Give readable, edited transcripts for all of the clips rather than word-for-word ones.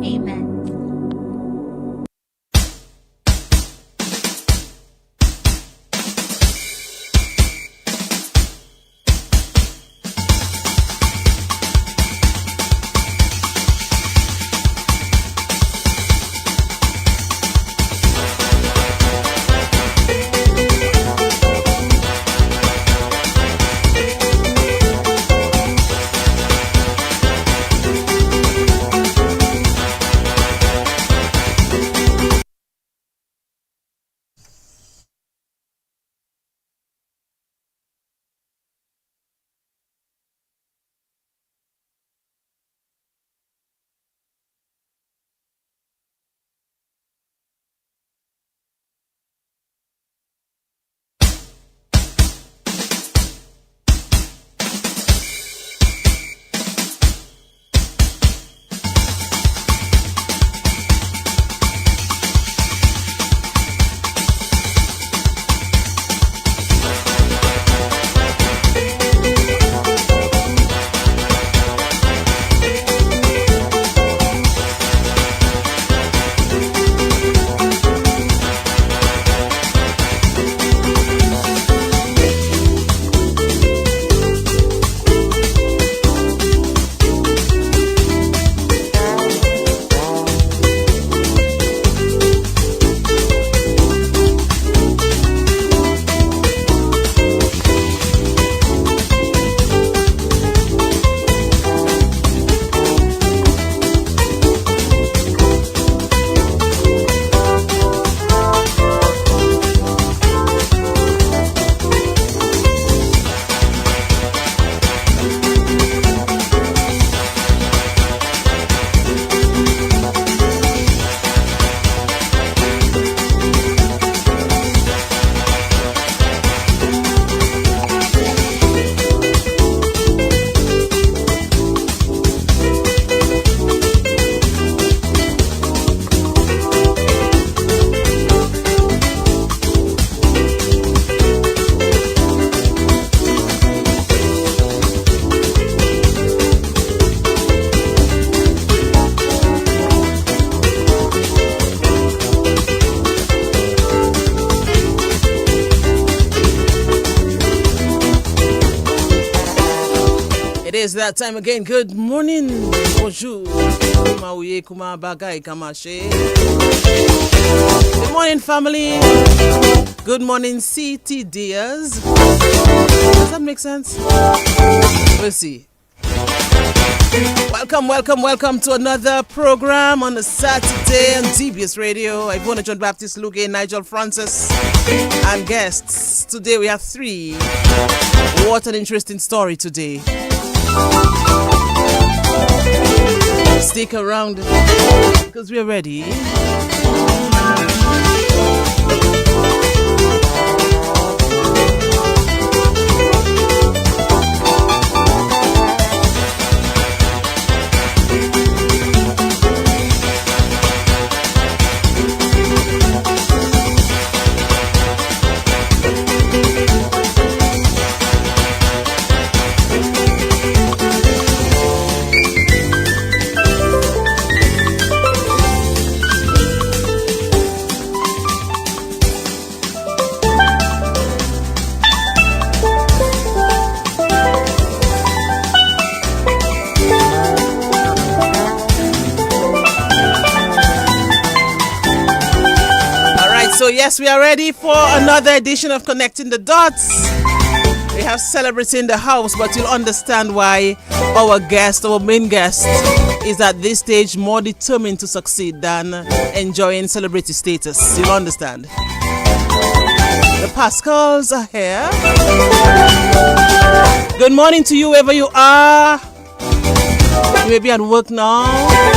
Amen. It's that time again. Good morning. Bonjour. Good morning, family. Good morning, CT dears. Does that make sense? We'll see. Welcome to another program on a Saturday on TBS Radio. Ivona John Baptist Luke, Nigel Francis, and guests. Today we have 3. What an interesting story today. Stick around because we're ready. So yes, we are ready for another edition of Connecting the Dots. We have celebrity in the house, but you'll understand why our main guest, is at this stage more determined to succeed than enjoying celebrity status. You'll understand. The Pascals are here. Good morning to you wherever you are. You may be at work now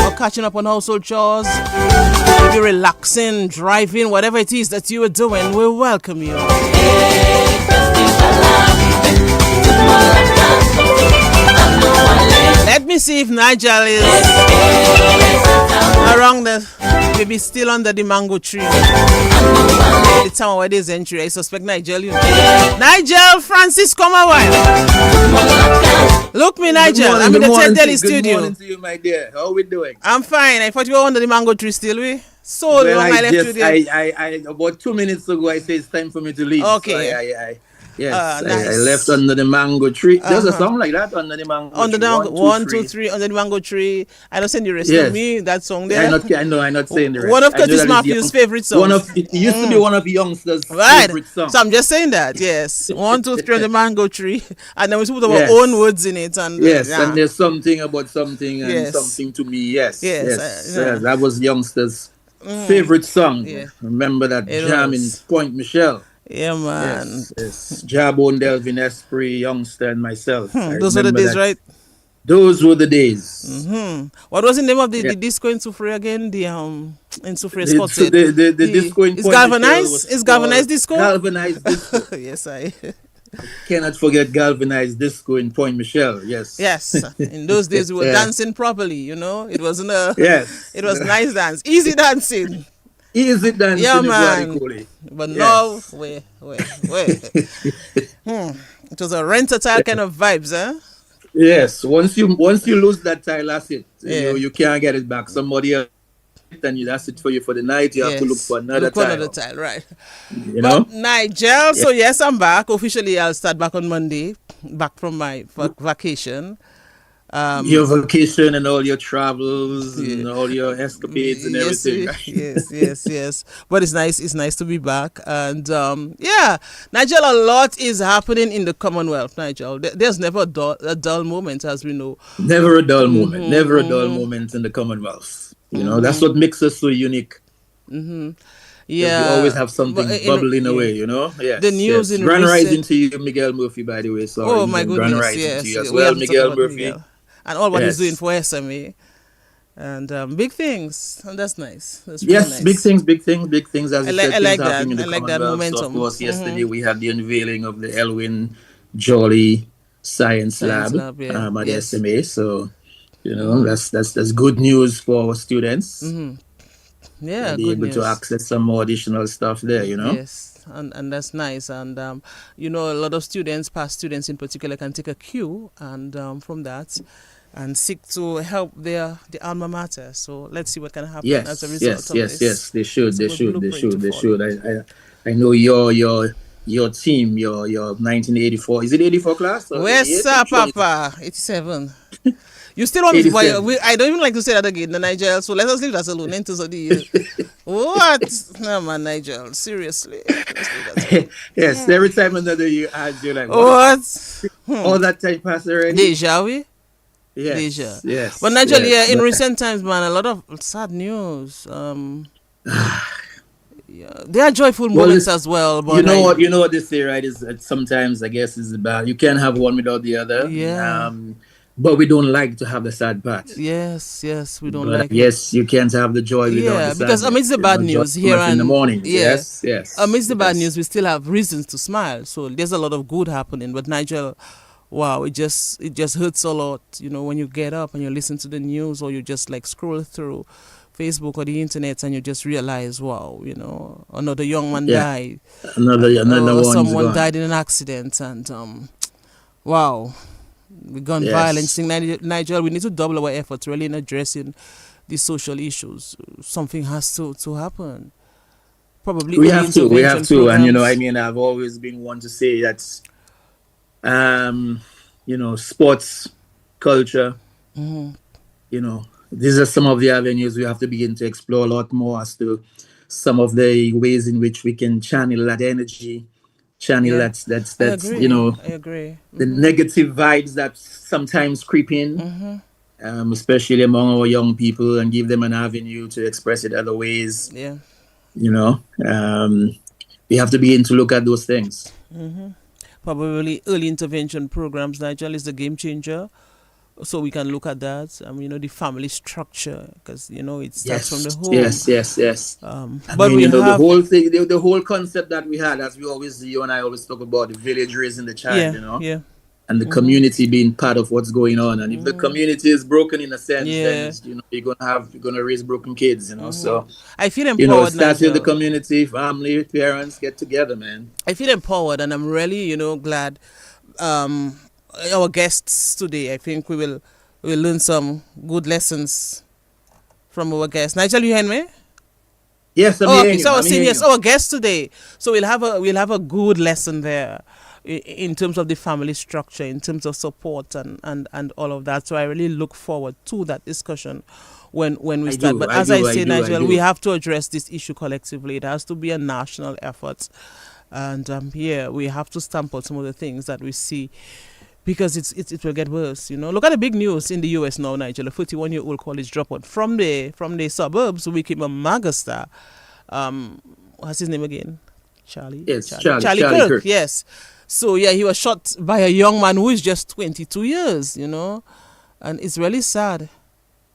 or catching up on household chores. Maybe relaxing, driving, whatever it is that you are doing, we welcome you. Let me see if Nigel is around the maybe still under the mango tree. The time where there's entry, I suspect Nigel, you know. Nigel Francis, come a while. Look me, Nigel. I'm in the Ted Daily studio. Good morning to you, my dear. How we doing? I'm fine. I thought you were under the mango tree still, we? So long I left you there. I about 2 minutes ago, I said it's time for me to leave. Okay. So nice. I left under the mango tree. There's a song like that, under the mango tree. Under the mango, 1, 2, 3, under the mango tree. I don't send the rest of me, that song there. I'm not saying the rest. One of Curtis Matthews' favorite songs. It used to be one of the youngsters' right. favorite songs. So I'm just saying that, yes. 1, 2, 3 on the mango tree. And then we put our own words in it. And and there's something about something and something to me. Yes. That was youngsters' favorite song. Yeah. Remember that jam in Point Michelle. Yeah, man. Yes. Jabon, Delvin, Esprit, Youngster, and myself. Those were the days, right? Those were the days. Mm-hmm. What was the name of the disco in Soufriere again? The in Soufriere Sports. The disco in Is galvanized? Is galvanized disco? Galvanized disco. Yes, I cannot forget galvanized disco in Point Michelle. Yes. Yes. In those days we were dancing properly. You know, it wasn't a. Yes. It was nice dance, easy dancing. Easy dancing. Yeah, man. But now, wait. It was a rent-a-tile kind of vibes, huh? Yes. Once you lose that tile, that's it. You can't get it back. Somebody else, and that's it for you for the night. You have to look for another tile. Right? You know, Nigel. So yes, I'm back officially. I'll start back on Monday, back from my vacation. Your vacation and all your travels and all your escapades and everything. Yes. But it's nice to be back. And Nigel, a lot is happening in the Commonwealth, Nigel. There's never a dull moment, as we know. Never a dull moment. Never a dull moment in the Commonwealth. You know, that's what makes us so unique. Yeah, we always have something bubbling away, you know. Yes, the news in Grand Rising to you, Miguel Murphy. By the way, sorry. Oh my goodness, Grand Rising to you as well, Miguel Murphy. Miguel. And all what he's doing for SME. And big things, and that's nice. That's really nice. Big things. As I like that. In the I like that momentum. So of course, yesterday we had the unveiling of the Elwin Jolly Science Lab at the SMA. So, you know, that's good news for our students. Yeah, be able to access some more additional stuff there. You know. Yes. And that's nice. And you know, a lot of students, past students in particular, can take a cue and from that and seek to help the alma mater. So let's see what can happen as a result of this. Yes, they should. I know your team, your 1984. Is it 84 class? Where's Papa? 87. You still want me to I don't even like to say that again, Nigel. So let us leave that alone. What? No, man, Nigel. Seriously. Yes, every time another year adds, you're like, what? All that time passed already? Deja, we? Yes. But Nigel, in recent times, man, a lot of sad news. There are joyful moments as well. But you know what they say, right? Is sometimes I guess is about you can't have one without the other. Yeah. But we don't like to have the sad part. Yes, we don't like it. Yes, you can't have the joy without the sad. Because amidst the bad news here and in the morning. Yes. Amidst the bad news, we still have reasons to smile. So there's a lot of good happening. But Nigel, wow, it just hurts a lot, you know, when you get up and you listen to the news or you just like scroll through Facebook or the internet and you just realize, wow, you know, another young man died. Another one. Someone died in an accident and wow. With gun violence in Nigeria, we need to double our efforts really in addressing these social issues. Something has to happen. Probably we have to. And you know, I mean, I've always been one to say that you know, sports culture, you know, these are some of the avenues we have to begin to explore a lot more as to some of the ways in which we can channel that energy. That's you know, I agree. The negative vibes that sometimes creep in, especially among our young people, and give them an avenue to express it other ways. Yeah, you know, we have to begin to look at those things. Probably early intervention programs, Nigel, is the game changer. So we can look at that. You know, the family structure, because you know it starts from the home. Yes. But mean, the whole thing, the whole concept that we had, as you and I always talk about, the village raising the child. You know, and the community being part of what's going on. And if the community is broken in a sense, then Yeah. it's, you're gonna raise broken kids. So I feel it empowered, starts with the Nigel. community, family, parents get together, man. I feel empowered, and I'm really, glad. Um, our guests today, I think we will learn some good lessons from our guests. Nigel, you hear me? Yes, I'm Oh, okay. hearing So you. I was I'm saying hearing yes, you. our guest today. So we'll have a good lesson there in terms of the family structure, in terms of support and all of that. So I really look forward to that discussion when we I start. do, But I as I do, I say, do, I Nigel, we do. have to address this issue collectively. It has to be a national effort, and here we have to stamp out some of the things that we see because it will get worse. Look at the big news in the U.S. now, Nigel. A 41-year-old college dropout from the suburbs who became a megastar. What's his name again? Charlie. It's Charlie. Charlie, Charlie Charlie Kirk. Kirk. Yes. So yeah, he was shot by a young man who is just 22 years. And it's really sad.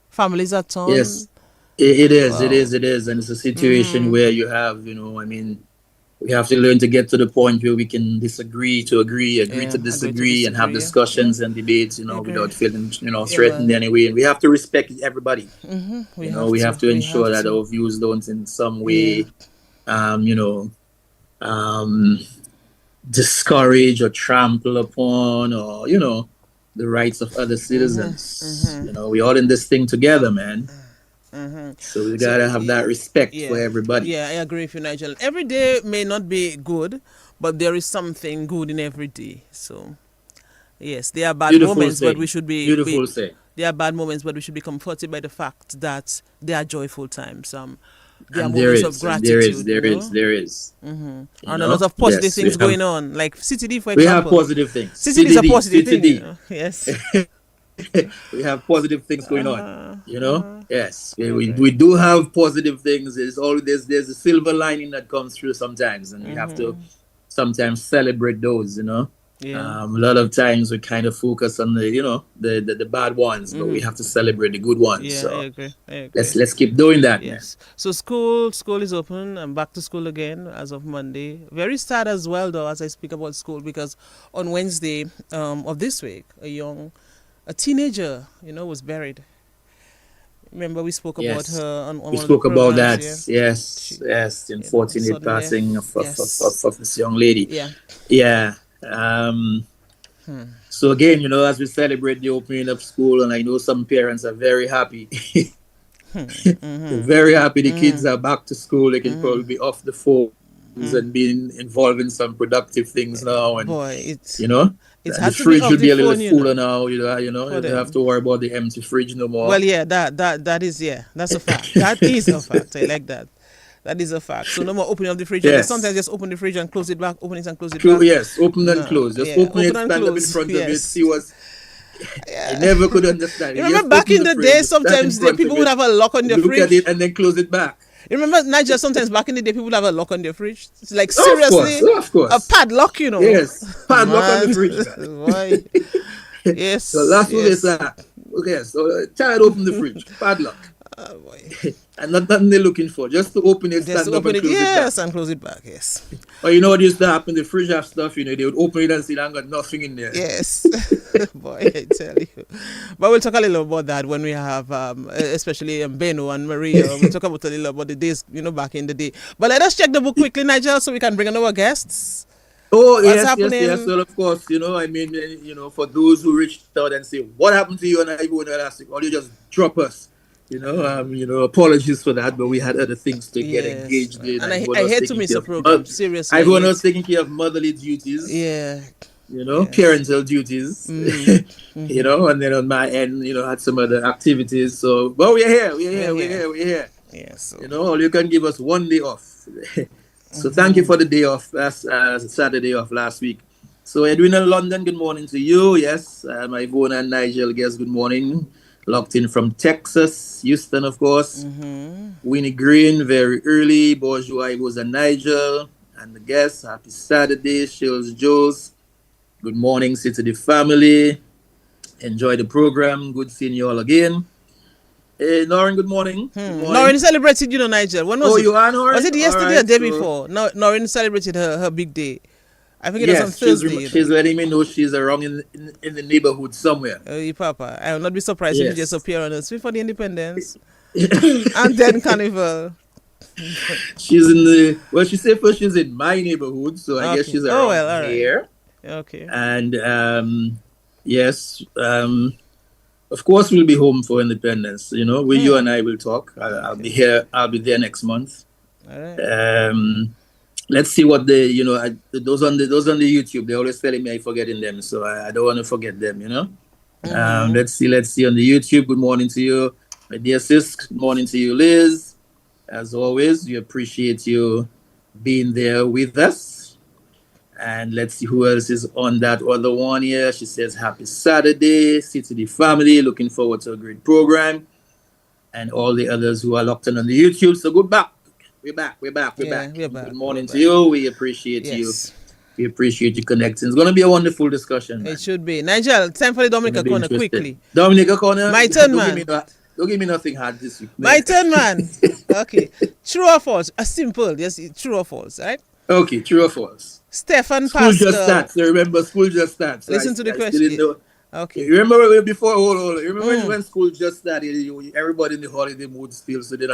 Families are torn. Yes, it is, it Wow. is, it is, and it's a situation where you have, we have to learn to get to the point where we can disagree to agree, agree to Yeah, agree to disagree, and have disagree. Yeah, yeah, discussions and debates, I agree. without feeling, Yeah, threatened man. anyway. And we have to respect everybody. We have We to. have to We ensure have that to. our views don't in some Yeah. way, um, you know, um, discourage or trample upon, or the rights of other citizens. We all in this thing together, man. So we So gotta have that respect for yeah, everybody. yeah, I agree with you, Nigel. Every day may not be good, but there is something good in every day. So yes, there are bad Beautiful moments, but we saying. should be Beautiful saying. there are bad moments, but we should be comforted by the fact that there are joyful times. There are And there moments of is, and there is, gratitude, there is, there is. and a lot of positive Yes, things going on. Like CTD, for we have example. positive things. CTD is a CDD, positive thing, CTD. Yes. We have positive things going on. Uh, Yes, okay. we do have positive things. There's a silver lining that comes through sometimes, and we have to sometimes celebrate those. Yeah. A lot of times we kind of focus on the bad ones, but we have to celebrate the good ones. Yeah, I So agree. I agree. let's keep doing that, man. Yes. So school is open. I'm back to school again as of Monday. Very sad as well, though, as I speak about school, because on Wednesday of this week, a teenager, was buried. Remember we spoke about Yes, her on we one of the spoke about programs, that. yeah. Yes, She, yes, the unfortunate sudden passing death. Yes. of this young lady. Yeah. Yeah. So again, as we celebrate the opening of school, and I know some parents are very happy. They're very happy the kids are back to school. They can probably be off the phones and being involved in some productive things now. And Boy, it's and the had to be fridge off will the be a little phone, fuller now. for You don't have them. to worry about the empty fridge no more. Well, yeah, that is, yeah, that's a fact. That is a fact. I like that. That is a fact. So no more opening of the fridge, and they sometimes Yes. just open the fridge and close it back, open it and close it True, back. yes, open and No, close. Just yeah, open open it, and stand up in close. front of it, Yes. see what's. I never could understand. You You remember just back open in the the fridge, day, stand in sometimes the front people of would it, have a lock on their look at fridge. it, and then close it back. You remember, Nigel, sometimes back in the day, people would have a lock on their fridge. It's like, Oh, of course, seriously, oh, of a course. padlock, Yes, padlock on the Man, fridge, man. why? So Yes, that's what they yes. say. Okay, so child open the fridge, padlock, Oh, boy. and nothing they're looking for, just to open it, Just stand up, open and it, close it back. yes, and close it back, yes. Or you know what used to happen? The fridge have stuff, they would open it and see I got nothing in there. Yes, boy, I tell you. But we'll talk a little about that when we have, especially Beno and Maria. We'll talk about a little about the days, back in the day. But let us check the book quickly, Nigel, so we can bring on our guests. Oh What's yes, yes, yes. happening? Well, of course, for those who reached out and say, "What happened to you?" and I won't ask, or you just drop us. Apologies for that, but we had other things to get Yes, engaged in. and Ivan I was hate to taking miss care a of program. Seriously, I Ivan was hate. taking care of motherly duties, Yeah, yes. parental duties, and then on my end, had some other activities. So, but we're here, we're here, we're Yeah, here, we're here. yeah. So, All you can give us one day off. So thank you for the day off, last Saturday off last week. So Edwin in London, good morning to you. Yes, my Ivona and Nigel, guess good morning. Locked in from Texas, Houston, of course. Winnie Green, very early. Bourgeois was a Nigel. And the guests, happy Saturday. Shields Jules, good morning, City the family. Enjoy the program. Good seeing you all again. Hey, Noreen, good morning. Good morning. Noreen celebrated, Nigel. When was Oh, it? you are Noreen? Was it All yesterday or right, the day so before? No, Noreen celebrated her big day. I think it was on Yes, Thursday. she's letting me know she's around in the neighborhood somewhere. Papa, I will not be surprised if you just Yes. appear on the street for the Independence and then Carnival. She's in the well. She said first she's in my neighborhood, so I guess Okay. she's Oh around well, all right. here. Okay. And yes, of course we'll be home for Independence. You know, you and I will talk. I'll be here. I'll be there next month. All right. Let's see what those on the YouTube. They're always telling me I'm forgetting them, so I don't want to forget them. You know. Let's see on the YouTube. Good morning to you, my dear sis. Good morning to you, Liz. As always, we appreciate you being there with us. And let's see who else is on that other one here. She says, happy Saturday, City family. Looking forward to a great program. And all the others who are locked in on the YouTube. So good back. We're back. We're back. Good morning to you. We appreciate you. We appreciate you connecting. It's going to be a wonderful discussion, man. It should be. Nigel, time for the Dominica corner quickly. Dominica corner. My turn, man. Don't give me nothing hard this week. My turn, man. Okay. True or false? A simple. Yes, true or false, right? Okay, true or false? Stefan School Pascal. just starts. So remember, school just starts. Listen to the question. Okay. You remember before? Hold on. You remember when school just started? Everybody in the holiday mood still. So they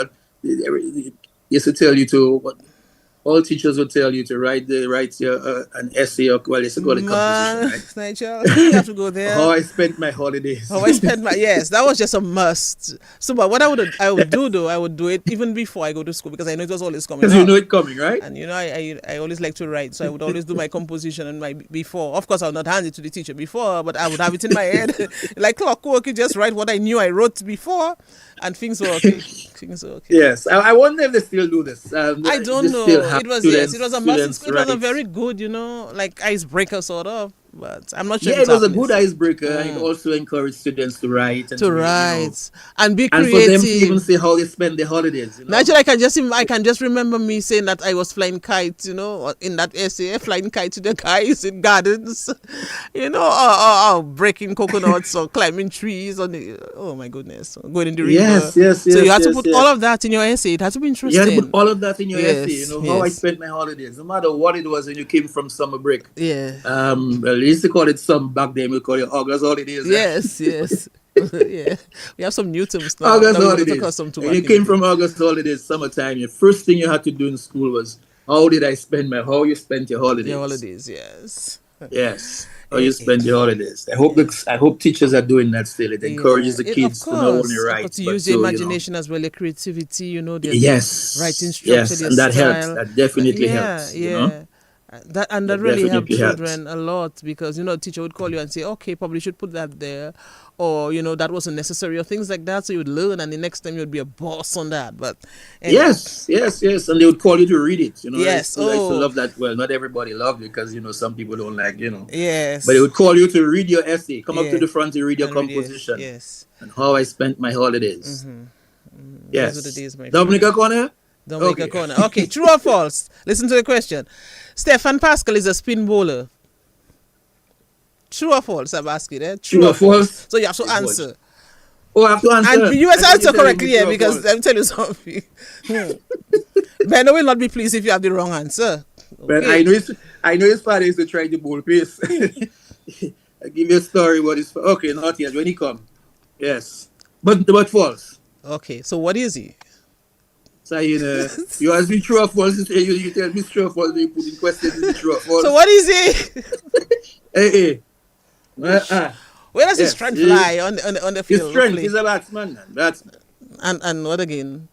used to tell you to. All teachers will tell you to write an essay or it's a composition, right? Nigel, you have to go there. How I spent my holidays. Yes, that was just a must. So, but what I would do it even before I go to school because I know it was always coming. Because you know it coming, right? And you know, I always like to write, so I would always do my composition and my before. Of course, I would not hand it to the teacher before, but I would have it in my head like clockwork. You just write what I knew I wrote before, and things were okay. Yes, I wonder if they still do this. I don't know. It was a must. It was a very good, like icebreaker sort of. But I'm not sure. Yeah, it was a good icebreaker. And it also encouraged students to write and and be creative. And for them to even say how they spend their holidays. Naturally, I can just remember me saying that I was flying kites, in that essay, flying kites to the guys in gardens, or breaking coconuts or climbing trees oh my goodness, going in the river. Yes. So you have to put all of that in your essay. It has to be interesting. You have to put all of that in your essay. How I spent my holidays, no matter what it was when you came from summer break. Yeah. We used to call it back then. We call it August holidays. Yes. Yeah, we have some new terms now. August holidays. When you came from August holidays, summertime, the first thing you had to do in school was how you spent your holidays. Your holidays, yes. Yes. How you spend your holidays. I hope teachers are doing that still. It encourages the kids to not only write, but to use the imagination as well, the creativity, their writing structure, yes, and that helps. That definitely helps. Yeah. That really helped children a lot because teacher would call you and say, okay, probably should put that there, or that wasn't necessary or things like that. So you would learn, and the next time you would be a boss on that. But anyway. yes, and they would call you to read it. Yes, I used to love that. Well, not everybody loved it because some people don't like Yes, but they would call you to read your essay. Come up to the front to read your composition. Yes, and how I spent my holidays. Yes, those are the days, my Dominica corner. Dominica corner. Okay, true or false? Listen to the question. Stefan Pascal is a spin bowler. True or false? I'm asking. True or false? So you have to answer. Oh, I have to answer. And you must answer correctly because let me tell you something. Ben will not be pleased if you have the wrong answer. Okay. But I know his father used to try to bowl pace. I give you a story what is okay, not yet. When he come. Yes. But false. Okay, so what is he? So you ask me true or false, you tell me true or false, you put in question is true or false. So what is he? Hey. Where does his strength lie on the field? His strength is a batsman. And what again?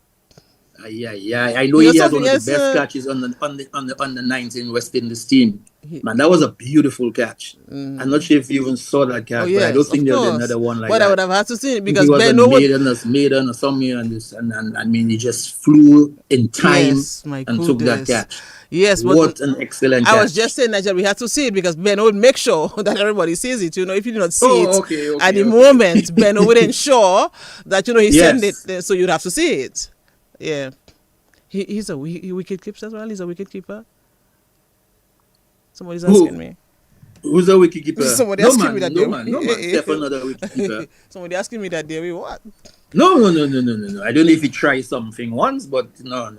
Yeah. I know he has one of the best catches on the 19 West Indies team. Man, that was a beautiful catch. I'm not sure if you even saw that catch, but I don't think there's another one like that. But I would have had to see it because he was maiden or something, and I mean, he just flew in time and took that catch. Yes, but what an excellent catch. I was just saying that we had to see it because Ben would make sure that everybody sees it. If you did not see it at the moment, Ben would ensure that he sent it, so you'd have to see it. Yeah, he's a wicket keeper as well. He's a wicket keeper. Somebody's asking me. Who's a wicket keeper? Somebody asking me that day. No man. Stefan, another wicket keeper. Somebody asking me that day. What? No. I don't know if he tried something once, but no.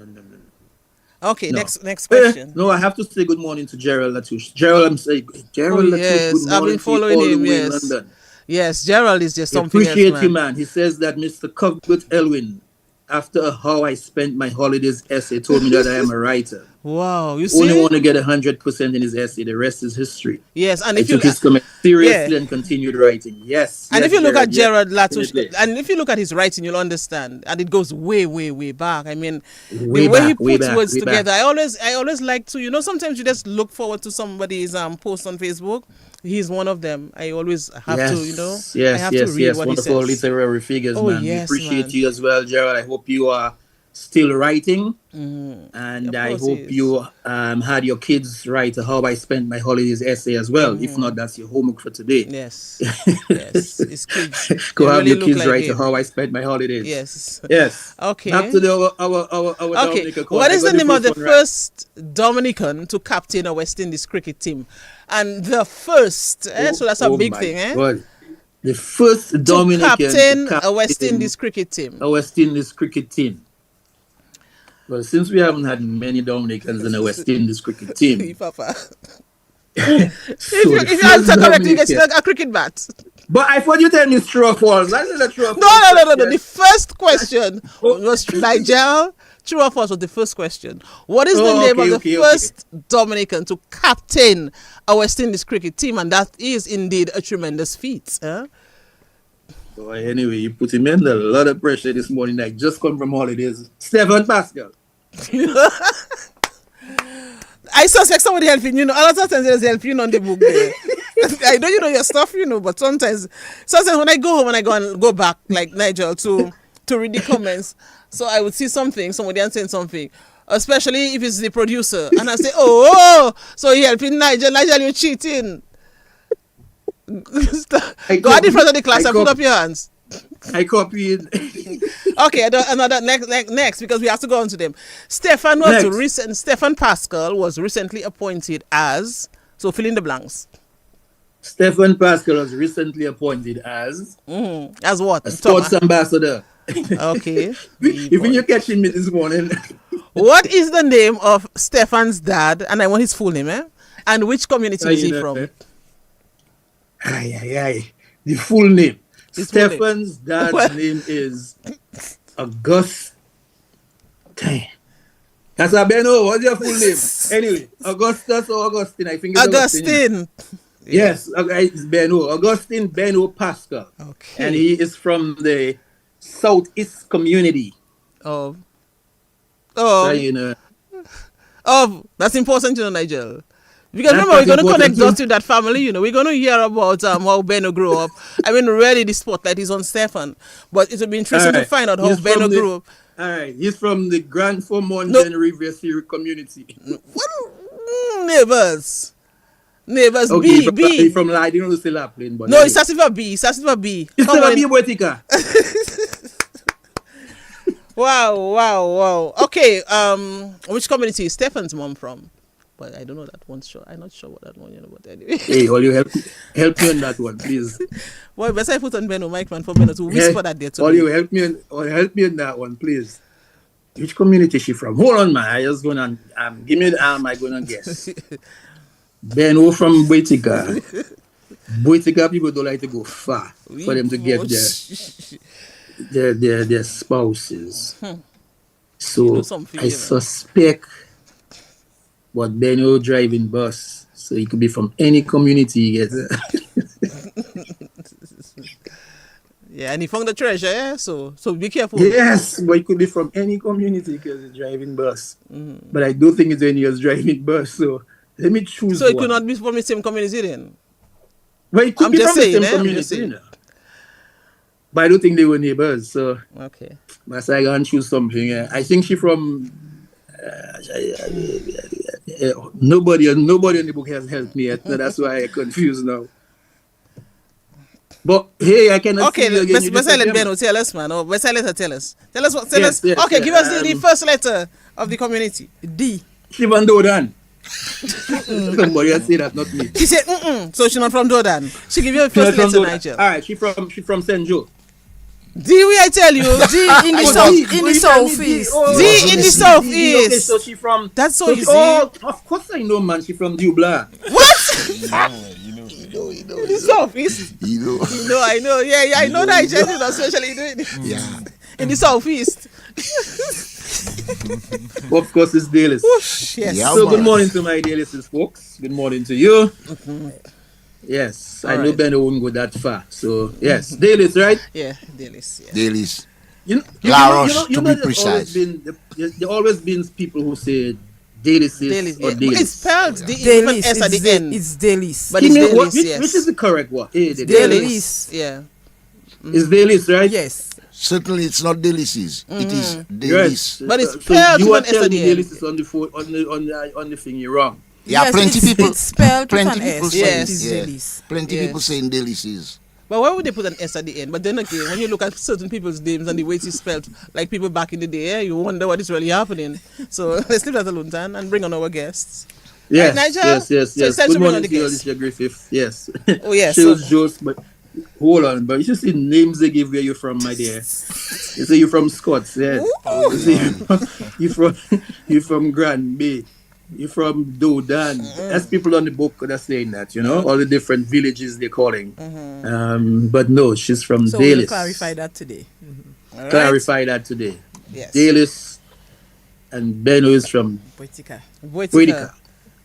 Okay, No. next question. No, I have to say good morning to Gerald Latouche. Gerald, I'm saying, Gerald Latouche, Yes, good I've morning been to you following all the him. way in Yes, London. yes, Gerald is just I something else, appreciate you, man. man. He says that Mr. Cuthbert Elwin, after how I spent my holidays essay, told me that I am a writer. Wow, you Only see? want to get 100% in his essay. The rest is history. Yes, and I if you took his comment yeah, seriously and continued writing. Yes, and if yes, you look at Gerald. Yes, Gerard Latouche, definitely. and if you look at his writing, you'll understand, and it goes way, way, way back. I mean, the Way way he back, way puts back, words way back. together. I always like to, sometimes you just look forward to somebody's post on Facebook. He's one of them. I always have to, Yes, I yes, have to yes, read yes. what he Wonderful says. literary figures, Oh man. We yes, appreciate man. you as well, Gerald. I hope you are still writing. And Of I course he hope is. you had your kids write a How I Spent My Holidays essay as well. If not, that's your homework for today. Yes, yes. His kids, they Go have really your look kids like write a him. How I Spent My Holidays. Yes. Yes. Back Okay. to our Okay. Dominica call. What I is got the the name of first the one right. first Dominican to captain a West Indies cricket team? And the first, so that's a Oh big my thing, eh? God. The first To Dominican to captain a West captain Indies cricket team. a West Indies cricket team. Well, since we haven't had many Dominicans in a West Indies cricket team, Papa. so the If you first answer correctly, you get Dominican. a cricket bat. But I thought you tell me it's true or false. That's not a true or No, false no, no, no, no. The question. first question Oh, was Nigel. True or false was the first question. What is the oh name of okay, the okay, okay. first Dominican to captain a West Indies cricket team? And that is indeed a tremendous feat. Huh? Boy, anyway, you put him under a lot of pressure this morning. I just come from holidays. Stefan Pascal. I suspect somebody helping you. A lot of times there's help on the book there. I know you know your stuff, but sometimes when I go home and I go back like Nigel to read the comments, so I would see something, somebody else saying something, especially if it's the producer, and I say, oh, so he helping Nigel, you're cheating. Go out in front of the class and put up your hands. I copied. Okay, another next because we have to go on to them. Stefan Pascal was recently appointed as, so fill in the blanks. Stefan Pascal was recently appointed as As what? a sports ambassador. Okay. Even you're catching me this morning. What is the name of Stefan's dad? And I want his full name, eh? And which community is he from? The full name. His full name. Stefan's dad's name is August. Damn. That's a Beno. What's your full name? Anyway, Augustus or Augustine? I think it's Augustine. Yes, it's Beno. Augustine Beno Pascal. Okay. And he is from the Southeast community. Oh, So, that's important to know, Nigel. Because remember, we're going to connect dots with that family, We're going to hear about how Beno grew up. I mean, really, the spotlight is on Stefan. But it would be interesting to find out how Beno grew up. All right. He's from the Grand Formont River Series community. Neighbors. Okay, B. From Lydon, you know, still happening. But no, it's starting for B. It's starting for B. It's still a B, Boetica. Wow. Okay, which community is Stefan's mom from? But I don't know that one. Sure, I'm not sure what that one. But anyway. Hey, will you help me on that one, please? Well, best I put on Beno, Mike man, for Beno to whisper that there to me. me. You help me on that one, please. Which community is she from? Hold on, man. I just gonna give me the arm. I gonna guess. Beno from Boetica. Boetica people don't like to go far for them to get their spouses. So I suspect. But Beno driving bus, so he could be from any community he gets. Yeah, and he found the treasure, yeah? So be careful. Yes, but he could be from any community because he's driving bus. But I don't think it's any else driving bus, so let me choose. So it could not be from the same community then? Well, it could be from the same community, But I don't think they were neighbors, so. Okay. But I can choose something. I think she's from. Nobody in the book has helped me yet. So that's why I'm confused now. But hey, I cannot. Okay, let's let Beno tell us, man. Or let's let her tell us. Tell us. Okay, give us the first letter of the community. D. Stefan Dodan. Somebody else say that, not me. She said, So she's not from Dodan. She give you a first letter, Nigel. All right, she from St. Joe. D, I tell you. D in the southeast. D in the southeast. Okay, so she from. That's so easy. Oh, of course I know, man. She from Dubla. What? You know. In the southeast. I know. Yeah, I know that. Especially doing it. Yeah. In the southeast. Of course, it's Dailies. Yes. Yeah, So, good morning to my Dailies, folks. Good morning to you. Yes, I know Ben won't go that far. So, yes, Dailies, right? Yeah, Dailies. Yeah. Dailies. Laros, to be precise. There always been people who say Dailies or Dailies. It's spelled Dailies. S at the end. It's Dailies. But it's Dailies, yes. Which is the correct one? Dailies. Yeah. It's Dailies, right? Yes. Certainly, it's not Dailies. It is Dailies. Yes. But it's spelled you are with an S at telling the me end. Dailies is on the thing. You're wrong. Yeah, yes, plenty people. It's spelled with plenty an people S. saying Yes. It is yeah. Dailies. Plenty Yes. people saying Dailies. But why would they put an S at the end? But then again, when you look at certain people's names and the way it's spelled, like people back in the day, you wonder what is really happening. So let's leave that alone, Dan, and bring on our guests. Yes, Right, Nigel? yes. So it's time to Good bring on morning the to you, guests. Alicia Griffith. Yes. Oh, yes. Shields, Jones, but hold on, but you should see names they give where you're from, my dear. You say you're from Scots, yes. You say you're from Grand Bay. You're from Dodan. That's people on the book that are saying that, all the different villages they're calling. But no, she's from So Dailies. we'll clarify that today. All right. Clarify that today. Yes. Dailies and Benno is from Poetica. Dominica.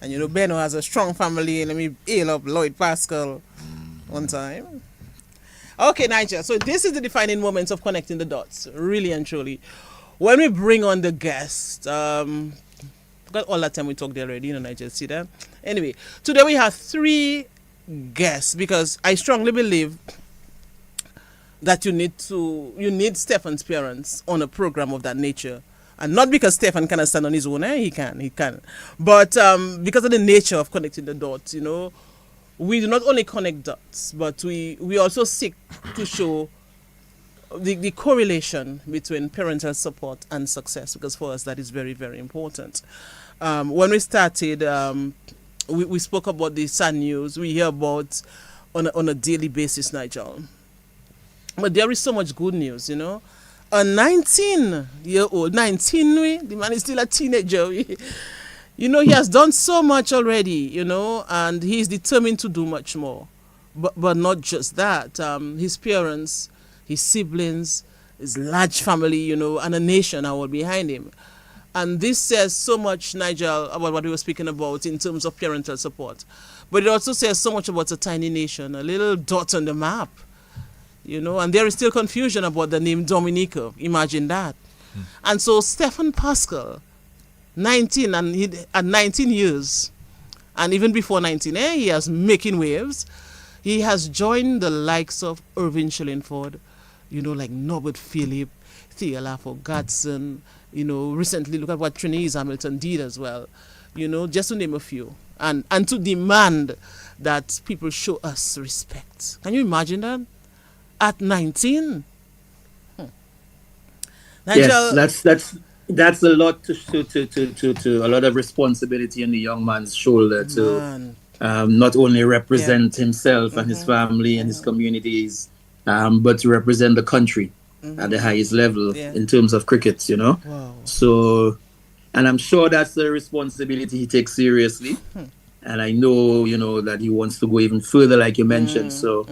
And Benno has a strong family. Let me hail up Lloyd Pascal one time. Okay, Nigel. So this is the defining moments of connecting the dots, really and truly. When we bring on the guest, got all that time we talked already, Nigel, see that? Anyway, today we have 3 guests because I strongly believe that you need Stefan's parents on a program of that nature. And not because Stefan cannot stand on his own, he can. But because of the nature of connecting the dots, we do not only connect dots, but we also seek to show the correlation between parental support and success, because for us that is very, very important. When we started, we spoke about the sad news we hear about on a daily basis, Nigel. But there is so much good news, A 19-year-old, the man is still a teenager. He has done so much already, and he's determined to do much more. But not just that. His parents, his siblings, his large family, and a nation are all behind him. And this says so much, Nigel, about what we were speaking about in terms of parental support. But it also says so much about a tiny nation, a little dot on the map, and there is still confusion about the name Dominica. Imagine that. And so Stefan Pascal, 19, and at 19 years, and even before 19, he has making waves. He has joined the likes of Irving Shillingford, like Norbert Phillip, Theolafo Gadsden, recently look at what Trinise Hamilton did as well, just to name a few. And to demand that people show us respect. Can you imagine that? At 19? Nigel, Yes, that's a lot to a lot of responsibility on the young man's shoulder to not only represent himself and his family and his communities, but to represent the country at the highest level in terms of cricket, Wow. So, and I'm sure that's the responsibility he takes seriously. And I know, that he wants to go even further, like you mentioned. So,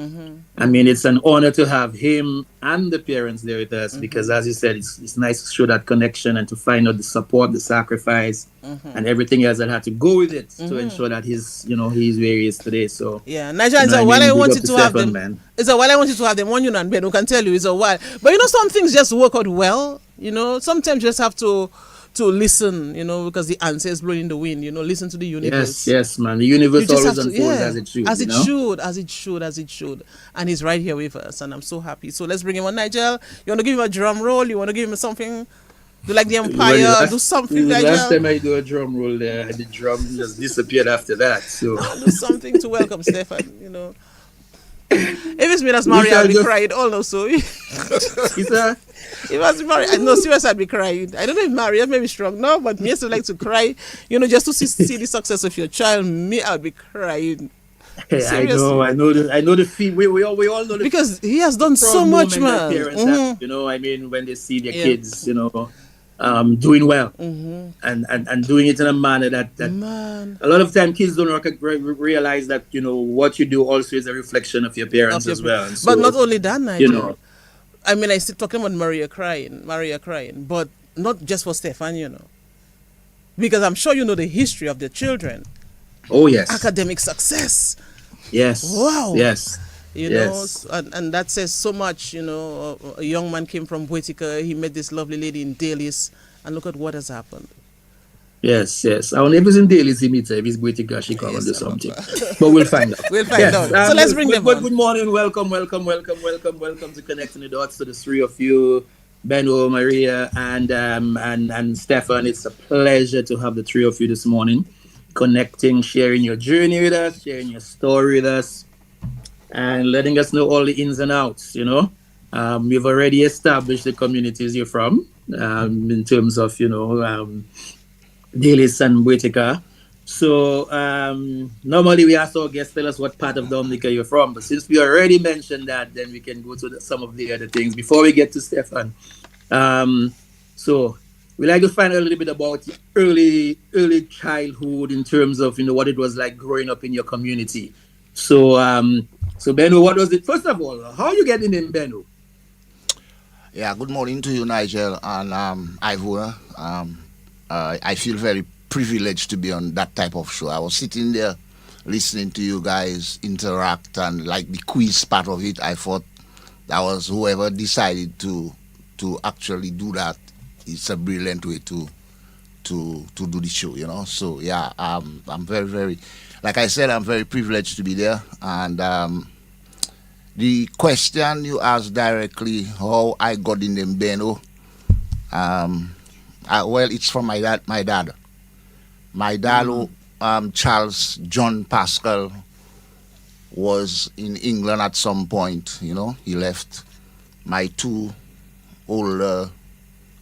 I mean, it's an honor to have him and the parents there with us because, as you said, it's nice to show that connection and to find out the support, the sacrifice, and everything else that had to go with it to ensure that he's where he is today. So, yeah, Nigel, while I wanted to have them, man. It's a while I wanted to have them on you and Ben who can tell you it's a while. But some things just work out well. Sometimes you just have to listen, because the answer is blowing in the wind, listen to the universe. Yes, man. The universe always unfolds as it should. As it should. And he's right here with us, and I'm so happy. So let's bring him on, Nigel. You want to give him a drum roll? You want to give him something? Do like the Empire? Do something, Nigel? Last time I do a drum roll there, the drum just disappeared after that. So do something to welcome Stefan, If it's me that's married, I'll be crying also. If I was married, no, seriously, I'd be crying. I don't know if married, maybe strong, no, but me, I still like to cry, just to see the success of your child. Me, I'd be crying. Seriously. I know the feel. We all know the Because he has done so proud much, moment that man. parents have, I mean, when they see their Yeah. kids, doing well, and doing it in a manner that Man. a lot of time kids don't realize that what you do also is a reflection of your parents Of your, as well, and but not so only that, you Nigel. know, I mean, I still talking about Maria crying, but not just for Stefan. Because I'm sure you know the history of the children. oh yes, Academic success. yes, Wow. yes, yes, And that says so much. A young man came from Whitaker. He met this lovely lady in Daly's, and look at what has happened. yes. I wonder if it's in Daily Meter, if he's going to go, she come and Yes, do I'm something, but we'll find out. we'll find Yes, out. So let's bring them on. good morning, welcome to Connecting the Dots to the three of you, Benno, Maria, and Stefan. It's a pleasure to have the three of you this morning, connecting, sharing your journey with us, sharing your story with us, and letting us know all the ins and outs. We've already established the communities you're from, in terms of Dalis and Whitaker. So normally we ask our guests tell us what part of Dominica you're from, but since we already mentioned that, then we can go to some of the other things before we get to Stefan. So we like to find out a little bit about your early childhood in terms of what it was like growing up in your community. So Benno, what was it? First of all, how you get the name Benno? Yeah, good morning to you, Nigel and Ivor. I feel very privileged to be on that type of show. I was sitting there listening to you guys interact and like the quiz part of it. I thought that was whoever decided to actually do that. It's a brilliant way to do the show, So yeah, I'm very, very, like I said, I'm very privileged to be there. And the question you asked directly, how I got in the Benno, well, it's from my dad. My dad, Charles John Pascal, was in England at some point. He left my two older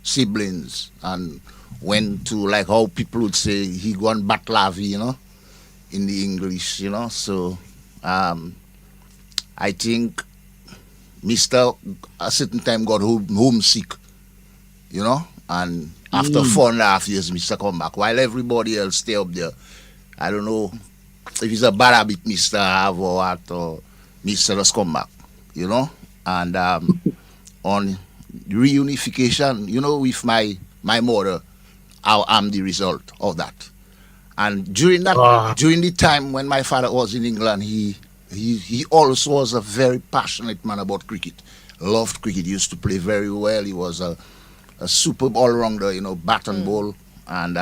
siblings and went to, like how people would say, he gone Batlavi, in the English, So I think Mr. a certain time got homesick, and after 4.5 years, Mr. come back, while everybody else stay up there. I don't know if it's a bad habit Mr. have or what, or Mr. just come back, And on reunification, with my mother, I'm the result of that. And during the time when my father was in England, he also was a very passionate man about cricket. Loved cricket, used to play very well. He was a superb all-rounder, bat and ball. And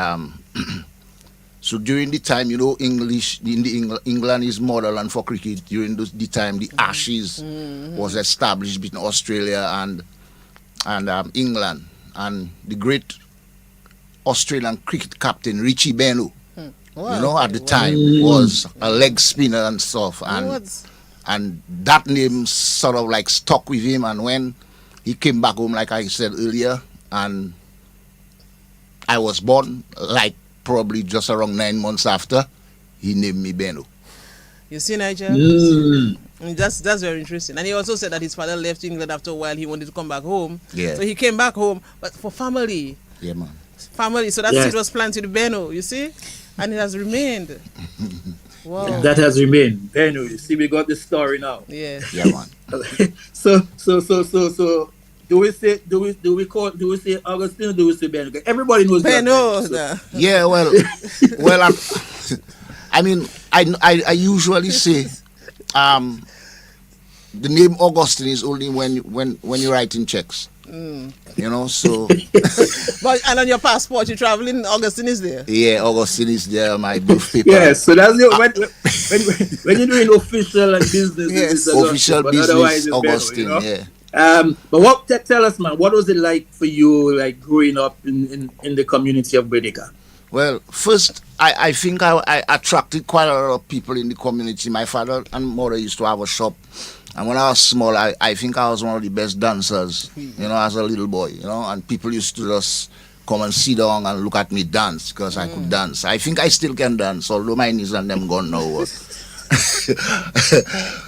so during the time, England is motherland for cricket. During the time, the Ashes was established between Australia and England. And the great Australian cricket captain, Richie Benno, at the time was a leg spinner and stuff. And that name sort of like stuck with him. And when he came back home, like I said earlier, and I was born, like probably just around 9 months after, he named me Benno. You see, Nigel? That's very interesting. And he also said that his father left England after a while. He wanted to come back home. Yeah. So he came back home, but for family. Yeah, man. Family. So that's it was planted with Benno, you see? And it has remained. Wow. That has remained. Benno, you see, we got the story now. Yeah. Yeah, man. So do we say Augustine or do we say Benno? Everybody knows Benno. Yeah, well, I mean, I usually say the name Augustine is only when you're writing checks. So. But and on your passport, you're traveling. Augustine is there. Yeah, Augustine is there. My birth paper. Yeah, so that's when you're doing official and business. Yes, official business. Augustine. Benno, But what tell us, man? What was it like for you, like growing up in the community of Dominica? Well, first, I think I attracted quite a lot of people in the community. My father and mother used to have a shop. And when I was small, I think I was one of the best dancers, as a little boy, and people used to just come and sit down and look at me dance because I could dance. I think I still can dance, although my knees and them gone now.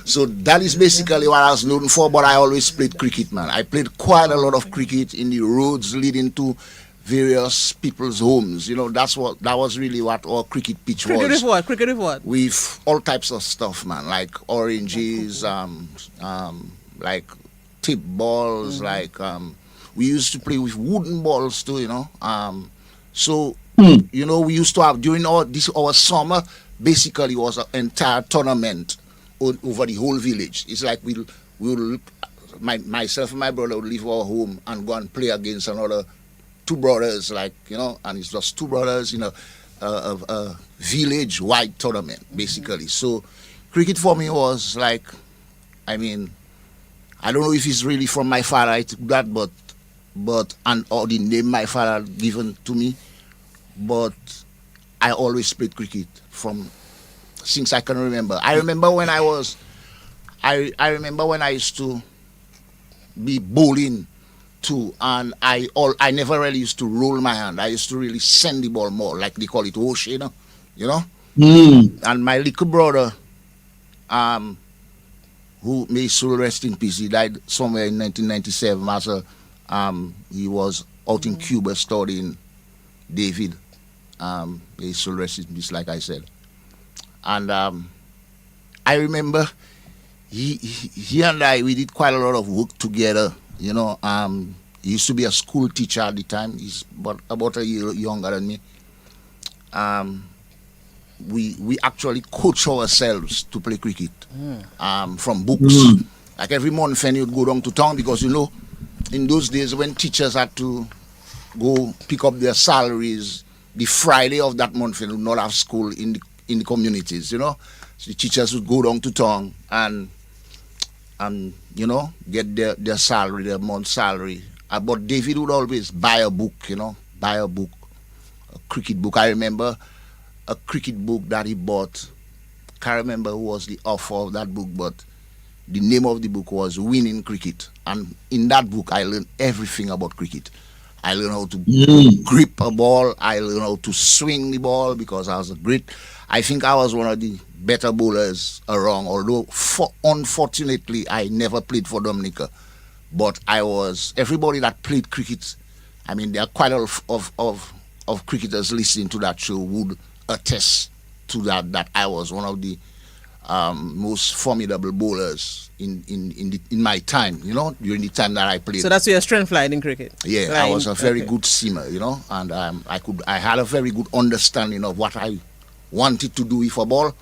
So that is basically what I was known for. But I always played cricket, man. I played quite a lot of cricket in the roads leading to various people's homes. That was really what our cricket pitch Cricket was. with what? Cricket with what? With all types of stuff, man, like oranges, like tip balls, like we used to play with wooden balls too, so we used to have during our summer, basically was an entire tournament over the whole village. It's like myself and my brother would leave our home and go and play against another two brothers, and it's just two brothers in a village-wide tournament, basically. So cricket for me was like, I don't know if it's really from my father I took that, or the name my father given to me, but I always played cricket since I can remember. I remember when I used to be bowling too, and I never really used to roll my hand. I used to really send the ball more, like they call it whoosh, And my little brother, who may soul rest in peace, he died somewhere in 1997 he was out in Cuba studying. David, may soul rest in peace, like I said. And I remember he and we did quite a lot of work together. He used to be a school teacher at the time. He's about a year younger than me. We actually coach ourselves to play cricket from books. Like every month, and you'd go down to town because in those days when teachers had to go pick up their salaries, the Friday of that month, they would not have school in the communities. So the teachers would go down to town and get their salary, their month's salary. But David would always buy a book, a cricket book. I remember a cricket book that he bought. Can't remember who was the author of that book, but the name of the book was Winning Cricket. And in that book, I learned everything about cricket. I learned how to grip a ball. I learned how to swing the ball because I think I was one of the better bowlers around, although unfortunately I never played for Dominica. But everybody that played cricket, there are quite a lot of cricketers listening to that show would attest to that I was one of the most formidable bowlers in my time, during the time that I played. So that's where your strength lied in cricket? Yeah, I was a very good seamer, and I had a very good understanding of what I wanted to do with a ball,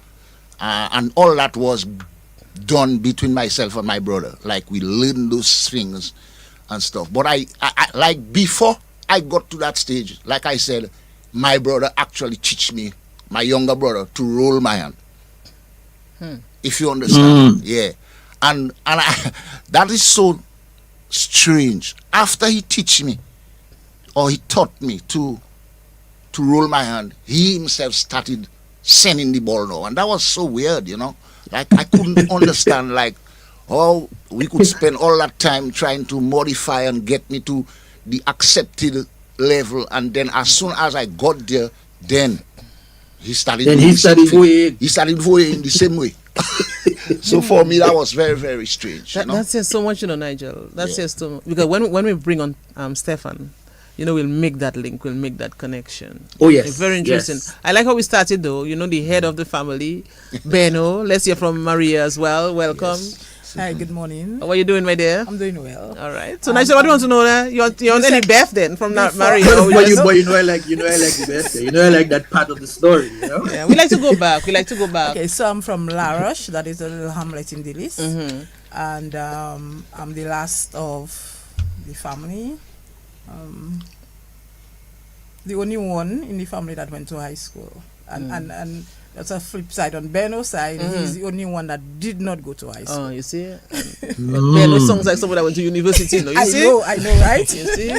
and all that was done between myself and my brother. Like we learned those things and stuff. But I like before I got to that stage, like I said, my brother actually teach me, my younger brother, to roll my hand. If you understand, yeah. And that is so strange. After he teach me, or he taught me to roll my hand, he himself started sending the ball now, and that was so weird, Like I couldn't understand, like, how we could spend all that time trying to modify and get me to the accepted level, and then as soon as I got there, then he started. He started voying in the same way. So for me, that was very, very strange. That says so much, Nigel. That says so much. Because when we bring on Stefan, we'll make that link, we'll make that connection. Oh, yes. It's very interesting. Yes. I like how we started, though. The head of the family, Beno. Let's hear from Maria as well. Welcome. Yes. Hi, good morning. How are you doing, my dear? I'm doing well. All right. So, Nigel, what do you want to know there? You want any Beth then from Maria? But I like the best. I like that part of the story. Yeah, we like to go back. Okay, so I'm from La Roche. That is a little hamlet in Delis. And I'm the last of the family. The only one in the family that went to high school. And that's a flip side. On Beno's side, he's the only one that did not go to high school. Oh, you see? Beno sounds like someone that went to university, you see? I know, right? You see?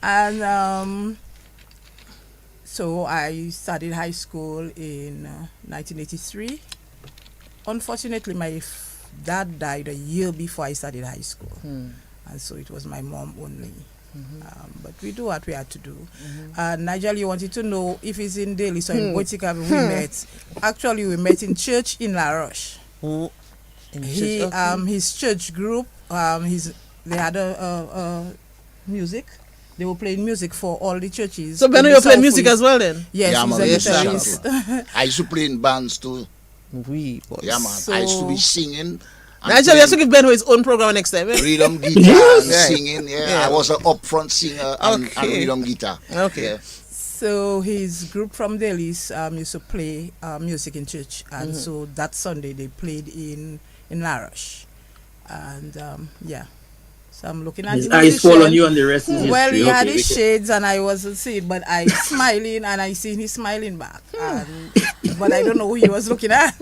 And so I started high school in 1983. Unfortunately, my dad died a year before I started high school. And so it was my mom only But we do what we had to do. Nigel, you wanted to know if he's in Delhi, so in Boitica we met. Actually, we met in church in La Roche. Oh, His church group, they had a music. They were playing music for all the churches. So Benno, you play music as well then? Yes, Yeah, man, he's a yes, guitarist. I used to play in bands too. We, Yeah, man. So- I used to be singing. and Nigel, you have to playing give Benno his own program next time. Eh? rhythm guitar and Yeah. singing. Yeah. Yeah. I was an upfront singer and Okay. rhythm guitar. Okay. Yeah. So his group from Delhi used to play music in church, and so that Sunday they played in La Roche, and yeah. So I'm looking at His the eyes fall on musician. you and the rest is Well, history. he had Okay, his okay. shades and I wasn't seeing, but I smiling and I seen his smiling back. And, but I don't know who he was looking at.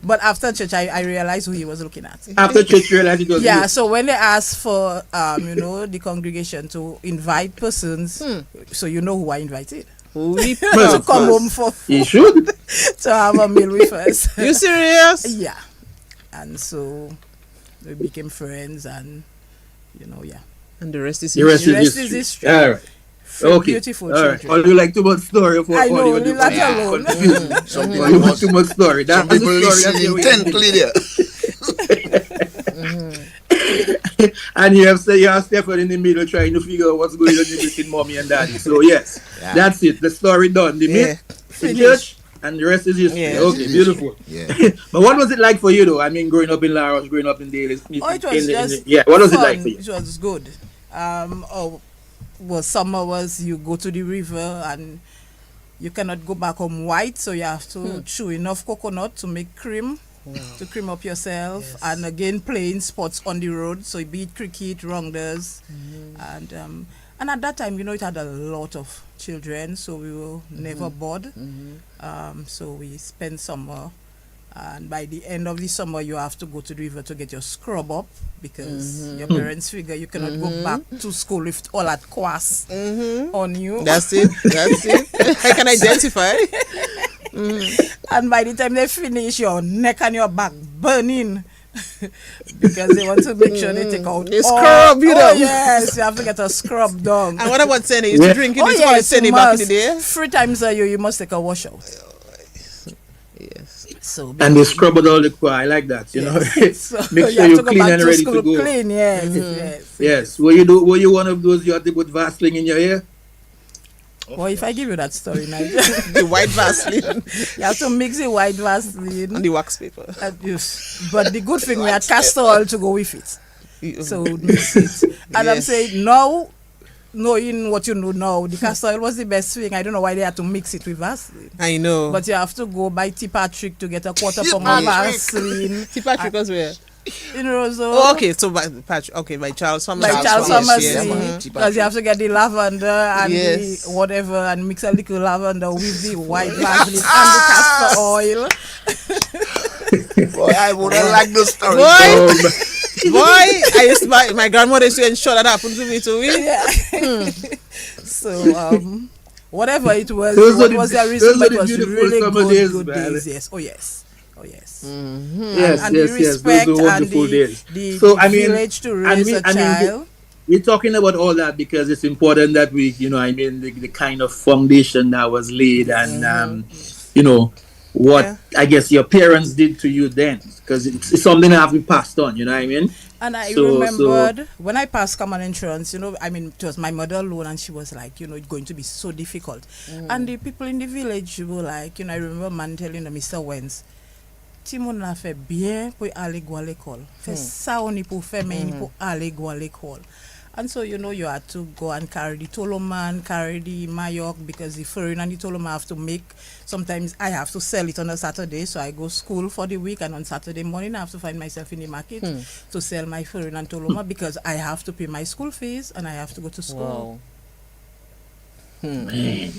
But after church, I realized who he was looking at. After church, you realize it was Yeah, you. so when they asked for, the congregation to invite persons, so you know who I invited. We Well, To of come course. home for You should. to have a meal with us. You serious? Yeah. And so we became friends and, yeah. And the rest is The rest The is rest is history. history. All right. Okay. Beautiful All right. children. Or you like too much story for I know, audio leave that device. alone. Some Or people you want must- too much story. some That's the people story. That's listen the way it intently there. is. And you have Stefan in the middle trying to figure out what's going on between mommy and daddy. So yes, Yeah. that's it. The story done. The Yeah. myth, the church, and the rest is history. Yeah. Okay, beautiful. Yeah. But what was it like for you though? I mean, growing up in Laos, growing up in Daly. Oh, it was just yeah. What was it fun. like for you? It was good. Summer was you go to the river and you cannot go back home white, so you have to chew enough coconut to make cream, to cream up yourself, and again playing sports on the road, so be it cricket, rounders, and at that time, it had a lot of children, so we were never bored. So we spent summer. And by the end of the summer, you have to go to the river to get your scrub up because your parents figure you cannot go back to school with all that kwas on you. That's it. That's it. I can identify. And by the time they finish, your neck and your back burning because they want to make sure they take out They all- scrub you down. yes, you have to get a scrub done. And what about Senny? You used to drink it Oh, this yes, Senny you back in must. the day? 3 times a year, you must take a washout. Yes. So And they scrub out all the core. I like that. You know, so make you sure have you're to go clean back and to ready school to go. clean, yes. Yes. Were you one of those you had to put Vaseline in your hair? Well, if I give you that story now, The white Vaseline you have to mix the white Vaseline. and the wax paper. But the good thing, we had castor oil to go with it. So we mix it. And I'm Yes. saying, now, knowing what you know now, the castor oil was the best thing. I don't know why they had to mix it with Vaseline. I know. But you have to go buy T. Patrick to get a quarter T. pound of Patrick. Vaseline. T. Patrick was where? In Roseau. Oh, okay. So by Patrick. Okay, by Charles Summers. Like Charles Charles Summers, Summers, yeah, because you have to get the lavender and Yes. the whatever and mix a little lavender with the white Vaseline and the castor oil. Boy, I wouldn't like the story. Boy, I used to, my grandmother used to ensure that happened to me too. Yeah. So whatever it was, Those what were was the- the reason? those But were it was the beautiful really summer good, days, good man. days. Yes. Oh yes. Oh yes. Yes, And yes, the yes. respect Those were wonderful and days. the So I mean, village to raise a child. we're talking about all that because it's important that we, the kind of foundation that was laid and, what I guess your parents did to you then, because it's something that have been passed on, you know what I mean? And I So- remembered when I passed common insurance, it was my mother alone, and she was like, it's going to be so difficult. And the people in the village were like, I remember man telling them, Mr. Wentz, Timon a fait bien pour aller à l'école. Fait ça on pour faire mais pour aller à l'école. And so, you had to go and carry the toloman, carry the mayok, because the foreign and the toloma have to make. Sometimes I have to sell it on a Saturday, so I go school for the week, and on Saturday morning I have to find myself in the market to sell my foreign and toloma because I have to pay my school fees and I have to go to school. Man.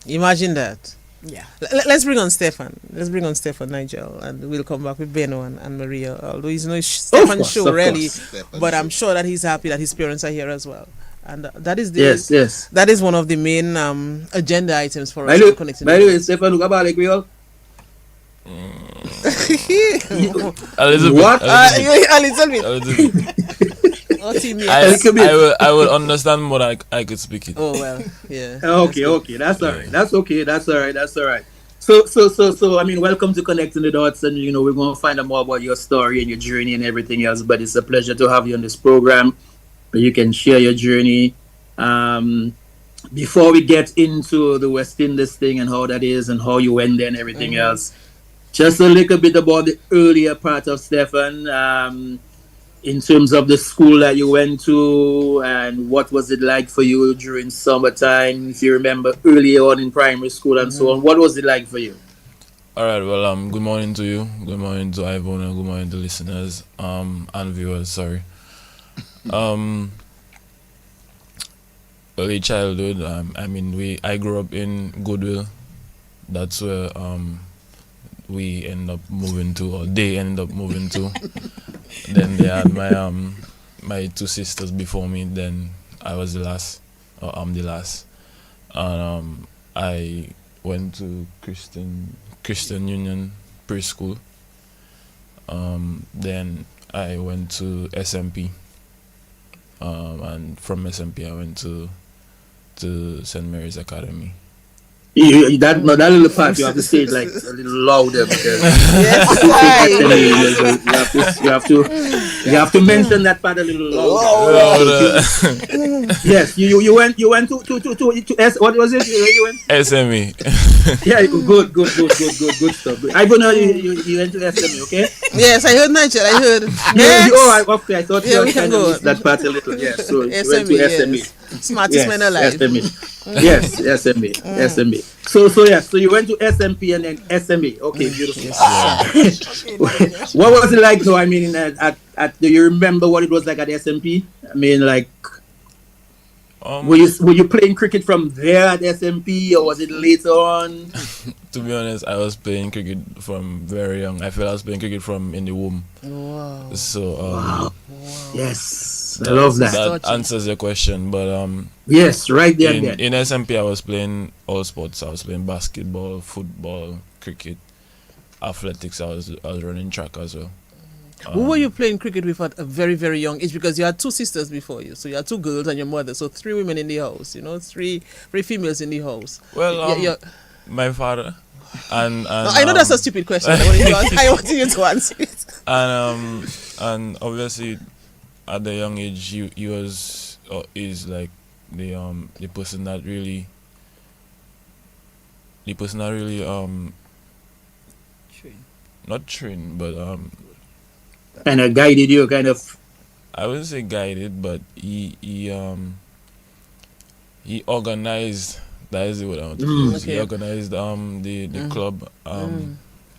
Imagine that. Yeah. Let's bring on Stefan. Let's bring on Stefan, Nigel, and we'll come back with Benno and Maria. Although it's no Stefan's show, of really, course. but I'm sure that he's happy that his parents are here as well. And that is Yes. that is one of the main agenda items for By us the in way, connecting. Stefan, look about like we all. A little What? bit. A little bit. A little bit. Oh, team I, yes. I will understand more. I could speak it. Oh well, yeah. Okay, okay, that's all right. That's okay. That's all right. That's all right. So, I mean, welcome to Connecting the Dots, and we're going to find out more about your story and your journey and everything else. But it's a pleasure to have you on this program, where you can share your journey. Um, Before we get into the West Indies thing and how that is and how you went there and everything else, just a little bit about the earlier part of Stefan. In terms of the school that you went to and what was it like for you during summertime, if you remember earlier on in primary school and so on, what was it like for you? All right. Well, good morning to you. Good morning to Ivona. Good morning to listeners. And viewers. Sorry. Um, Early childhood. I grew up in Goodwill. That's where we end up moving to, or they end up moving to. Then they had my two sisters before me. Then I was the last, or I'm the last. And I went to Christian Union preschool. Then I went to SMP. And from SMP I went to St. Mary's Academy. That little part you have to say it like a little louder because you have to mention that part a little louder. Yes, you went to S, what was it? You went SME. Yeah, good stuff. I don't know you went to SME, okay? Yes, I heard Nigel. I heard. Okay, I thought you were trying to miss that part a little. Yes, so you went to SME. Yes. Smartest man alive. SME. Yes, SME. SME. So you went to SMP and then SME. Okay, beautiful. Yes. What was it like though? I mean, do you remember what it was like at SMP? I mean, like, were you playing cricket from there at SMP, or was it later on? To be honest, I was playing cricket from very young. I feel I was playing cricket from in the womb. Wow. So Wow. Yes, I love that. That answers your question. But yes, right there. in SMP I was playing all sports. I was playing basketball, football, cricket, athletics. I was running track as well. Who were you playing cricket with at a very, very young age? Because you had two sisters before you. So you had two girls and your mother. So three women in the house, three females in the house. Well, my father and no, I know that's a stupid question. I want you to answer it. And obviously at the young age he was is like the person that really not trained, but kind of guided you, kind of. I wouldn't say guided, but he organized. That is what I want to use. Okay. He organized the club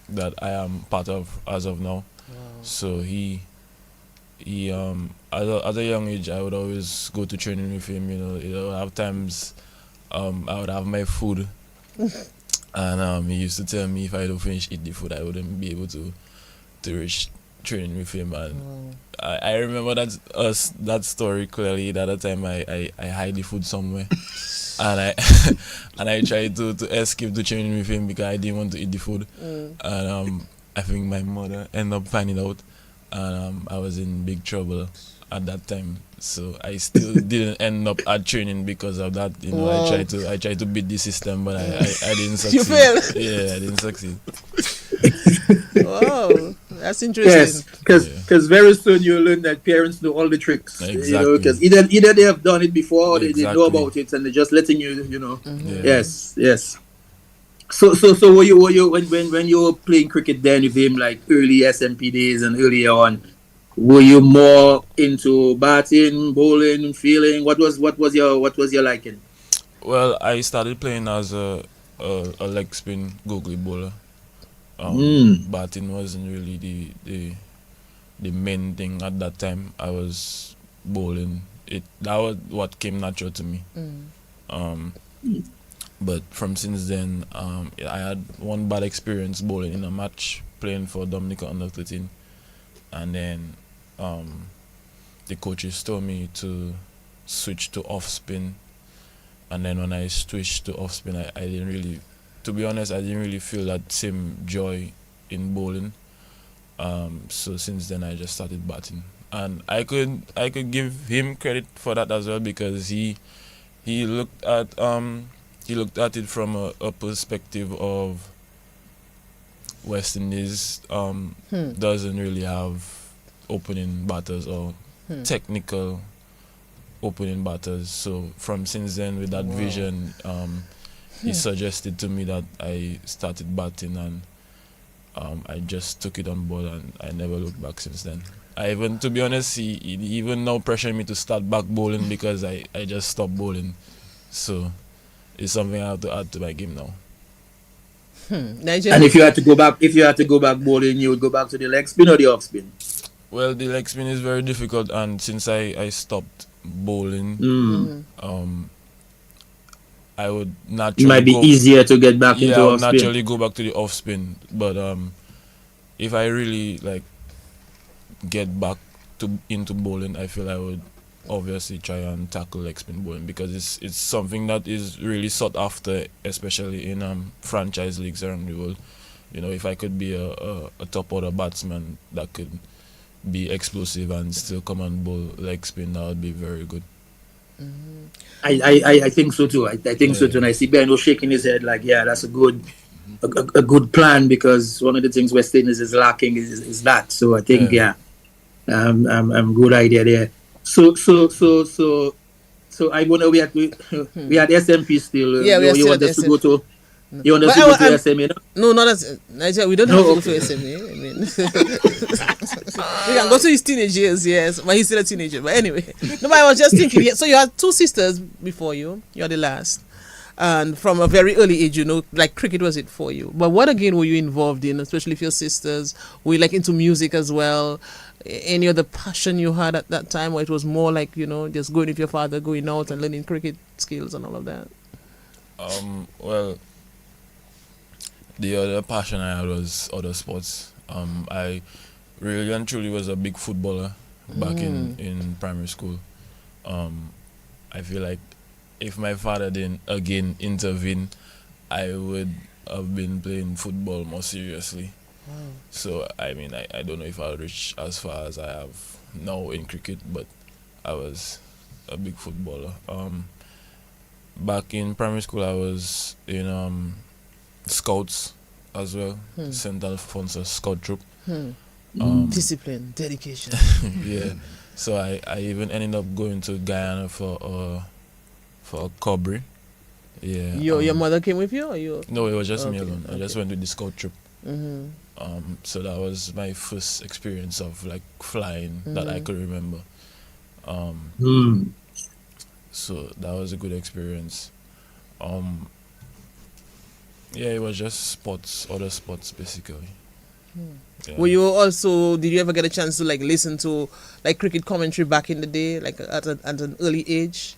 that I am part of as of now. Wow. So he at a young age I would always go to training with him. Have times I would have my food, and he used to tell me if I don't finish eat the food I wouldn't be able to reach training with him. And I remember that story clearly. The other time I hide the food somewhere. And I tried to escape the training with him because I didn't want to eat the food. And I think my mother ended up finding out, and I was in big trouble at that time. So I still didn't end up at training because of that. Wow. I tried to beat the system, but I didn't succeed. You failed. Yeah, I didn't succeed. Wow, that's interesting. Yes, because very soon you'll learn that parents know all the tricks. Exactly. Because either they have done it before or they know Exactly. about it and they're just letting you. Yeah. Yes. So were you when you were playing cricket then with him, like early SMP days and earlier on, were you more into batting, bowling, fielding? What was your liking? Well, I started playing as a leg spin googly bowler. Batting wasn't really the main thing at that time. I was bowling. That was what came natural to me. But from since then, I had one bad experience bowling in a match playing for Dominica under 13, and then the coaches told me to switch to off spin, and then when I switched to off spin, I didn't really, to be honest, I didn't really feel that same joy in bowling. So since then I just started batting, and I could give him credit for that as well, because he looked at it from a perspective of West Indies doesn't really have opening batters or technical opening batters. So from since then, with that vision, he suggested to me that I started batting, and I just took it on board, and I never looked back since then. I even, to be honest, he even now pressuring me to start back bowling because I just stopped bowling. So it's something I have to add to my game now. And if you had to go back bowling, you would go back to the leg spin or the off spin? Well, the leg spin is very difficult, and since I stopped bowling, I would naturally it might be easier to get back into off spin. naturally go back to the off spin. But if I really like get back into bowling, I feel I would obviously try and tackle leg spin bowling, because it's something that is really sought after, especially in franchise leagues around the world. You know, if I could be a top order batsman that could be explosive and still come and bowl leg spin, that would be very good. I think so too. I think so too. And I see Benno shaking his head like, yeah, that's a good plan, because one of the things West Indies is lacking is that. So I think good idea there. So I wonder, we had SMP still. You want us to go to? You want us to go to SMA? No, not as Nigeria. We don't have to go to SMA. I mean, we can go to his teenage years, yes, but he's still a teenager. But anyway, no. But I was just thinking. So you had two sisters before you. You're the last, and from a very early age, like cricket was it for you. But what again were you involved in, especially if your sisters were you like into music as well? Any other passion you had at that time, or it was more like just going with your father, going out and learning cricket skills and all of that? Well, the other passion I had was other sports. I really and truly was a big footballer back in primary school. I feel like if my father didn't again intervene, I would have been playing football more seriously. Wow. So I mean, I don't know if I'll reach as far as I have now in cricket, but I was a big footballer. Back in primary school, I was in scouts as well, St. Alfonso Scout Troop. Discipline, dedication. Yeah. So I even ended up going to Guyana for a Cobri. Yeah. Your mother came with you, or you? No, it was just me alone. I just went with the scout troop. So that was my first experience of like flying that I could remember. So that was a good experience. Yeah, it was just other sports basically. Yeah. Did you ever get a chance to like listen to like cricket commentary back in the day, like at an early age?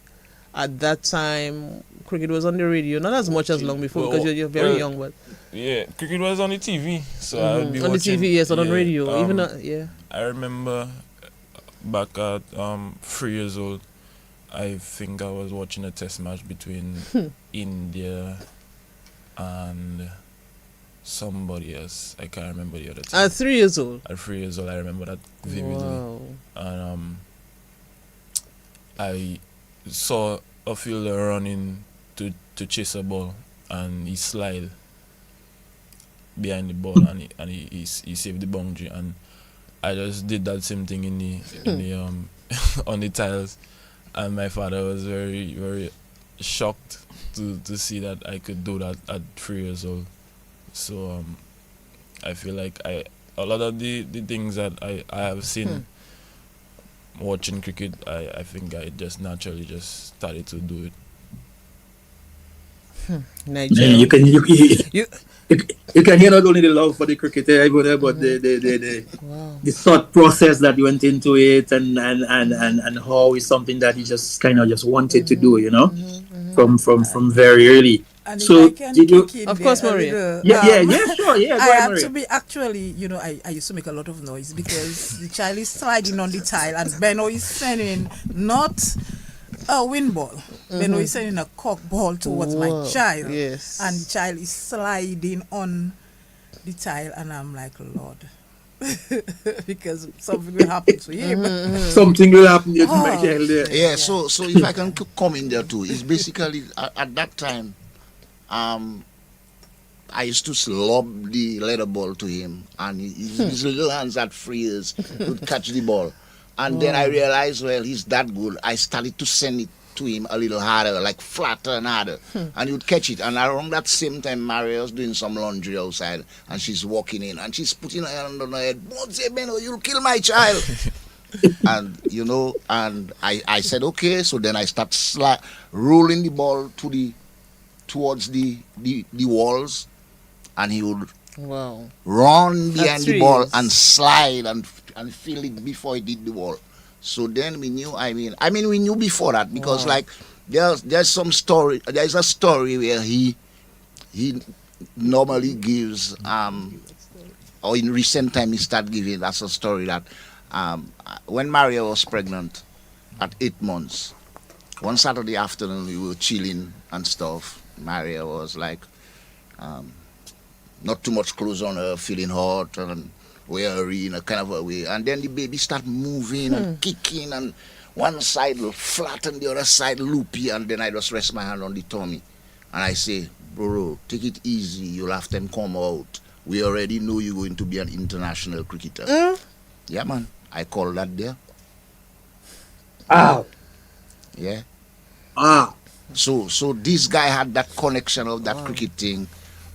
At that time, cricket was on the radio, not as much as long before, because you're very young, but yeah, cricket was on the TV, so I would be on watching, the TV, yes, on radio, I remember back at 3 years old, I think I was watching a test match between India and somebody else. I can't remember the other team. At 3 years old? At 3 years old, I remember that vividly. Wow. And I saw a fielder running to chase a ball, and he slid behind the ball, and he saved the boundary, and I just did that same thing in the on the tiles, and my father was very, very shocked to see that I could do that at 3 years old. So I feel like a lot of the things that I have seen watching cricket, I think I just naturally just started to do it. Nigeria. You can hear not only the love for the cricket, but the thought process that went into it, and how it's something that you just kind of just wanted to do, from very early. And so did you? Of course, Maria. Sure. I have to be actually, I used to make a lot of noise because the child is sliding on the tile, and Benno is sending not a wind ball. Benno is sending a cock ball towards my child. Yes. And the child is sliding on the tile, and I'm like, Lord. because something will happen to him. Something will happen to my child there. Yeah, so if I can come in there too, it's basically at that time, I used to lob the leather ball to him, and his little hands at freeze would catch the ball. And then I realized, well, he's that good. I started to send it to him a little harder, like flatter and harder, and he would catch it. And around that same time, Maria was doing some laundry outside, and she's walking in, and she's putting her hand on her head. Don't say, Benno, you'll kill my child. And and I said okay. So then I start rolling the ball towards the walls, and he would run behind the ball and slide and feel it before he did the wall. So then we knew. I mean, we knew before that because like there's some story. There's a story where he normally gives or in recent time he started giving. That's a story that when Maria was pregnant at 8 months, one Saturday afternoon we were chilling and stuff. Maria was like not too much clothes on her, feeling hot and weary in a kind of a way. And then the baby started moving and kicking, and one side flat and the other side loopy. And then I just rest my hand on the tummy and I say, bro, take it easy. You'll have them come out. We already know you're going to be an international cricketer. Yeah, man. I call that there. Yeah. So this guy had that connection of that cricket thing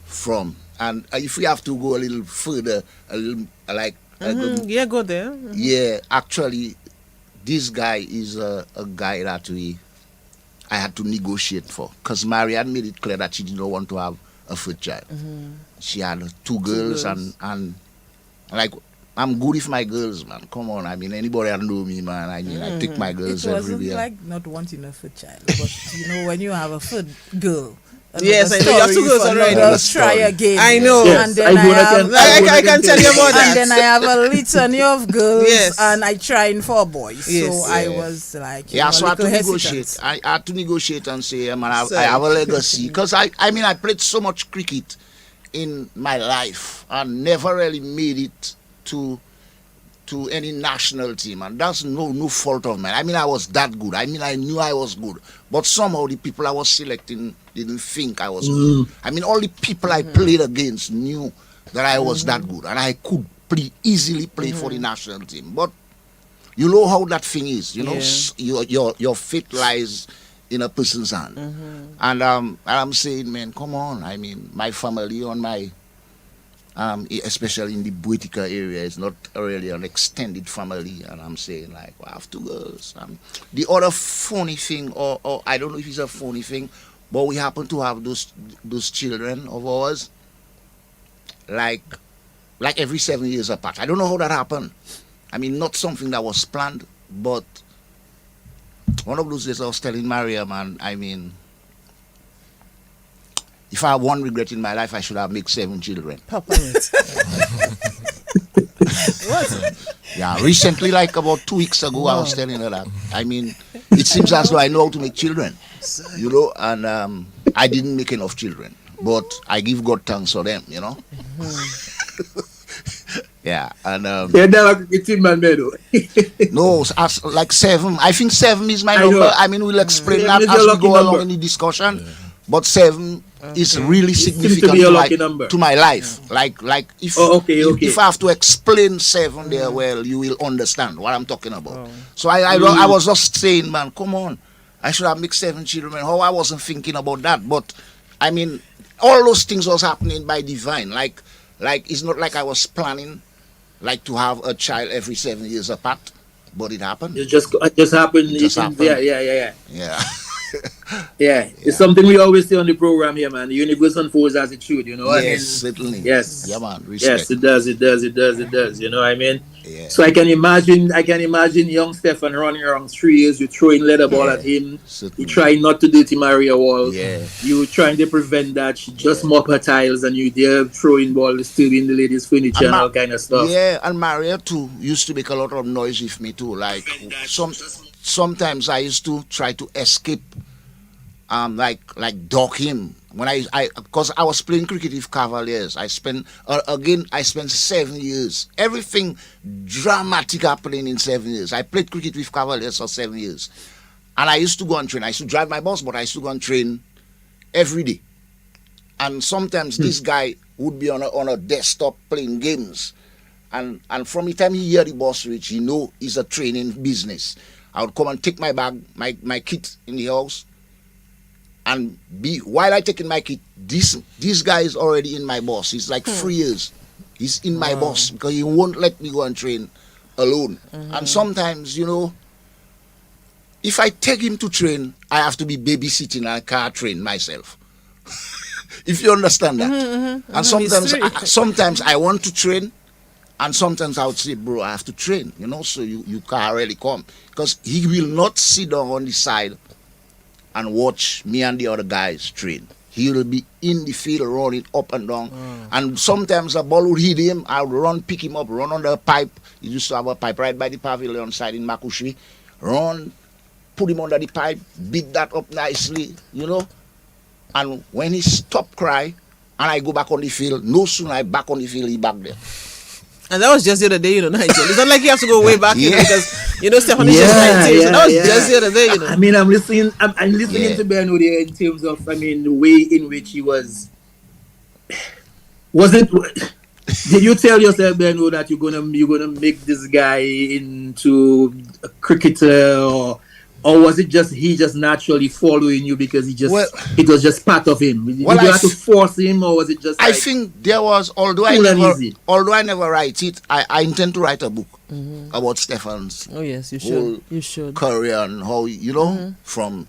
from. And if we have to go a little further, a little like go there. Yeah, actually, this guy is a guy that I had to negotiate for, because Marianne made it clear that she did not want to have a third child. She had two girls. And like, I'm good with my girls, man. Come on, I mean, anybody that know me, man. I mean, I take my girls everywhere. It wasn't like not wanting a third child, but when you have a third girl. Yes, I know. You have two girls already. Let's try again. I know. Yes, and then I can tell you about that. And then I have a litany of girls. Yes. And I tried for boys. Yes. So I was like, so I had to hesitant. negotiate. I had to negotiate and say, man, I have a legacy. Because I played so much cricket in my life and never really made it to any national team, and that's no fault of mine. I mean, I was that good. I mean, I knew I was good, but somehow the people I was selecting didn't think I was good. I mean, all the people I played against knew that I was that good, and I could easily play for the national team. But you know how that thing is. You know, your fate lies in a person's hand, and I'm saying, man, come on. I mean, my family on my especially in the Dominica area, it's not really an extended family, and I'm saying like, well, I have two girls. The other funny thing, or I don't know if it's a funny thing, but we happen to have those children of ours, like every 7 years apart. I don't know how that happened. I mean, not something that was planned, but one of those days I was telling Maria, man, I mean, if I have one regret in my life, I should have made 7 children. Papa. Yeah, recently, like about 2 weeks ago, I was telling her that. I mean, it seems as though I know how to make children, you know, and I didn't make enough children, but I give God thanks for them, you know. Yeah, and no, like 7. I think 7 is my number. I mean, we'll explain that as we go along in the discussion. Yeah. But 7 is really significant to my life. Like if if I have to explain 7 there, well, you will understand what I'm talking about. So I was just saying, man, come on, I should have made 7 children. How I wasn't thinking about that, but I mean, all those things was happening by divine. Like it's not like I was planning, like to have a child every 7 years apart, but it happened. It just happened. It just happened. Yeah. Yeah, it's something we always say on the program here, man. The universe unfolds as it should, you know. Yes, certainly. Yes. Yeah, man. Respect. Yes, it does. You know what I mean? Yeah. So I can imagine young Stefan running around 3 years, you throwing leather ball at him. Certainly. You trying not to dirty Maria wall. Yeah. You trying to prevent that. She just mop her tiles and you there throwing ball, stealing the ladies' furniture and all kind of stuff. Yeah, and Maria too used to make a lot of noise with me too. Like sometimes I used to try to escape like dock him when I because I was playing cricket with Cavaliers. I spent I spent 7 years. Everything dramatic happening in 7 years. I played cricket with Cavaliers for 7 years, and I used to go and train. I used to drive my bus, but I used to go and train every day. And sometimes this guy would be on a desktop playing games, and from the time he hear the bus reach, he know it's a training business. I would come and take my bag, my kit in the house, and while I taking my kit, this guy is already in my bus. He's like 3 years. He's in my bus because he won't let me go and train alone. And sometimes, if I take him to train, I have to be babysitting and car train myself. If you understand that. And sometimes I want to train, and sometimes I would say, bro, I have to train, so you can't really come. Because he will not sit down on the side and watch me and the other guys train. He will be in the field running up and down. And sometimes a ball would hit him, I would run, pick him up, run under a pipe. He used to have a pipe right by the pavilion side in Makushri. Run, put him under the pipe, beat that up nicely, And when he stopped crying, and I go back on the field, no sooner I back on the field, he back there. And that was just the other day, Nigel. It's not like you have to go way back, because Stefan is just 19. So that was just the other day, I mean, I'm listening to Bernard here in terms of, the way in which he was. Did you tell yourself, Bernard, that you're gonna make this guy into a cricketer, or was it just he just naturally following you because it was just part of him? Did you have to force him, or was it just? I think there was, although I never write it, I intend to write a book about Stefan's. Oh yes, you should. You should. Career and how from.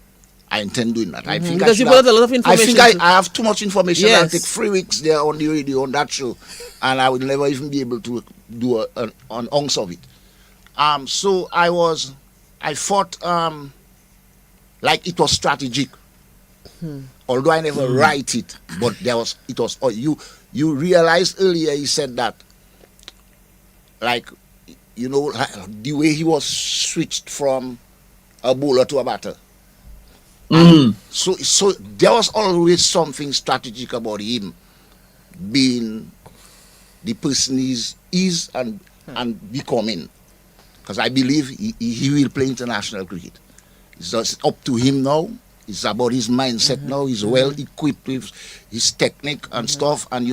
I intend doing that. I think because you brought a lot of information. I think I have too much information. Yes. I'll take 3 weeks there on the radio on that show, and I will never even be able to do an ounce of it. So I thought like it was strategic, although I never write it. But it was. You realized earlier he said that, like the way he was switched from a bowler to a batter. So there was always something strategic about him being the person he is and becoming. Because I believe he will play international cricket. It's just up to him now. It's about his mindset now. He's well equipped with his technique and stuff. And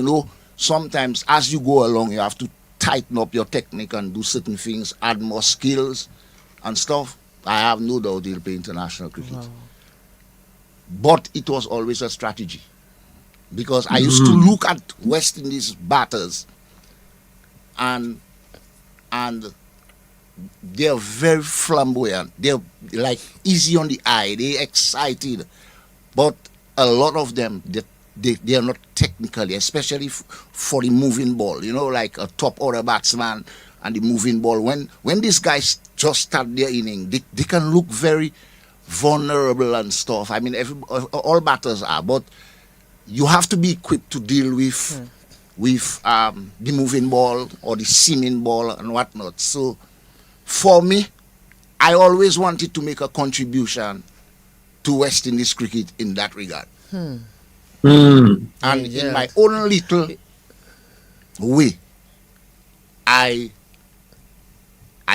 sometimes as you go along, you have to tighten up your technique and do certain things, add more skills and stuff. I have no doubt he'll play international cricket. Wow. But it was always a strategy. Because I used to look at West Indies batters and they're very flamboyant. They're like easy on the eye. They're excited. But a lot of them, they are not technically, especially for the moving ball. Like a top order batsman and the moving ball. When these guys just start their inning, they can look very vulnerable and stuff. I mean, all batters are. But you have to be equipped to deal with the moving ball or the seaming ball and whatnot. So for me, I always wanted to make a contribution to West Indies cricket in that regard. And in my own little way, I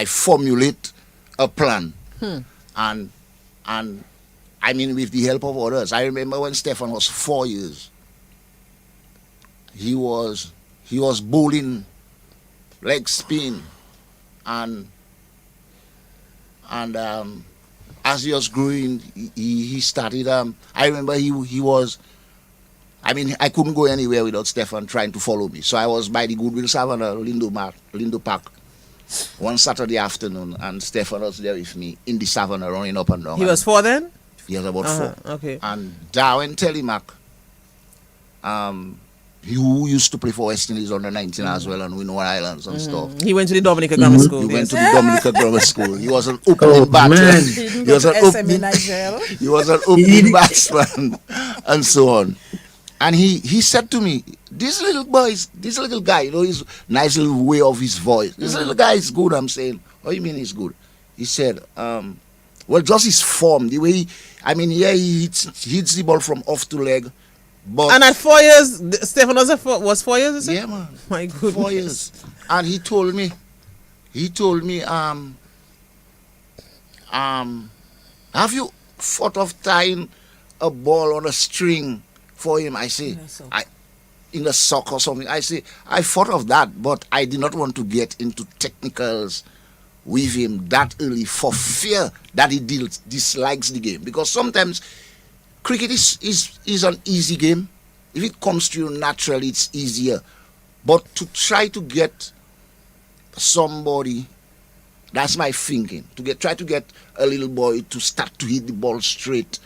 formulate a plan. And I mean, with the help of others. I remember when Stefan was 4 years, he was bowling leg spin, and as he was growing, he started. I remember he was. I mean, I couldn't go anywhere without Stefan trying to follow me. So I was by the Goodwill Savannah, Lindo Park, one Saturday afternoon, and Stefan was there with me in the Savannah running up and down. He was 4 then? He was about 4. Okay. And Darwin Telemack, who used to play for West Indies under 19 as well and Windward Islands and stuff. He went to the Dominica Grammar School. He went to the Dominica Grammar School. He was an opening batsman. He was an opening batsman and so on. And he said to me, this little guy, his nice little way of his voice. This little guy is good. I'm saying, what do you mean he's good? He said, Well, just his form, the way he hits the ball from off to leg. But And at 4 years, Stefan was 4 years, you said? yeah, man, My goodness. 4 years. And he told me, have you thought of tying a ball on a string for him? I say, in a sock or something. I say, I thought of that, but I did not want to get into technicals with him that early for fear that he dislikes the game. Because sometimes cricket is an easy game. If it comes to you naturally, it's easier. But to try to get somebody, that's my thinking, try to get a little boy to start to hit the ball straight,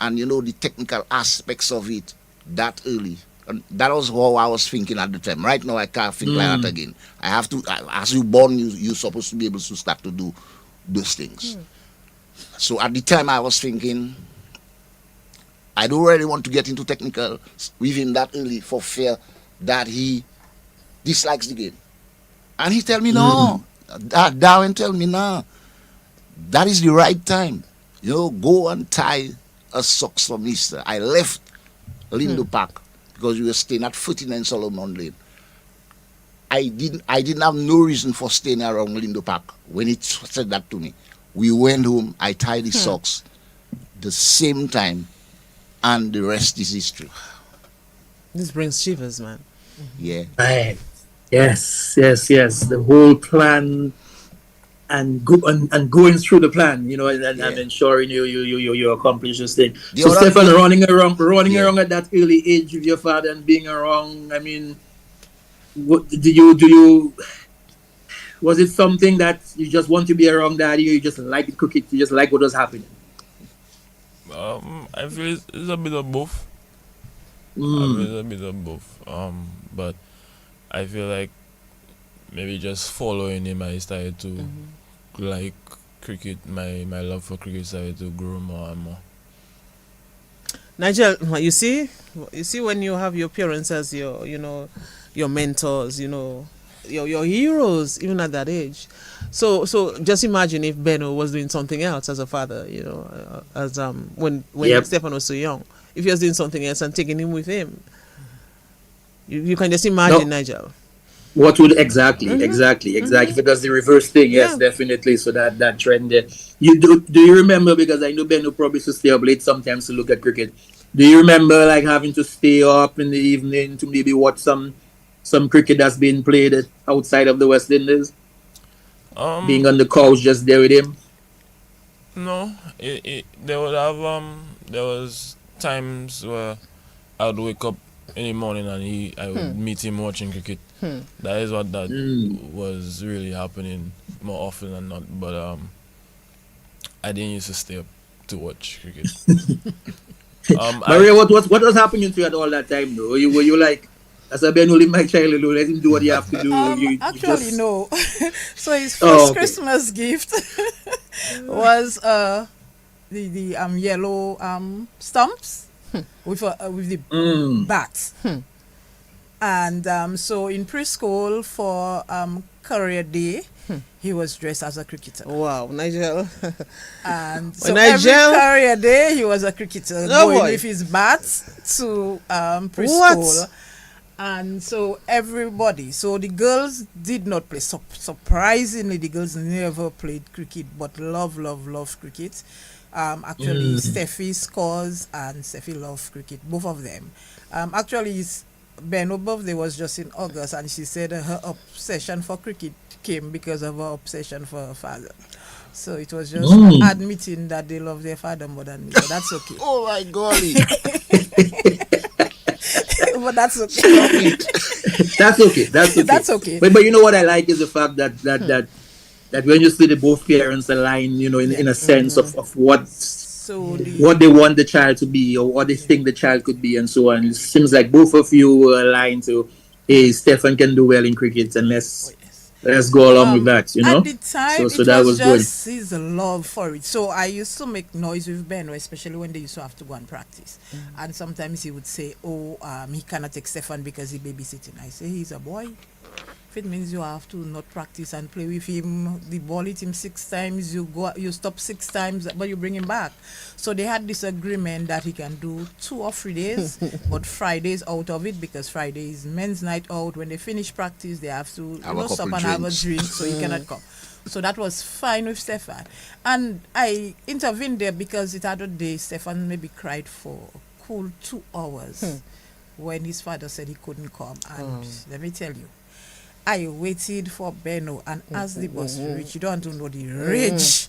and the technical aspects of it that early. And that was how I was thinking at the time. Right now, I can't think like that again. I have to, as you're born, you're supposed to be able to start to do those things. So at the time, I was thinking, I don't really want to get into technical with him that early for fear that he dislikes the game. And he tell me, no. Darwin tell me, no. That is the right time. Go and tie a socks for Mister. I left Lindo Park because we were staying at 49 Solomon Lane. I didn't have no reason for staying around Lindo Park when he said that to me. We went home, I tied the socks the same time, and the rest is history. This brings shivers, man. Yeah. Right. Yes. The whole plan and going through the plan, and ensuring you accomplish this thing. So Stefan, running around at that early age with your father and being around, what do you was it something that you just want to be around daddy, or you just like the cricket, you just like what was happening? I feel it's a bit of both. But I feel like maybe just following him, I started to like cricket. My love for cricket started to grow more and more. Nigel, you see when you have your parents as your mentors, your heroes, even at that age. So just imagine if Benno was doing something else as a father, as when Stefan was so young. If he was doing something else and taking him with him, you can just imagine, Nigel. What would exactly? If it does the reverse thing, yes, definitely. So that trend there. Do you remember? Because I know Benno probably used to stay up late sometimes to look at cricket. Do you remember like having to stay up in the evening to maybe watch some cricket that's being played outside of the West Indies? Being on the couch just there with him? No, there would have there was times where I would wake up in the morning and I would meet him watching cricket. That is what was really happening more often than not. But I didn't used to stay up to watch cricket. Maria, what was happening to you at all that time though? Were you like, as a Ben only my child, let him do what he have to do? No. So his first Christmas gift was the yellow stumps with the bats. And so in preschool for Career Day, he was dressed as a cricketer. Wow, Nigel. And so every Career Day, he was a cricketer, going with his bats to preschool. What? And so everybody, so the girls did not play. Surprisingly, the girls never played cricket, but love cricket. Actually, Steffi scores and Steffi loves cricket, both of them. Actually, Benno's birthday was just in August, and she said her obsession for cricket came because of her obsession for her father. So it was just admitting that they love their father more than me, but that's okay. Oh my golly. But that's okay. That's okay. But you know what I like is the fact that when you see the both parents align, in a sense of what they want the child to be or what they think the child could be and so on. It seems like both of you are aligned to, hey, Stefan can do well in cricket, and let's go along with that, At the time, so that was just good. His love for it. So I used to make noise with Ben, especially when they used to have to go and practice. And sometimes he would say, he cannot take Stefan because he's babysitting. I say, he's a boy. if it means you have to not practice and play with him, the ball hit him 6 times, you stop 6 times, but you bring him back. So they had this agreement that he can do 2 or 3 days, but Friday's out of it because Friday is men's night out. When they finish practice, they have to stop and have a drink, so he cannot come. So that was fine with Stefan. And I intervened there because it had a day Stefan maybe cried for a cool 2 hours when his father said he couldn't come. And let me tell you, I waited for Benno, and as the bus reached, you don't know the rage.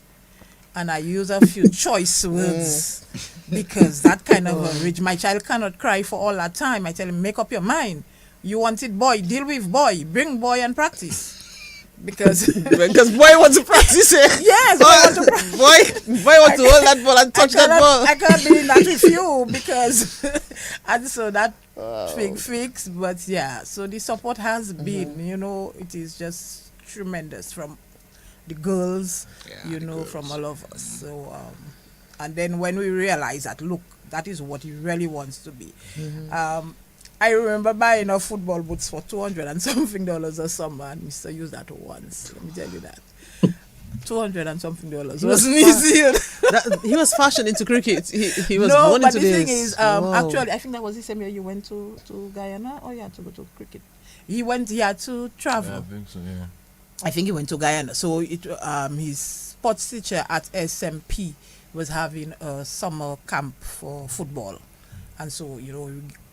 And I use a few choice words because that kind of a rage. My child cannot cry for all that time. I tell him, make up your mind. You want it, boy, deal with boy. Bring boy and practice. Because boy wants to practice it. Yes, boy wants to hold that ball and touch that ball. I can't be in that with you because and so that thing fix. But yeah, so the support has been, it is just tremendous from the girls, from all of us. So and then when we realize that, look, that is what he really wants to be. I remember buying a football boots for $200 and something a summer, and Mr. used that once. Let me tell you that. $200 and something wasn't easy. He was fashioned into cricket. He was born into this. No, but the thing is, actually, I think that was the same year you went to Guyana, or you had to go to cricket. He had to travel. Yeah, I think so, yeah. I think he went to Guyana. So his sports teacher at SMP was having a summer camp for football, and so we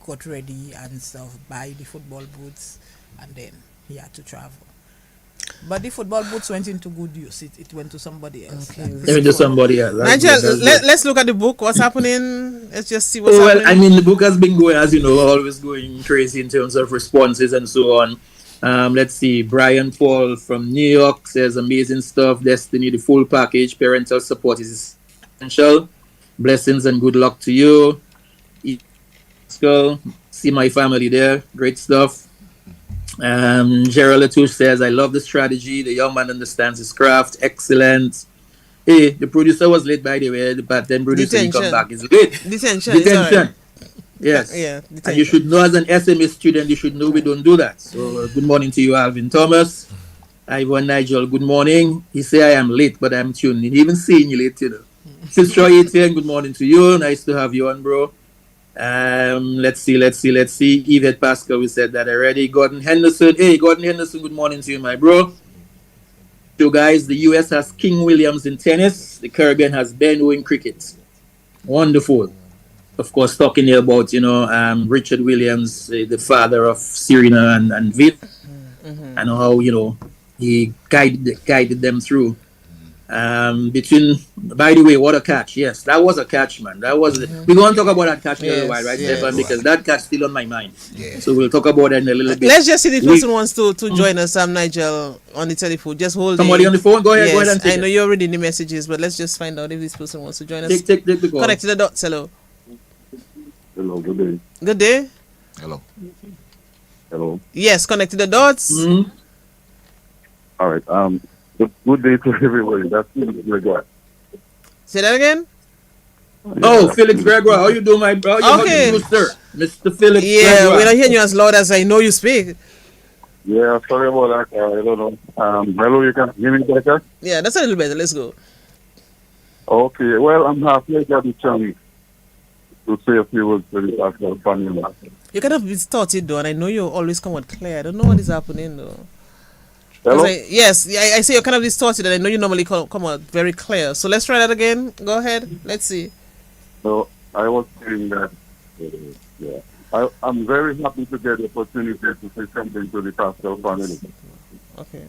got ready and stuff, buy the football boots, and then he had to travel. But the football boots went into good use. It went to somebody else. Okay. Maybe to somebody else. Nigel, let's look at the book. What's happening? Let's just see what's happening. Well, I mean, the book has been going, as you know, always going crazy in terms of responses and so on. Let's see. Brian Paul from New York says, amazing stuff. Destiny, the full package. Parental support is essential. Blessings and good luck to you. Girl, see my family there. Great stuff. Gerald Latouche says, I love the strategy. The young man understands his craft. Excellent. Hey, the producer was late, by the way. The part-time producer didn't come back. He's late. Detention. Yes. Yeah. Detention. And you should know, as an SMA student, you should know we don't do that. So good morning to you, Alvin Thomas. Ivan Nigel, good morning. He say I am late, but I'm tuned in. Even seeing you late, Sister Etienne, good morning to you. Nice to have you on, bro. Let's see. Yvette Pascal, we said that already. Gordon Henderson. Hey, Gordon Henderson, good morning to you, my bro. So, guys, the US has King Williams in tennis. The Caribbean has Benno in cricket. Wonderful. Of course, talking here about, Richard Williams, the father of Serena and Viv, and how, he guided them through. By the way, what a catch. Yes, that was a catch, man. We're going to talk about that catch in a little while, right, Stefan? Because that catch still on my mind. So we'll talk about it in a little bit. Let's just see if the person wants to join us, Nigel, on the telephone. Just hold somebody on the phone. Go ahead and take I know you're reading the messages, but let's just find out if this person wants to join us. Take the call. Connect to the dots. Hello. Hello, good day. Good day. Hello. Yes, connect to the dots. All right. Good day to everybody. That's Felix Gregoire. Say that again? Oh, Felix Gregoire. How you doing, my bro? Okay. You, sir? Mr. Felix Gregoire. We're not hearing you as loud as I know you speak. Yeah, sorry about that. I don't know. Hello, you can hear me better? Yeah, that's a little better. Let's go. Okay. Well, I'm halfway got the chance to say a few words to the Pascal family. You kind of distorted, though, and I know you always come out clear. I don't know what is happening, though. Hello? I say you're kind of distorted, and I know you normally come out very clear. So let's try that again. Go ahead. Let's see. So I was saying that, I'm very happy to get the opportunity to say something to the Pascal family. Okay.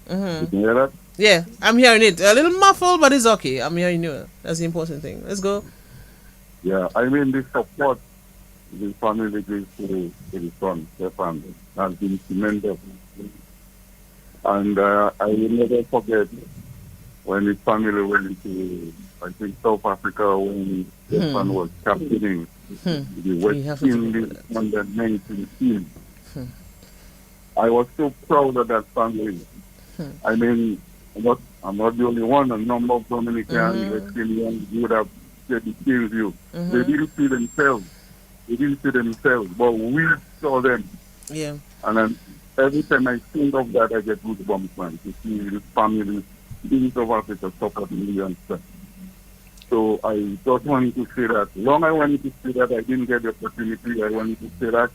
You can hear that? Yeah, I'm hearing it. A little muffled, but it's okay. I'm hearing you. That's the important thing. Let's go. Yeah, I mean, the support the family gives to the son, Stefan, has been tremendous. And I will never forget when his family went to, I think, South Africa when Stefan was captaining the West Indies under 19 team. I was so proud of that family. I mean, I'm not the only one. A number of Dominican West Indians would have said the same view. They didn't see themselves. But we saw them. Yeah. And Every time I think of that, I get goosebumps, man. To see this family in South Africa suffered millions. So I just wanted to say that. Long I wanted to say that, I didn't get the opportunity. I wanted to say that.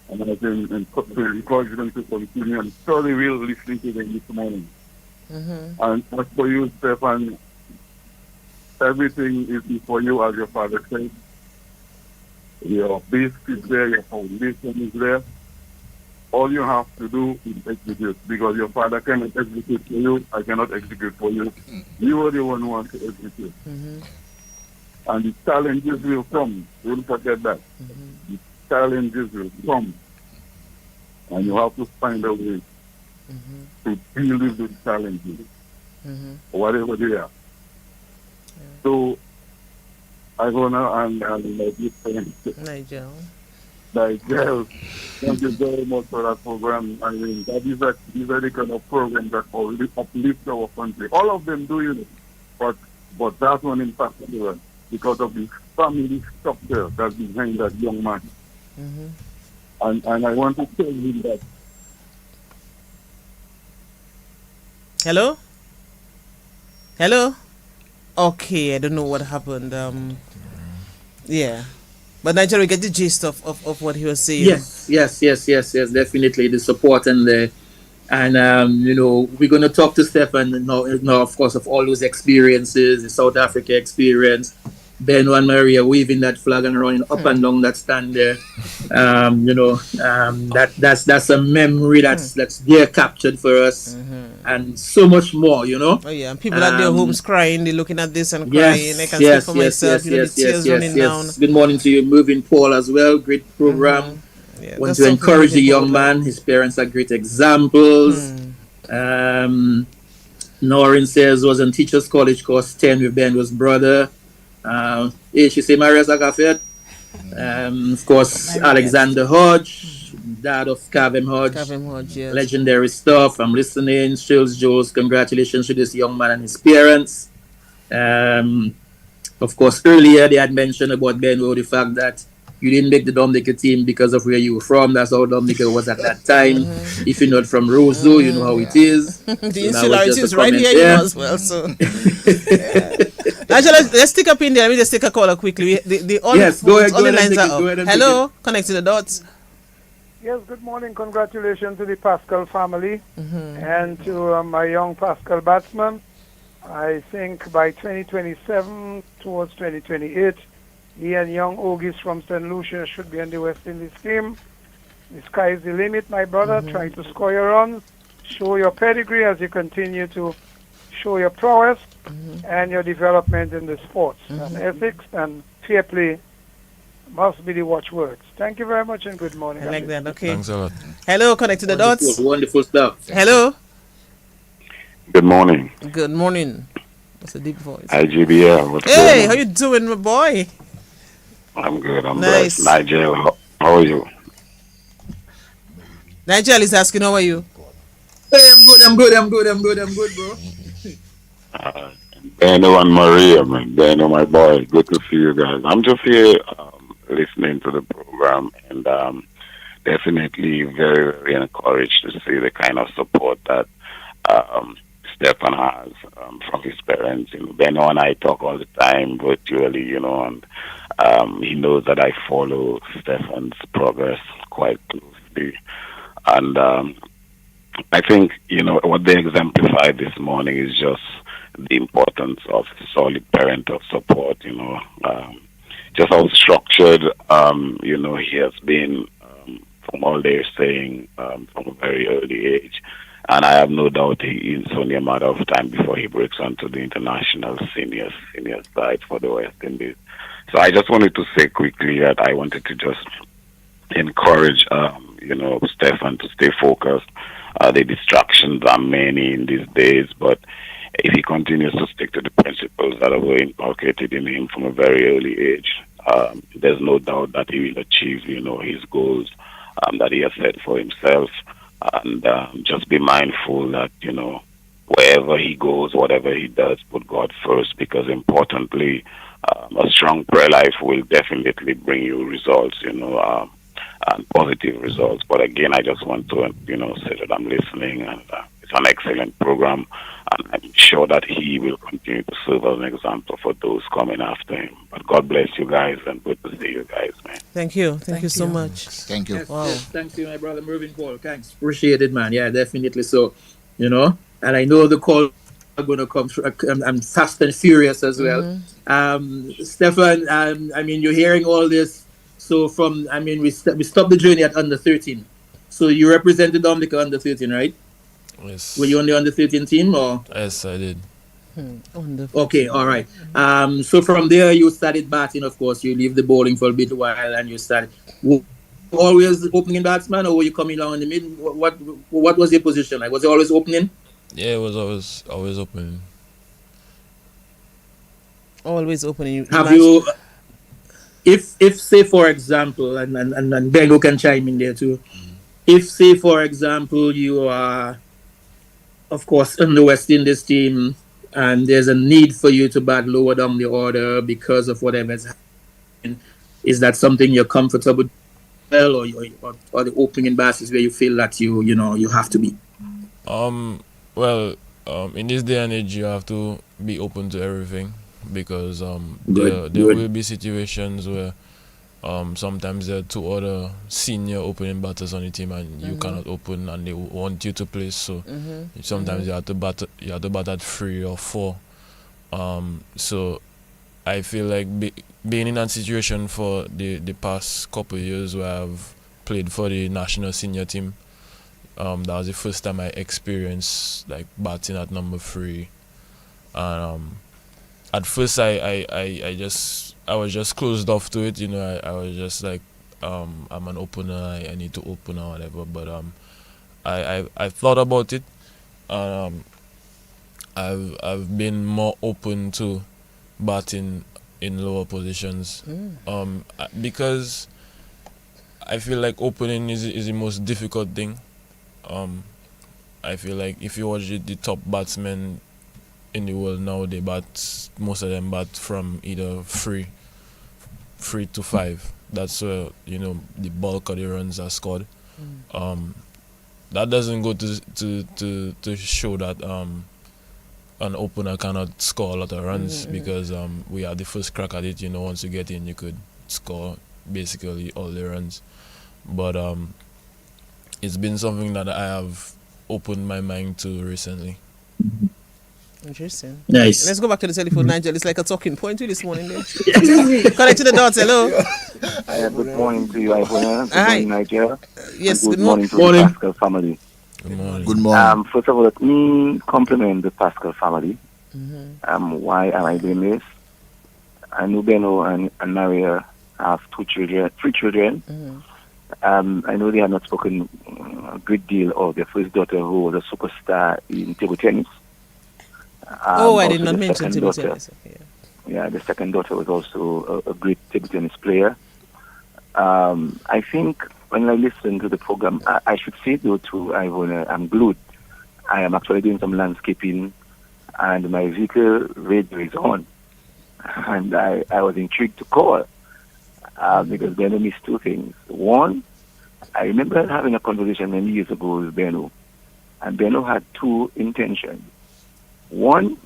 And I can encourage them to continue. I'm sorry we'll listening to them this morning. And as for you, Stefan, everything is before you, as your father said. Your base is there, your foundation is there. All you have to do is execute because your father cannot execute for you. I cannot execute for you. You are the one who wants to execute. And the challenges will come. Don't forget that. The challenges will come. And you have to find a way to deal with those challenges, whatever they are. So I wanna and my dear friend, Nigel. Nigel, thank you very much for that program. I mean, these are the kind of programs that uplift our country. All of them do, you know, but that one in particular, because of the family structure that's behind that young man. And I want to tell him that. Hello? Hello? Okay, I don't know what happened. Yeah. But Nigel, we get the gist of what he was saying. Yes, definitely the support and we're going to talk to Stefan now, of course, of all those experiences, the South Africa experience, Benno and Maria waving that flag and running up and down that stand there. That's a memory that's there captured for us, and so much more. Oh yeah, and people at their homes crying, they're looking at this and crying. I can speak for myself. The tears running down. Good morning to you, Moving Paul as well. Great program. Want to encourage the young man. His parents are great examples. Norrin says was on Teachers College course 10 with Ben's brother. She say Maria's Agafet. Of course, Alexander Hodge, dad of Kavem Hodge. Yes. Legendary stuff. I'm listening. Shields Joes, congratulations to this young man and his parents. Of course, earlier they had mentioned about Benno the fact that you didn't make the Dominica team because of where you were from. That's how Dominica was at that time. If you're not from Roseau, you know how it is. The insularity is right here as well. So, Actually, let's stick up in there. Let me just take a caller quickly. All the lines are up. Hello, connecting the dots. Yes, good morning. Congratulations to the Pascal family and to my young Pascal batsman. I think by 2027 towards 2028, he and young Ogis from St. Lucia should be in the West Indies team. The sky is the limit, my brother. Try to score your runs, show your pedigree as you continue to show your prowess and your development in the sports. And ethics and fair play must be the watchwords. Thank you very much and good morning. I like that. Okay. Thanks a lot. Hello, connect to the dots. Wonderful stuff. Hello. Good morning. Good morning. That's a deep voice. IGBL. Hey, how you doing, my boy? I'm good. I'm nice. Blessed. Nigel, how are you? Nigel is asking, how are you? Hey, I'm good, bro. Benno and Maria, man. Benno, my boy. Good to see you guys. I'm just here listening to the program and definitely very, very encouraged to see the kind of support that Stefan has from his parents. Benno and I talk all the time virtually, and he knows that I follow Stefan's progress quite closely. And I think, what they exemplified this morning is just the importance of solid parental support, just how structured, he has been from all they're saying from a very early age. And I have no doubt it's only a matter of time before he breaks onto the international senior side for the West Indies. So I just wanted to say quickly that I wanted to just encourage, Stefan to stay focused. The distractions are many in these days, but if he continues to stick to the principles that were inculcated in him from a very early age, there's no doubt that he will achieve, his goals that he has set for himself. And just be mindful that, wherever he goes, whatever he does, put God first, because importantly, a strong prayer life will definitely bring you results, and positive results. But again, I just want to, say that I'm listening, and it's an excellent program, and I'm sure that he will continue to serve as an example for those coming after him. But God bless you guys, and good to see you guys, man. Thank you. Thank you so much. Thank you. Yes, Wow. yes, thanks to my brother Mervyn Paul. Thanks. Appreciate it, man. Yeah, definitely. So, and I know the call are going to come through. I'm fast and furious as well. Stefan, I mean, you're hearing all this. So we stopped the journey at under 13. So you represented Dominica under 13, right? Yes. Were you on the under 13 team or? Yes, I did. Okay, all right. So from there you started batting. Of course, you leave the bowling for a bit while, and you started. Always opening batsman, or were you coming along in the mid? What was your position like? Was it always opening? Yeah, it was always open. Always opening. Have you? If say for example, and Bengo can chime in there too. If say for example you are, of course, in the West Indies team, and there's a need for you to bat lower down the order because of whatever's happening, is that something you're comfortable with, or the opening bats is where you feel that you have to be? Well, in this day and age, you have to be open to everything, because there will be situations where sometimes there are two other senior opening batters on the team, and you cannot open, and they want you to play. So sometimes you have to bat at 3 or 4. So I feel like being in that situation for the past couple of years, where I've played for the national senior team. That was the first time I experienced like batting at number 3, and at first I was just closed off to it. I was just like, I'm an opener, I need to open or whatever. But I thought about it, and I've been more open to batting in lower positions, because I feel like opening is the most difficult thing. I feel like if you watch the top batsmen in the world now, most of them bat from either 3 to 5. That's where the bulk of the runs are scored. That doesn't go to show that an opener cannot score a lot of runs, because we had the first crack at it. Once you get in, you could score basically all the runs. But it's been something that I have opened my mind to recently. Interesting. Nice. Let's go back to the telephone, Nigel. It's like a talking point to this morning there. Connect to the dots. Hello. Good morning to you, Ivona. Good morning, Nigel. Yes, good morning to the Pascal family. Good morning. Good morning. First of all, let me compliment the Pascal family. Why am I doing this? I know Beno and Maria have 3 children. I know they have not spoken a great deal of their first daughter, who was a superstar in table tennis. I did not mention table tennis. Yeah, the second daughter was also a great table tennis player. I think when I listen to the program, I should say though to Ivona, I'm glued. I am actually doing some landscaping, and my vehicle radio is on. And I was intrigued to call. Because Beno missed 2 things. One, I remember having a conversation many years ago with Beno, and Beno had 2 intentions. One,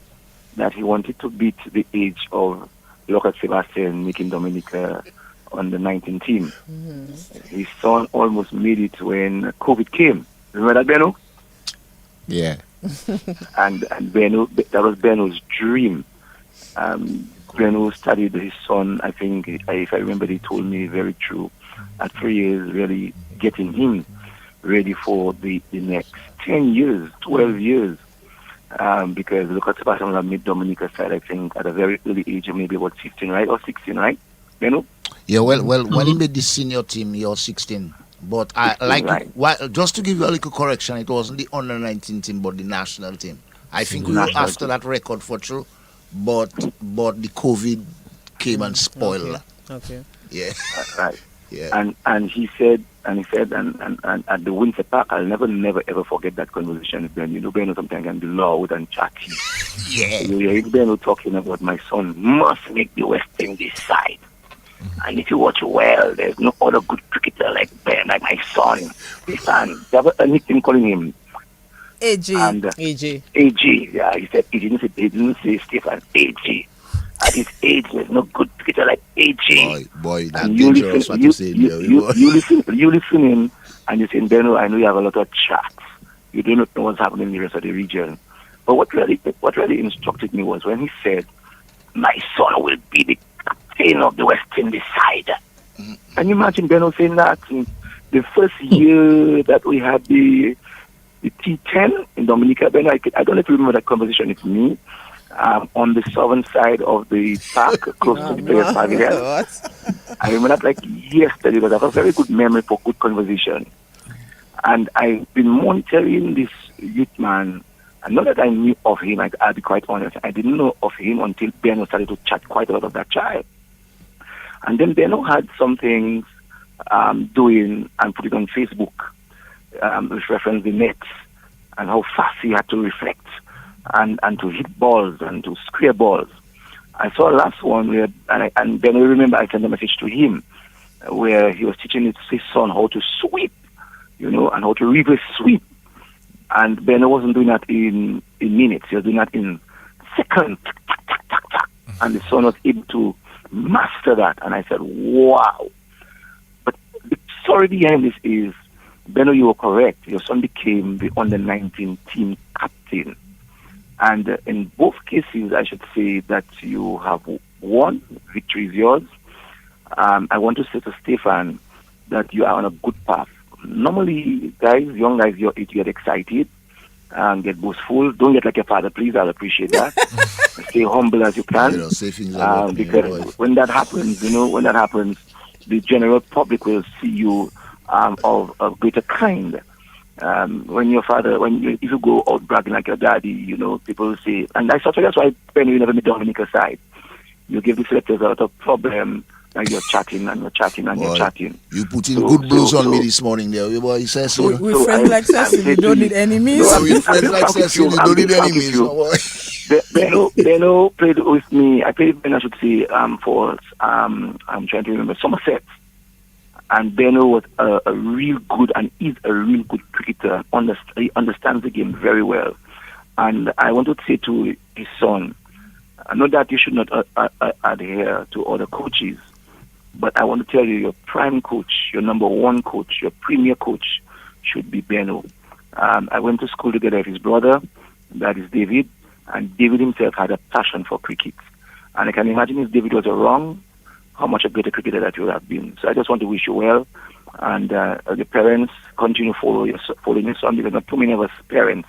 that he wanted to beat the age of Lucas Sebastian making Dominica on the 19 team. His son almost made it when COVID came. Remember that, Beno? Yeah. and Beno, that was Beno's dream. Beno studied his son, I think, if I remember, he told me very true, at 3 years, really getting him ready for the next 10 years, 12 years. Because look at Sebastian was mid Dominica side, I think, at a very early age, maybe about 15, right? Or 16, right? Beno? Yeah, well, when he made the senior team, you're 16. But just to give you a little correction, it wasn't the under 19 team, but the national team. I think we were after that record for true. But the COVID came and spoiled. Okay. Yeah. Right. Yeah. And he said at the Windsor Park, I'll never ever forget that conversation with Ben. Ben sometimes can be loud and chatty. Yeah. You hear Ben talking about my son must make the West Indies side. And if you watch well, there's no other good cricketer like Ben, like my son, Stefan. They have a nickname calling him. AG. And AJ. AG, yeah, he didn't say Stefan, AG. At his age, there's no good cricketer like AG. Boy, that's And you dangerous listen, what you say there. you listen in, and you say, Beno, I know you have a lot of chats. You do not know what's happening in the rest of the region. But what really instructed me was when he said, my son will be the captain of the West Indies side. Can you imagine Beno saying that? In the first year that we had the T10 in Dominica, Beno, I don't know if you remember that conversation with me. On the southern side of the park, close to the players' pavilion. I remember that like yesterday, because I have a very good memory for good conversation. And I've been monitoring this youth man. And not that I knew of him, I'll be quite honest. I didn't know of him until Beno started to chat quite a lot of that child. And then Beno had some things doing and put it on Facebook, which referenced the nets and how fast he had to reflect and to hit balls and to square balls. I saw last one where, and then I remember I sent a message to him where he was teaching his son how to sweep, and how to reverse sweep. And Beno wasn't doing that in minutes. He was doing that in seconds. And the son was able to master that. And I said, wow. But the story behind this is, Beno, you were correct. Your son became the under-19 team captain. And in both cases, I should say that you have won. Victory is yours. I want to say to Stefan that you are on a good path. Normally, young guys your age get excited and get boastful. Don't get like your father, please. I'll appreciate that. Stay humble as you can. Because when that happens, the general public will see you of a greater kind. When your father, if you go out bragging like your daddy, people will say, and that's why when you never meet Dominica side, you give the selectors a lot of problem. Like you're chatting and you're chatting and you're chatting. You put in good blues on me this morning there. Boy, he says so. We're friends like Cecil, you don't need enemies. We're friends like Cecil, you don't need enemies. Beno played with me. I played Ben, I should say, for, I'm trying to remember, Somerset. And Beno was a real good, and is a real good cricketer. He understands the game very well. And I want to say to his son, I know that you should not adhere to other coaches, but I want to tell you, your prime coach, your number one coach, your premier coach should be Beno. I went to school together with his brother, that is David, and David himself had a passion for cricket. And I can imagine if David was wrong, how much a greater cricketer that you would have been. So I just want to wish you well. And the parents continue following your son, because not too many of us parents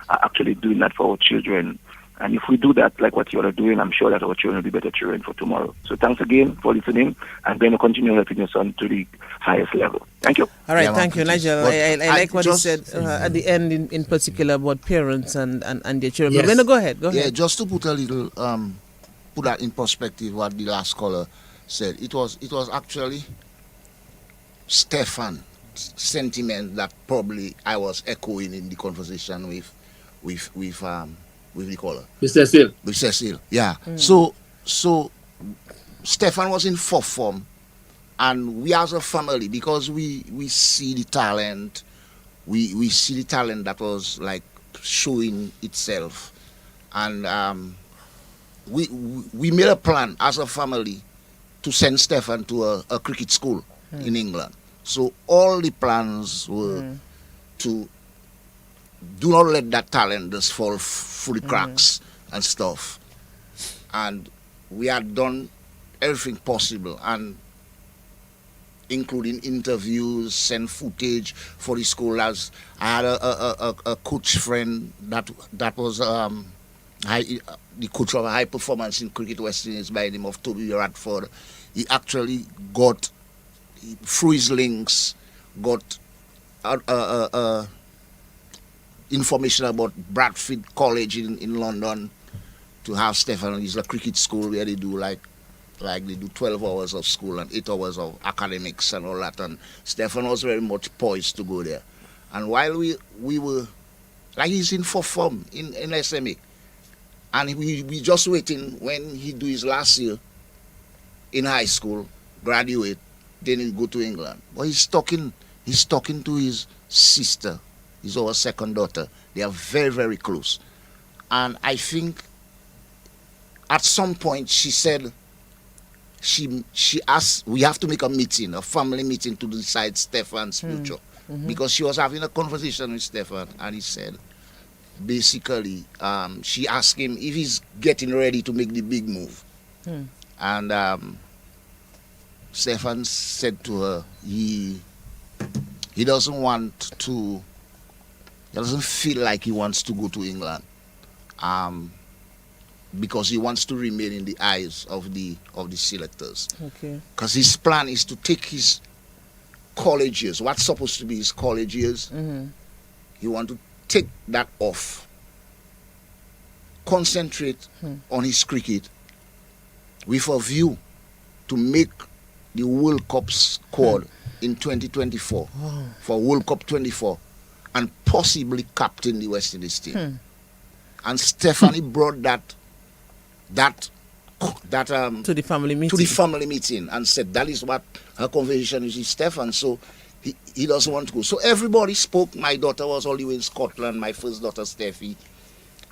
are actually doing that for our children. And if we do that, like what you are doing, I'm sure that our children will be better children for tomorrow. So thanks again for listening, and then continue helping your son to the highest level. Thank you. All right, thank you, Nigel. I like what you said at the end, in particular, about parents and their children. Yes. But go ahead. Yeah, just to put a little, put that in perspective, what the last caller said. It was actually Stefan sentiment that probably I was echoing in the conversation with the caller. With Cecil, yeah. So Stefan was in fourth form, and we as a family, because we see the talent, we see the talent that was like showing itself, and we made a plan as a family to send Stefan to a cricket school in England. So all the plans were to do not let that talent just fall through the cracks and stuff. And we had done everything possible, and including interviews, send footage for the school. As I had a coach friend that was the coach of a high performance in cricket West Indies by the name of Toby Radford. He actually got, through his links, got information about Bradford College in London to have Stefan. It's a cricket school where they do like they do 12 hours of school and 8 hours of academics and all that. And Stefan was very much poised to go there. And while we were, like, he's in fourth form in SMA, and we just waiting when he do his last year in high school graduate, then he go to England. But he's talking to his sister. He's our second daughter. They are very, very close. And I think at some point she said she asked, we have to make a meeting, a family meeting to decide Stefan's future. Because she was having a conversation with Stefan, and he said, basically, she asked him if he's getting ready to make the big move. And Stefan said to her, he doesn't want to, he doesn't feel like he wants to go to England, because he wants to remain in the eyes of the selectors. Okay. Because his plan is to take his college years, what's supposed to be his college years, he want to take that off, concentrate on his cricket with a view to make the World Cup squad in 2024 for World Cup 24 and possibly captain the West Indies team. And Stephanie brought that to the family meeting and said that is what her conversation is with Stefan. So he doesn't want to go. So everybody spoke. My daughter was all the way in Scotland. My first daughter Steffi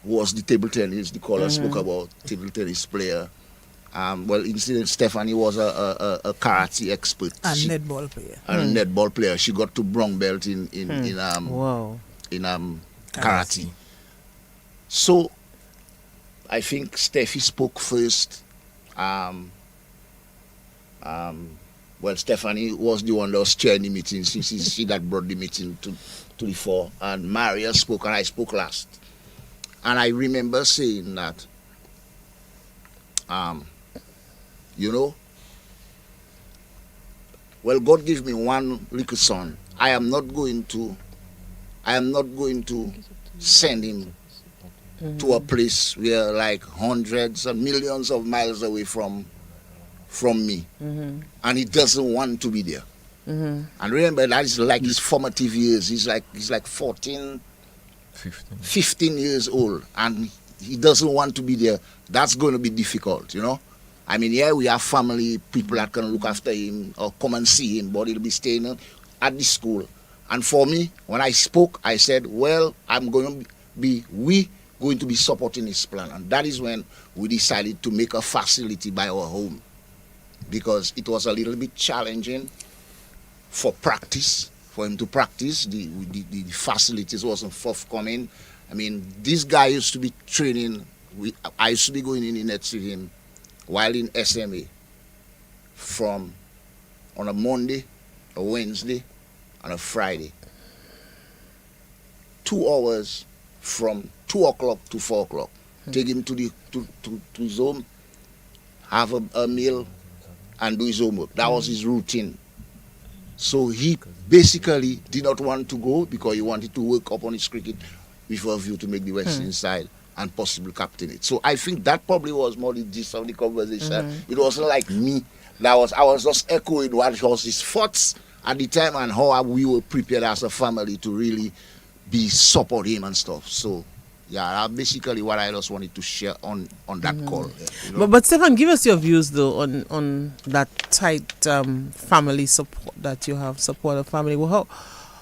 was the table tennis. The caller spoke about table tennis player. Well, incident Stephanie was a karate expert and netball player. And a netball player. She got to brown belt in karate. So I think Steffi spoke first. Well, Stephanie was the one that was chairing the meeting. She that brought the meeting to the fore. And Maria spoke, and I spoke last. And I remember saying that, well, God gave me one little son. I am not going to send him to a place where like hundreds and millions of miles away from me, and he doesn't want to be there. And remember, that is like his formative years. He's like 14, 15 years old, and he doesn't want to be there. That's going to be difficult, I mean, yeah, we have family, people that can look after him or come and see him, but he'll be staying at the school. And for me, when I spoke, I said, well, we going to be supporting his plan. And that is when we decided to make a facility by our home, because it was a little bit challenging for him to practice. The facilities wasn't forthcoming. I mean, this guy used to be training. I used to be going in the nets with him while in SMA on a Monday, a Wednesday, and a Friday. 2 hours from 2 o'clock to 4 o'clock. Take him to his home, have a meal, and do his homework. That was his routine. So he basically did not want to go because he wanted to work up on his cricket with a view to make the West Indies side and possibly captain it. So I think that probably was more the gist of the conversation. It wasn't like me. I was just echoing what was his thoughts at the time and how we were prepared as a family to really support him and stuff. So yeah, that's basically what I just wanted to share on that call. But Stefan, give us your views though on that tight family support that you have, support of family. Well,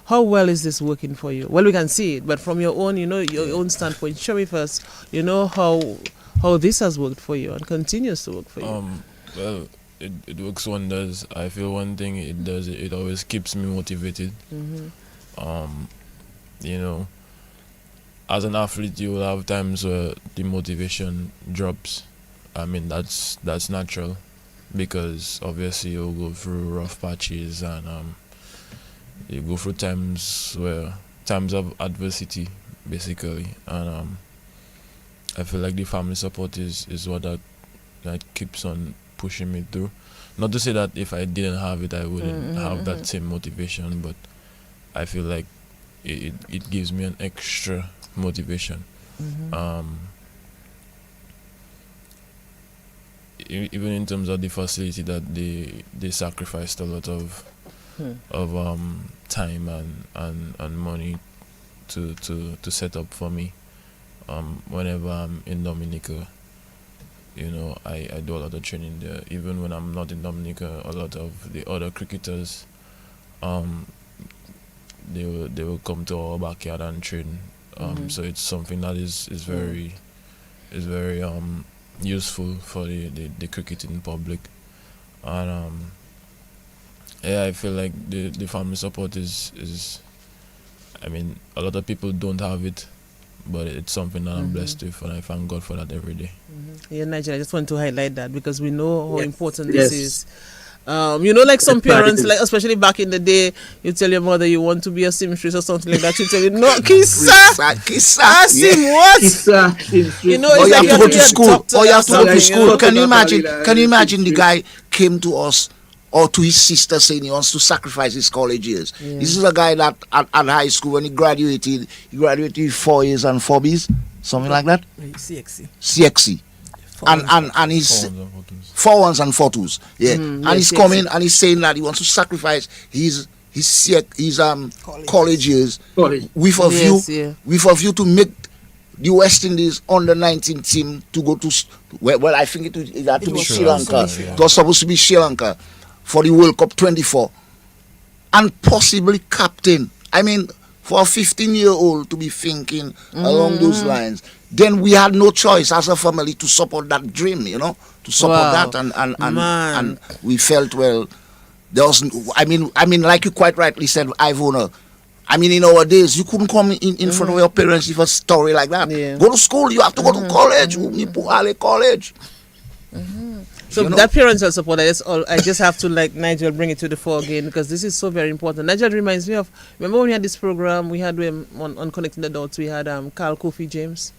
how well is this working for you? Well, we can see it, but from your own, your own standpoint, share with us, how this has worked for you and continues to work for you. Well, it works wonders. I feel one thing it does, it always keeps me motivated. As an athlete, you will have times where the motivation drops. I mean, that's natural, because obviously you'll go through rough patches and you go through times of adversity, basically. And I feel like the family support is what that keeps on pushing me through. Not to say that if I didn't have it, I wouldn't have that same motivation, but I feel like it gives me an extra motivation. Even in terms of the facility that they sacrificed a lot of time and money to set up for me whenever I'm in Dominica. I do a lot of training there. Even when I'm not in Dominica, a lot of the other cricketers, um, they will come to our backyard and train. So it's something that is very useful for the cricketing public. And yeah, I feel like the family support is I mean, a lot of people don't have it, but it's something that I'm blessed with, and I thank God for that every day. Yeah, Nigel, I just want to highlight that because we know how important this is. Like some parents, like especially back in the day, you tell your mother you want to be a seamstress or something like that. You tell you, no, kissa. What? Kissa. It's You like have to go to school. Or You have to go to school. Can you imagine? Can you imagine the guy came to us or to his sister saying he wants to sacrifice his college years? Yeah. This is a guy that at high school when he graduated with 4 years and 4 Bs, something like that. CXC. And he's 4 ones and 4 twos. Yeah. And he's coming and he's saying that he wants to sacrifice his college years with a view to make the West Indies under 19 team to go to I think it had to be Sri Lanka. It was supposed to be Sri Lanka for the World Cup 24 and possibly captain. I mean, for a 15-year-old to be thinking along those lines, then we had no choice as a family to support that dream, to support that, and we felt, well, there was, I mean, like you quite rightly said, Ivona, I mean, in our days, you couldn't come in front of your parents with a story like that. Yeah. Go to school, you have to go to college, college. So that parental support, I just have to, like Nigel, bring it to the fore again because this is so very important. Nigel reminds me of, remember when we had this program, we had on Connecting the Dots, we had Carl Kofi James.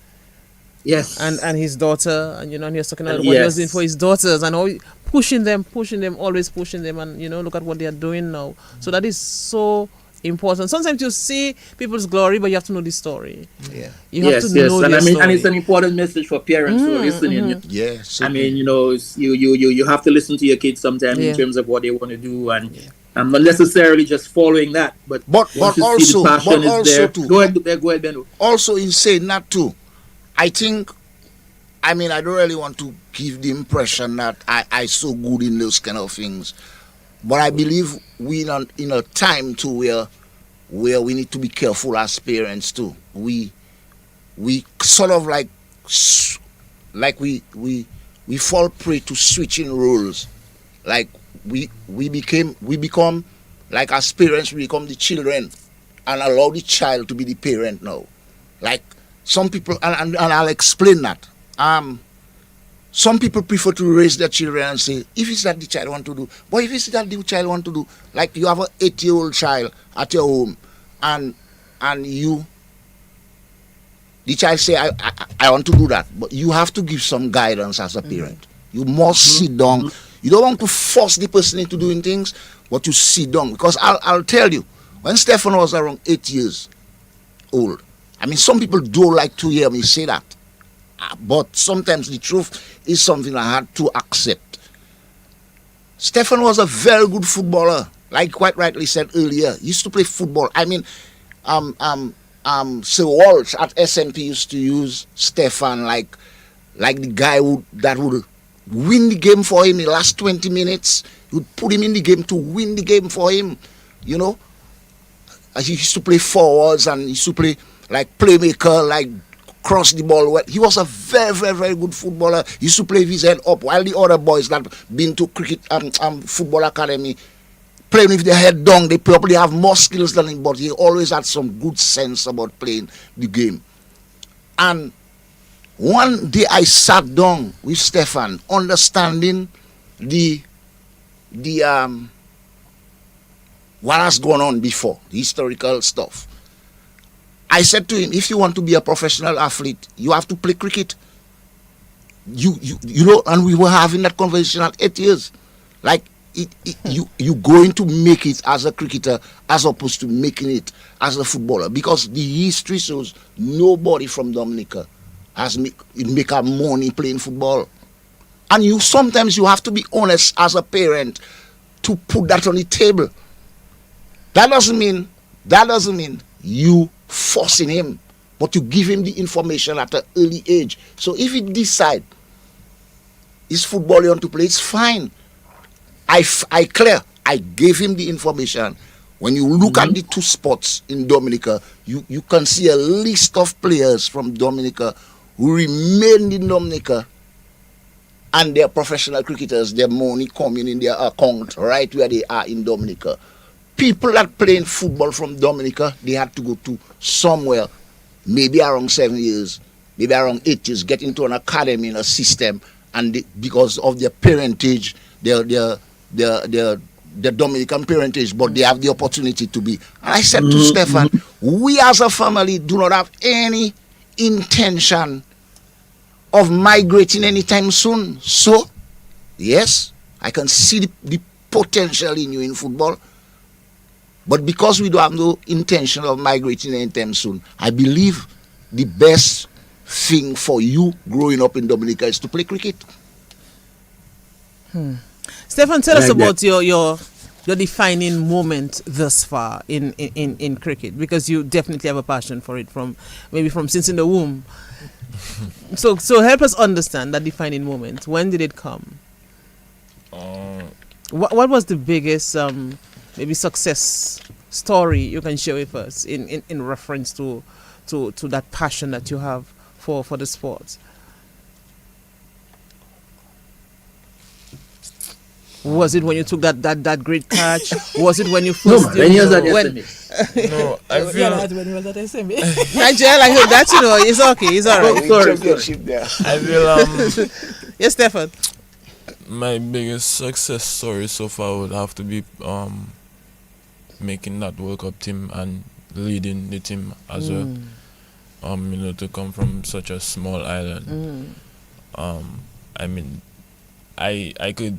Yes. And his daughter, and he was talking about what he was doing for his daughters and all, pushing them, always pushing them, and look at what they are doing now. So that is so important. Sometimes you see people's glory, but you have to know the story. Yeah. You have to know the story. And it's an important message for parents who are listening. Yes. I mean, you have to listen to your kids sometimes in terms of what they want to do, and not necessarily just following that, but also the passion is there. Too. Go ahead, Ben. Also, in saying that too, I think, I mean, I don't really want to give the impression that I so good in those kind of things, but I believe we're in a time too where we need to be careful as parents too. We sort of like we fall prey to switching roles. Like we become like as parents, we become the children and allow the child to be the parent now. Like some people, and I'll explain that. Some people prefer to raise their children and say, if it's that the child want to do, but if it's that the child want to do, like you have an 8-year-old child at your home, and the child say, I want to do that, but you have to give some guidance as a parent. You must sit down. You don't want to force the person into doing things, but you sit down. Because I'll tell you, when Stefan was around 8 years old, I mean, some people don't like to hear me say that. But sometimes the truth is something I had to accept. Stefan was a very good footballer, like quite rightly said earlier. He used to play football. I mean, Sir Walsh at SNP used to use Stefan like the guy that would win the game for him in the last 20 minutes. He would put him in the game to win the game for him. He used to play forwards and he used to play like playmaker, like cross the ball well. He was a very, very, very good footballer. He used to play with his head up, while the other boys that been to cricket football academy playing with their head down, they probably have more skills than him, but he always had some good sense about playing the game. And one day I sat down with Stefan, understanding the what has gone on before, the historical stuff. I said to him, if you want to be a professional athlete, you have to play cricket. You know, and we were having that conversation at 8 years. Like, you going to make it as a cricketer as opposed to making it as a footballer. Because the history shows nobody from Dominica has make a money playing football. And sometimes you have to be honest as a parent to put that on the table. That doesn't mean you forcing him, but you give him the information at an early age. So if he decide Is football you want to play? It's fine. I gave him the information. When you look at the two spots in Dominica, you can see a list of players from Dominica who remained in Dominica, and they're professional cricketers. Their money coming in their account right where they are in Dominica. People that playing football from Dominica, they had to go to somewhere, maybe around 7 years, maybe around 8 years, get into an academy in a system, and because of their parentage, their Dominican parentage, but they have the opportunity to be. And I said to Stefan, we as a family do not have any intention of migrating anytime soon. So, yes, I can see the potential in you in football. But because we don't have no intention of migrating anytime soon, I believe the best thing for you growing up in Dominica is to play cricket. Stefan, tell us about your defining moment thus far in cricket, because you definitely have a passion for it from since in the womb. So help us understand that defining moment. When did it come? What was the biggest maybe success story you can share with us in reference to that passion that you have for the sport? Was it when you took that great catch? Was it when you first when you was at when No, I feel when you was at SMA. Nigel, I heard that, it's okay, it's all right. I feel Yes, Stefan. my biggest success story so far would have to be making that World Cup team and leading the team as well. To come from such a small island. I mean, I could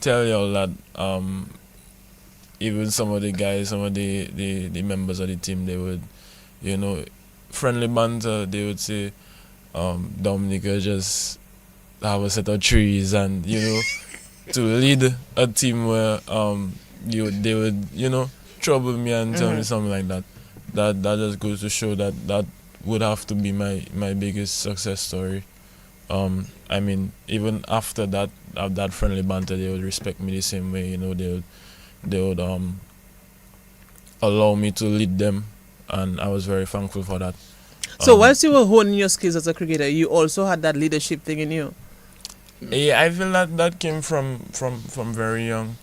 tell you all that even some of the guys, some of the members of the team, they would, friendly banter, they would say, Dominica just have a set of trees, and to lead a team where they would trouble me and tell me something like that. That just goes to show that would have to be my biggest success story. I mean, even after that friendly banter, they would respect me the same way. They would allow me to lead them, and I was very thankful for that. So whilst you were honing your skills as a cricketer, you also had that leadership thing in you. Yeah, I feel that came from very young.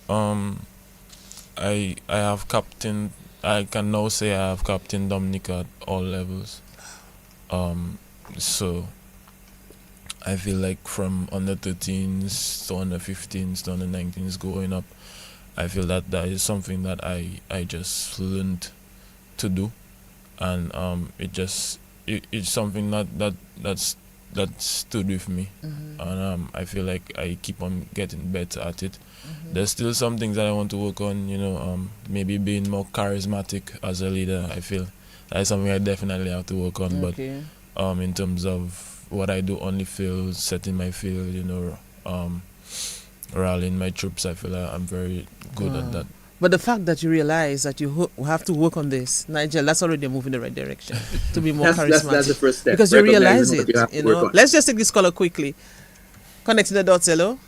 I have captained. I can now say I have captained Dominica at all levels. So I feel like from under 13s to under 15s to under 19s going up, I feel that is something that I just learned to do, and it's something that stood with me, and I feel like I keep on getting better at it. There's still some things that I want to work on, maybe being more charismatic as a leader. I feel that's something I definitely have to work on. Okay. But in terms of what I do on the field, setting my field, rallying my troops, I feel like I'm very good at that. But the fact that you realize that you have to work on this, Nigel, that's already a move in the right direction to be more charismatic. That's the first step. Because you realize what it. you have to work on. Let's just take this caller quickly. Connecting the dots, hello.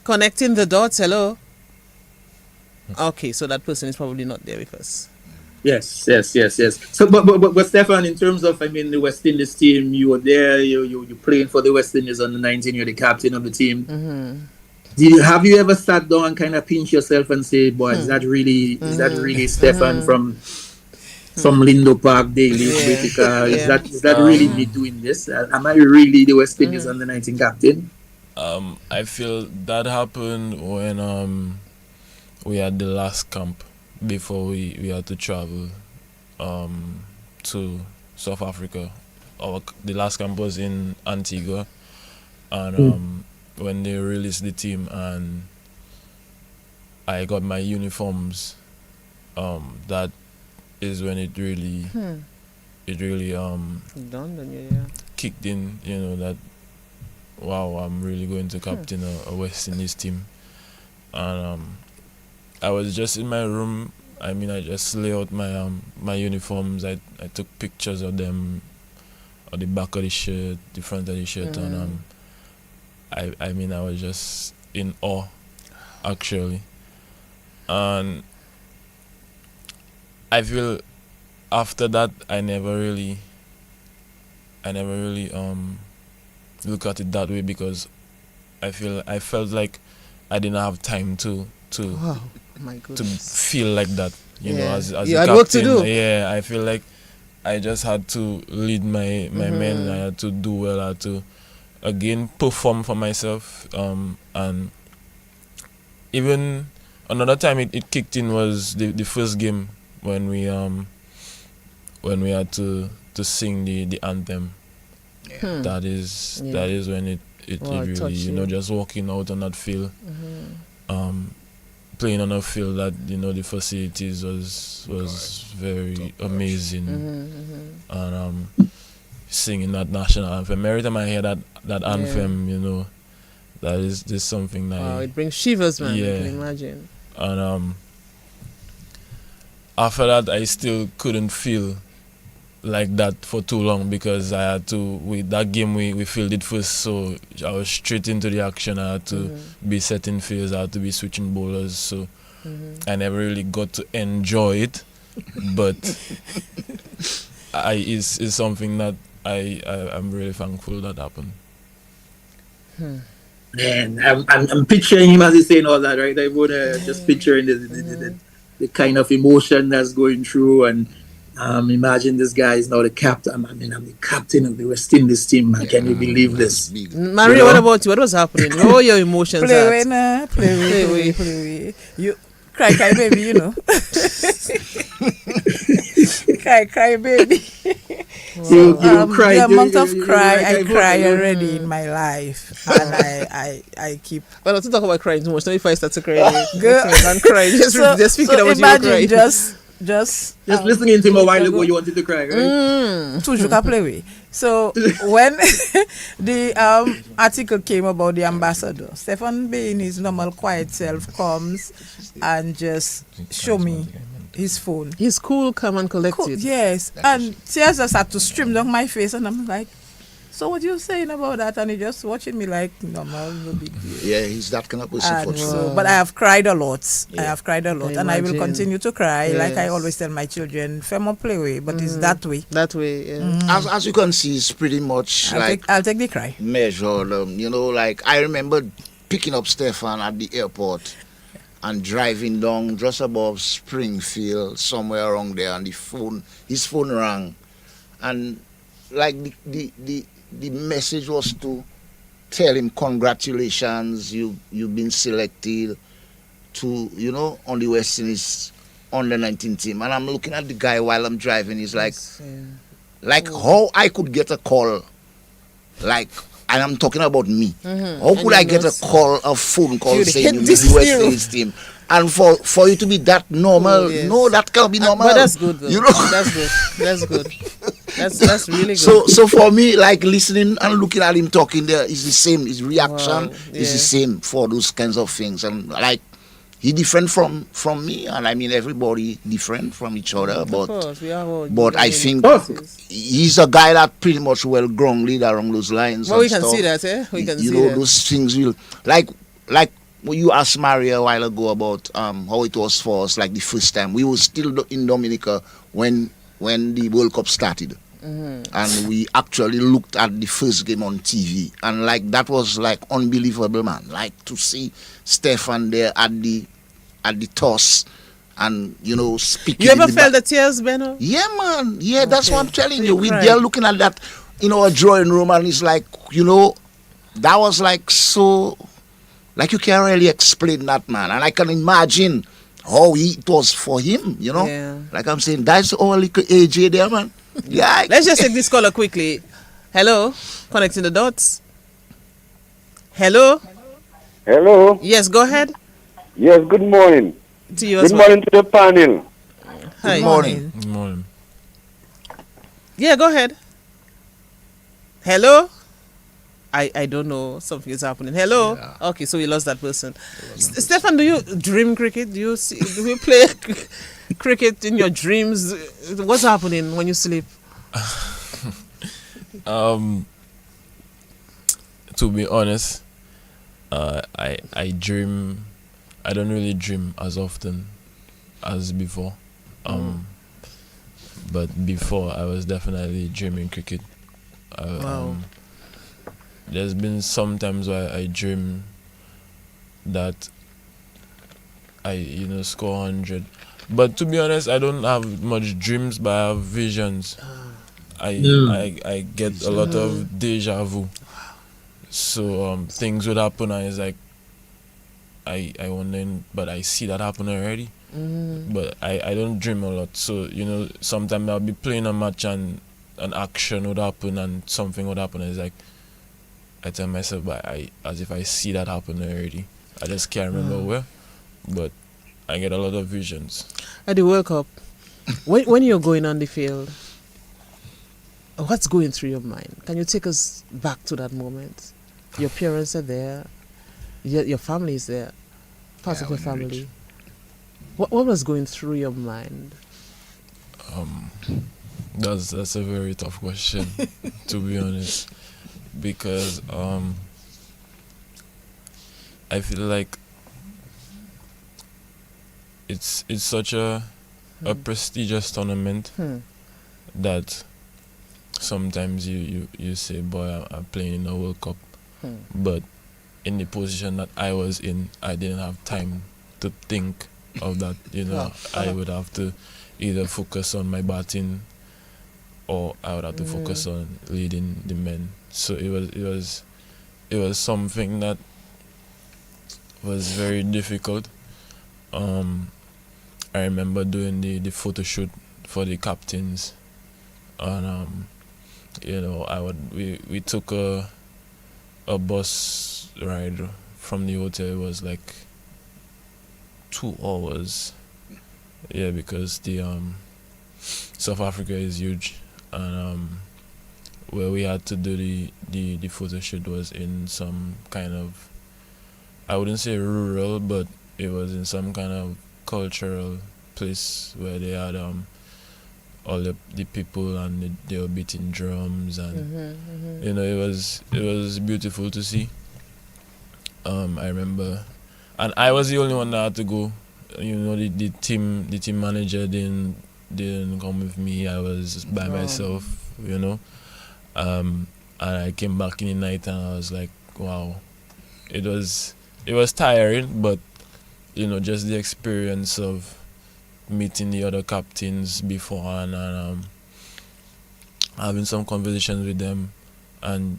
Connecting the dots, hello. Okay, so that person is probably not there with us. Yes. So, but Stefan, in terms of, the West Indies team, you were there. You playing for the West Indies under 19. You're the captain of the team. Have you ever sat down and kind of pinch yourself and say, "Boy, is that really Stefan from Lindo Park, Daily, Dominica? Is that really me doing this? Am I really the West Indies under 19 captain?" I feel that happened when we had the last camp before we had to travel to South Africa. The last camp was in Antigua, and when they released the team and I got my uniforms, that is when it really kicked in, that wow, I'm really going to captain a West Indies team. And I was just in my room. I just lay out my uniforms. I took pictures of them the back of the shirt, the front of the shirt, and I mean, I was just in awe, actually. And I feel after that I never really look at it that way, because I felt like I didn't have time to Wow, my to goodness. feel like that, you know, as You a had captain. work to do. Yeah, I feel like I just had to lead my men. I had to do well. I had to again perform for myself. And even another time it kicked in was the first game when we had to sing the anthem. That is when it Wow, it really, touched you know, you. just walking out on that field, playing on a field that, you know, the facilities was very amazing, and singing that national anthem. Every time I hear that anthem, you know, that is something that Wow, it brings shivers, man. I Yeah. can imagine. and after that I still couldn't feel like that for too long, because I had to, with that game we filled it first, so I was straight into the action. I had to be setting fields, I had to be switching bowlers, so I never really got to enjoy it. But it's something that I'm really thankful that happened. Man, I'm picturing him as he's saying all that, right? I'm just picturing the kind of emotion that's going through, and imagine this guy is now the captain. I mean, I'm the captain of the West Indies team. Man. Can you believe this? Maria, You know? what about you? What was happening? What were your emotions Play at? away. You cry, baby, you know. cry, baby. You cried. The amount of you cry like I I cry voted. already in my life, and I keep. Well, not to talk about crying too much. Now if I start to cry, Girl. don't cry. Just speaking about you imagine crying. just listening to him a while ago, you wanted to cry, right? toujours ka play with. So when the article came about the ambassador, Stefan, being his normal quiet self, comes and just show me his phone. He's cool, calm, and collected. Yes, and tears just had to stream down my face, and I'm like, so what you saying about that? And he just watching me like normal, no big deal. Yeah, he's that kind of person for And sure. so, but I have cried a lot. I have cried a lot, I and I will imagine. continue to cry. Like I Yes. always tell my children, "Femo play way," but it's that way. That way, yeah. As you can see, it's pretty much I'll take the cry. measured. You know, like I remember picking up Stefan at the airport and driving down just above Springfield, somewhere around there, and his phone rang, and like the message was to tell him congratulations, you've been selected to, you know, on the West Indies under 19 team. And I'm looking at the guy while I'm driving. He's like, how I could get a call, like, and I'm talking about me. How could I get a phone call You'd saying hit you're this the West zero. Indies team? And for you to be that normal, Yes. no, that can't be normal. But that's good, though. You know? That's good. That's good. That's really good. So for me, like listening and looking at him talking there is the same. His reaction Wow, is the yeah. same for those kinds of things. And like he different from me, and I mean everybody different from each other. Of But course, we are all but I think different. he's a guy that pretty much well grounded along those lines. Well, and we can stuff. see that, eh? We can you see know that. those things will like when you asked Maria a while ago about how it was for us, like the first time we were still in Dominica when the World Cup started. And we actually looked at the first game on TV, and like that was like unbelievable, man. Like to see Stefan there at the toss, and you know speaking. You ever in the felt the tears, Benno? Yeah, man. Yeah, that's what I'm telling So you. you We cried. there looking at that in our drawing room, and it's like, you know, that was like so, like you can't really explain that, man. And I can imagine how it was for him, you know. Yeah. Like I'm saying, that's all little AJ there, man. Yeah. Let's just take this caller quickly. Hello, connecting the dots. Hello. Hello. Yes, go ahead. Yes, good morning. To you as Good well. morning to the panel. Hi. Good morning. Good morning. Yeah, go ahead. Hello. I don't know. Something is happening. Hello. Yeah. Okay, so we lost that person. Stefan, do you dream cricket? Do you play cricket in your dreams? What's happening when you sleep? Um, to be honest, I dream. I don't really dream as often as before. But before I was definitely dreaming cricket. Wow. There's been some times where I dream that I score 100. But to be honest, I don't have much dreams, but I have visions. I get a lot of deja vu. So things would happen and it's like I wonder, but I see that happen already. But I don't dream a lot. So sometimes I'll be playing a match and an action would happen and something would happen. And it's like I tell myself, but as if I see that happen already. I just can't remember where, but I get a lot of visions. At the World Cup, when you're going on the field, what's going through your mind? Can you take us back to that moment? Your parents are there, your family is there, part of your family. What was going through your mind? That's a very tough question, to be honest, because I feel like it's such a prestigious tournament that sometimes you say, boy, I'm playing in a World Cup, but in the position that I was in, I didn't have time to think of that. I would have to either focus on my batting or I would have to focus on leading the men. So it was something that was very difficult. I remember doing the photo shoot for the captains, and we took a bus ride from the hotel. It was like 2 hours, because the South Africa is huge, and where we had to do the photo shoot was in some kind of, I wouldn't say rural, but it was in some kind of cultural place where they had all the people and they were beating drums and it was beautiful to see. I remember, and I was the only one that had to go. The team manager didn't come with me. I was by myself. And I came back in the night and I was like, wow, it was tiring, but just the experience of meeting the other captains beforehand and having some conversations with them and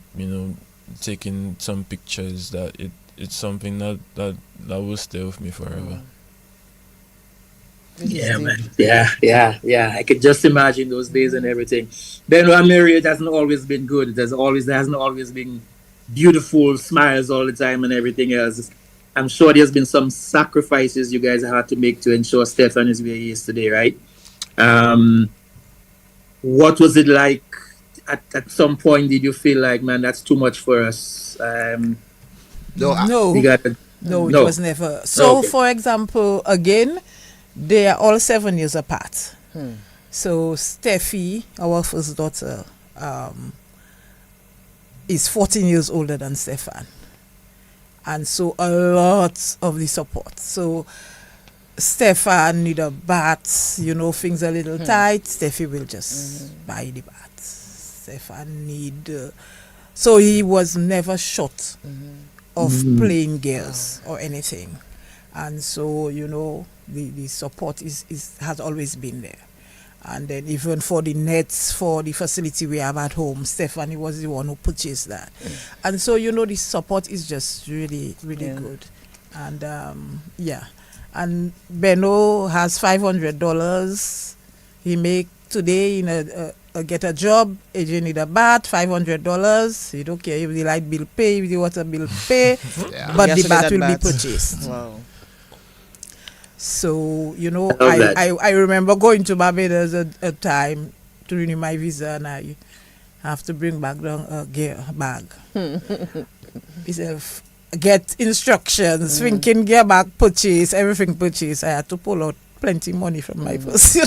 taking some pictures, that it's something that will stay with me forever. Yeah, man. Yeah. I could just imagine those days and everything. Benoit marriage hasn't always been good. There hasn't always been beautiful smiles all the time and everything else. I'm sure there's been some sacrifices you guys had to make to ensure Stefan is where he is today, right? What was it like at some point? Did you feel like, man, that's too much for us? No, it was never. So, Okay. for example, again, they are all 7 years apart. So Steffi, our first daughter, is 14 years older than Stefan. And so a lot of the support. So Stefan need a bat, things a little tight. Steffi will just buy the bat. Stefan need... so he was never short of playing girls or anything. And so, the support has always been there. And then even for the nets, for the facility we have at home, Stephanie was the one who purchased that. And so, the support is just really, really good. And, And Benno has $500. He make today get a job. AJ need a bat, $500. He don't care if the light bill pay, if the water bill pay, but the bat will be purchased. Wow. So, I remember going to Barbados a time to renew my visa, and I have to bring back a gear bag. Get instructions, thinking gear bag purchase, everything purchase. I had to pull out plenty money from my purse.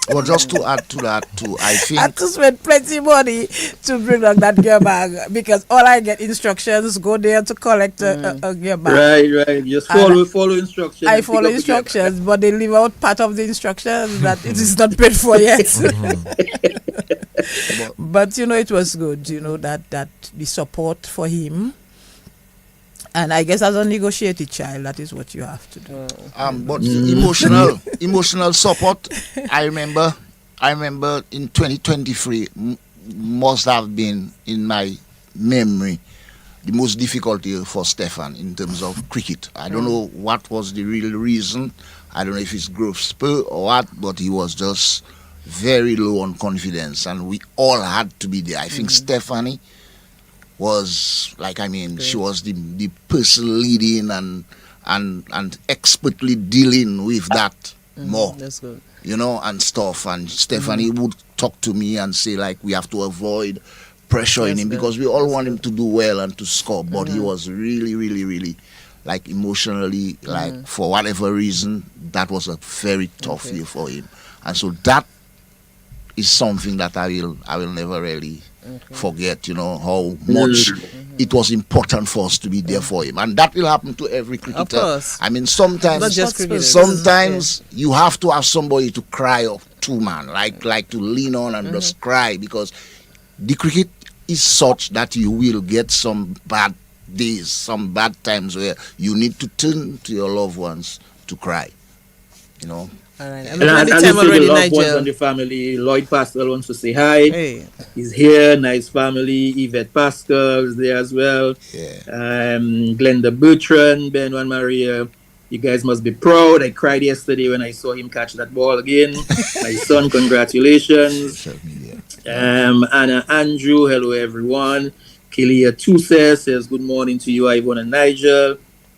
Well, just to add to that too, I I think had to spend plenty money to bring back that gear bag because all I get instructions go there to collect a gear bag. Right. Just And follow instructions. I and pick follow up the gear instructions, but they leave out part of the instructions that it is not paid for yet. But it was good. That the support for him. And I guess as a negotiated child, that is what you have to do. but emotional support. I remember in 2023 must have been in my memory the most difficult year for Stefan in terms of cricket. I don't know what was the real reason. I don't know if it's growth spur or what, but he was just very low on confidence, and we all had to be there. I think Stephanie was she was the person leading and expertly dealing with that more. That's good. And stuff. And Stephanie would talk to me and say we have to avoid pressuring him because we all want him to do well and to score. But he was really, really, really emotionally for whatever reason that was a very tough year for him. And so that is something that I will never really forget, how much it was important for us to be there for him. And that will happen to every cricketer. Of course. I mean, sometimes, Not just cricketers. sometimes you have to have somebody to cry up to, man, like to lean on and just cry, because the cricket is such that you will get some bad days, some bad times where you need to turn to your loved ones to cry, All right. And I just see the loved ones and the family. Lloyd Pascal wants to say hi. Hey. He's here. Nice family. Yvette Pascal is there as well. Yeah. Glenda Bertrand, Benoit Maria. You guys must be proud. I cried yesterday when I saw him catch that ball again. My son, congratulations. Anna Andrew, hello everyone. Kilia Tuse says good morning to you, Ivan and Nigel.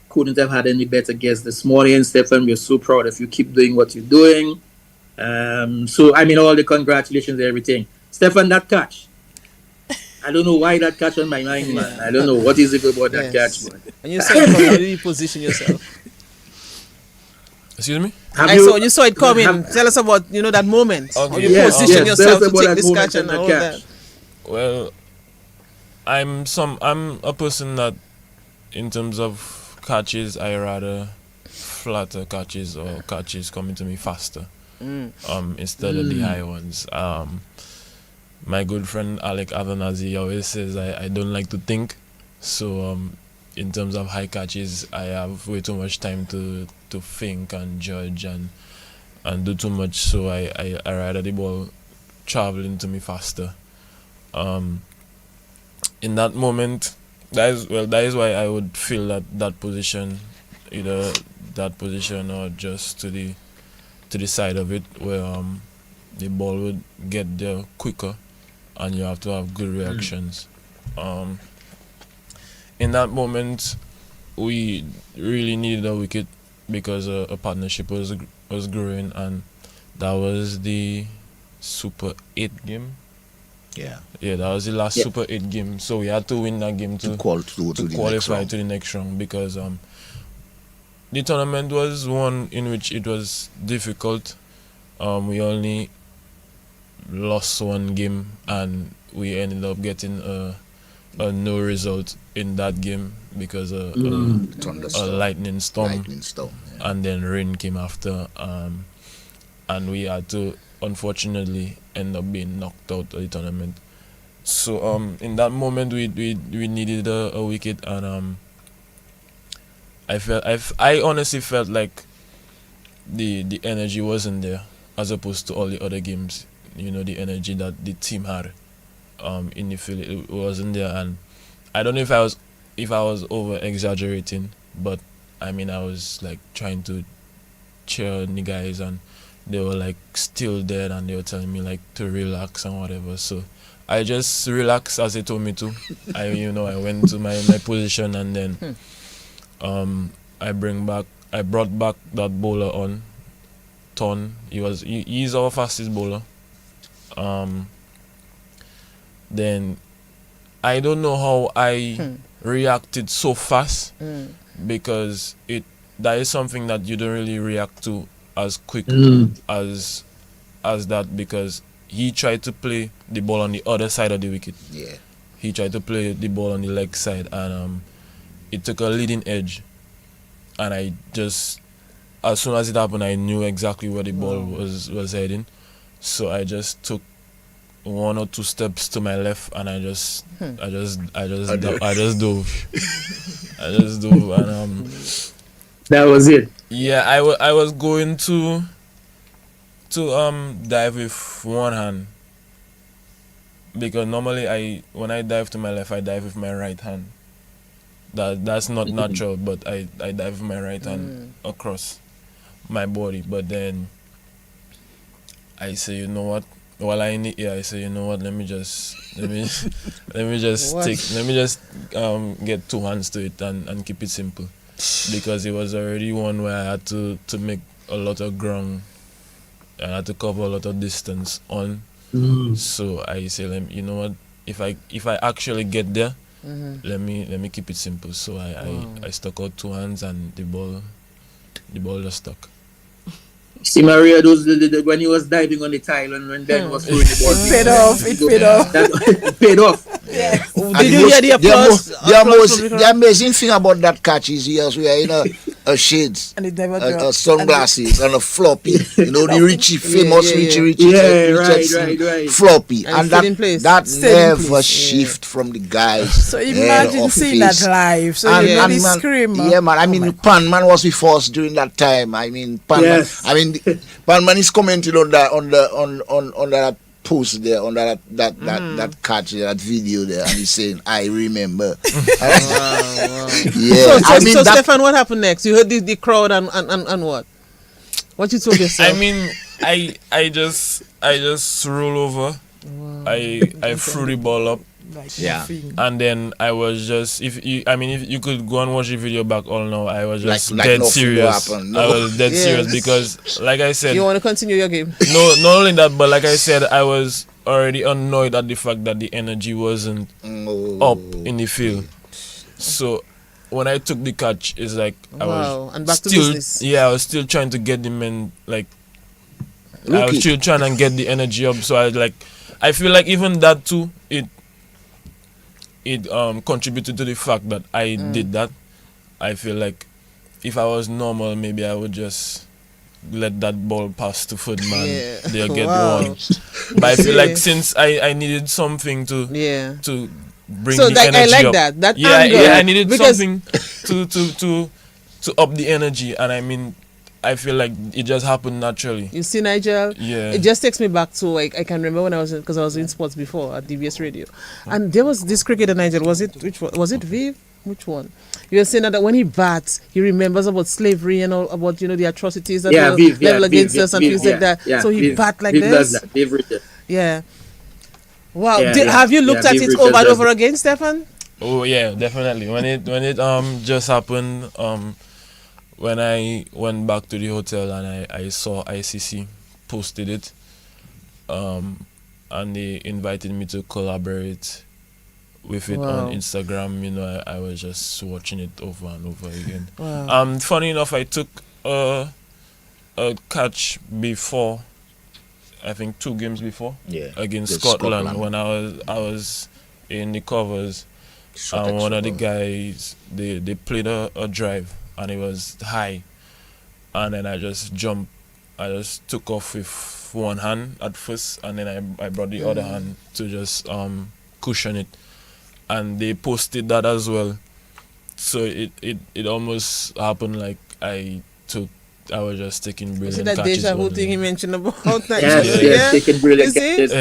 Couldn't have had any better guests this morning. Stefan, we're so proud of you. Keep doing what you're doing. All the congratulations and everything. Stefan, that catch. I don't know why that catch on my mind, man. I don't know what is it about that catch, man. And you saw it coming. How did you position yourself? Excuse me? You saw it coming. Tell us about that moment. Okay. How you position yourself to take this catch and all that. Well, I'm a person that, in terms of catches, I rather flatter catches or catches coming to me faster instead of the high ones. My good friend Alec Athanazi always says I don't like to think, so in terms of high catches I have way too much time to think and judge and do too much, so I rather the ball traveling to me faster. In that moment, that is why I would feel that position, either that position or just to the side of it, where the ball would get there quicker and you have to have good reactions. In that moment, we really needed a wicket because a partnership was growing, and that was the Super 8 game. Yeah, that was the last Super 8 game, so we had to win that game to qualify to the next round, because the tournament was one in which it was difficult. We only lost one game and we ended up getting a no result in that game because a lightning storm, and then rain came after, and we had to unfortunately end up being knocked out of the tournament. So in that moment we needed a wicket, and I honestly felt like the energy wasn't there as opposed to all the other games. The energy that the team had in the field, it wasn't there, and I don't know if I was over exaggerating, but I was like trying to cheer the guys, and they were like still there, and they were telling me like to relax and whatever. So I just relaxed as they told me to. I went to my position, and then I brought back that bowler on Ton. He's our fastest bowler. Then I don't know how I reacted so fast, because that is something that you don't really react to as quick as that, because he tried to play the ball on the other side of the wicket. Yeah. He tried to play the ball on the leg side, and it took a leading edge. And I just, as soon as it happened, I knew exactly where the ball was heading. So I just took 1 or 2 steps to my left, and I just dove. I just dove, and that was it. Yeah, I was going to dive with one hand, because normally when I dive to my left, I dive with my right hand. That's not natural, but I dive with my right hand across my body. But then I say, you know what? While I in the air, I say, you know what? Let me just get 2 hands to it and keep it simple, because it was already one where I had to make a lot of ground. I had to cover a lot of distance on. So I say, you know what? If I actually get there, let me keep it simple. So I stuck out 2 hands, and the ball just stuck. See, Maria, when he was diving on the tile and when Ben was throwing the ball, it paid off. It paid off. Yeah. Did you hear the applause? The amazing thing about that catch is he was wearing a shades, and it never a sunglasses, and a floppy. You know, the Richie, famous Richie right. floppy. And that never place. shift from the guys. So imagine seeing that live. So you know the scream. Yeah, man. I mean, Pan Man was with us during that time. I mean, Pan Man. Pan Man is commenting on that post there, on that catch, that video there, and he's saying, "I remember." Wow. Yeah. So Stefan, what happened next? You heard the crowd and what? What you told yourself? I mean, I just roll over. Wow. I threw the ball up. And then I was just, if you could go and watch the video back all now, I was just dead serious. I was dead serious, because like I said, you want to continue your game. No, not only that, but like I said, I was already annoyed at the fact that the energy wasn't up in the field. So when I took the catch, it's like I was and back to business. Yeah, I was still trying to get the men, like I was still trying to get the energy up. So I feel like even that too, it contributed to the fact that I did that. I feel like if I was normal, maybe I would just let that ball pass to third man. They'll get one. But I feel like since I needed something to bring the energy I like up. that angle. I needed something to up the energy, and I mean, I feel like it just happened naturally. You see, Nigel? Yeah. It just takes me back to, I can remember when I was in sports before at DBS Radio. And there was this cricketer, Nigel. Was it Viv? Which one? You were saying that when he bats, he remembers about slavery and all about, the atrocities that were leveled against us and things like that. So he bat like this. Yeah. Wow. Have you looked at it over and over again, Stefan? Oh yeah, definitely. When it just happened, when I went back to the hotel and I saw ICC posted it, and they invited me to collaborate with it on Instagram, I was just watching it over and over again. Wow. Funny enough, I took a catch before, I think 2 games before, against Scotland when I was in the covers, and one of the guys they played a drive. And it was high, and then I just jumped. I just took off with one hand at first, and then I brought the other hand to just cushion it, and they posted that as well. So it almost happened like I was just taking brilliant catches. See that deja vu thing he mentioned about? Yes, taking brilliant catches.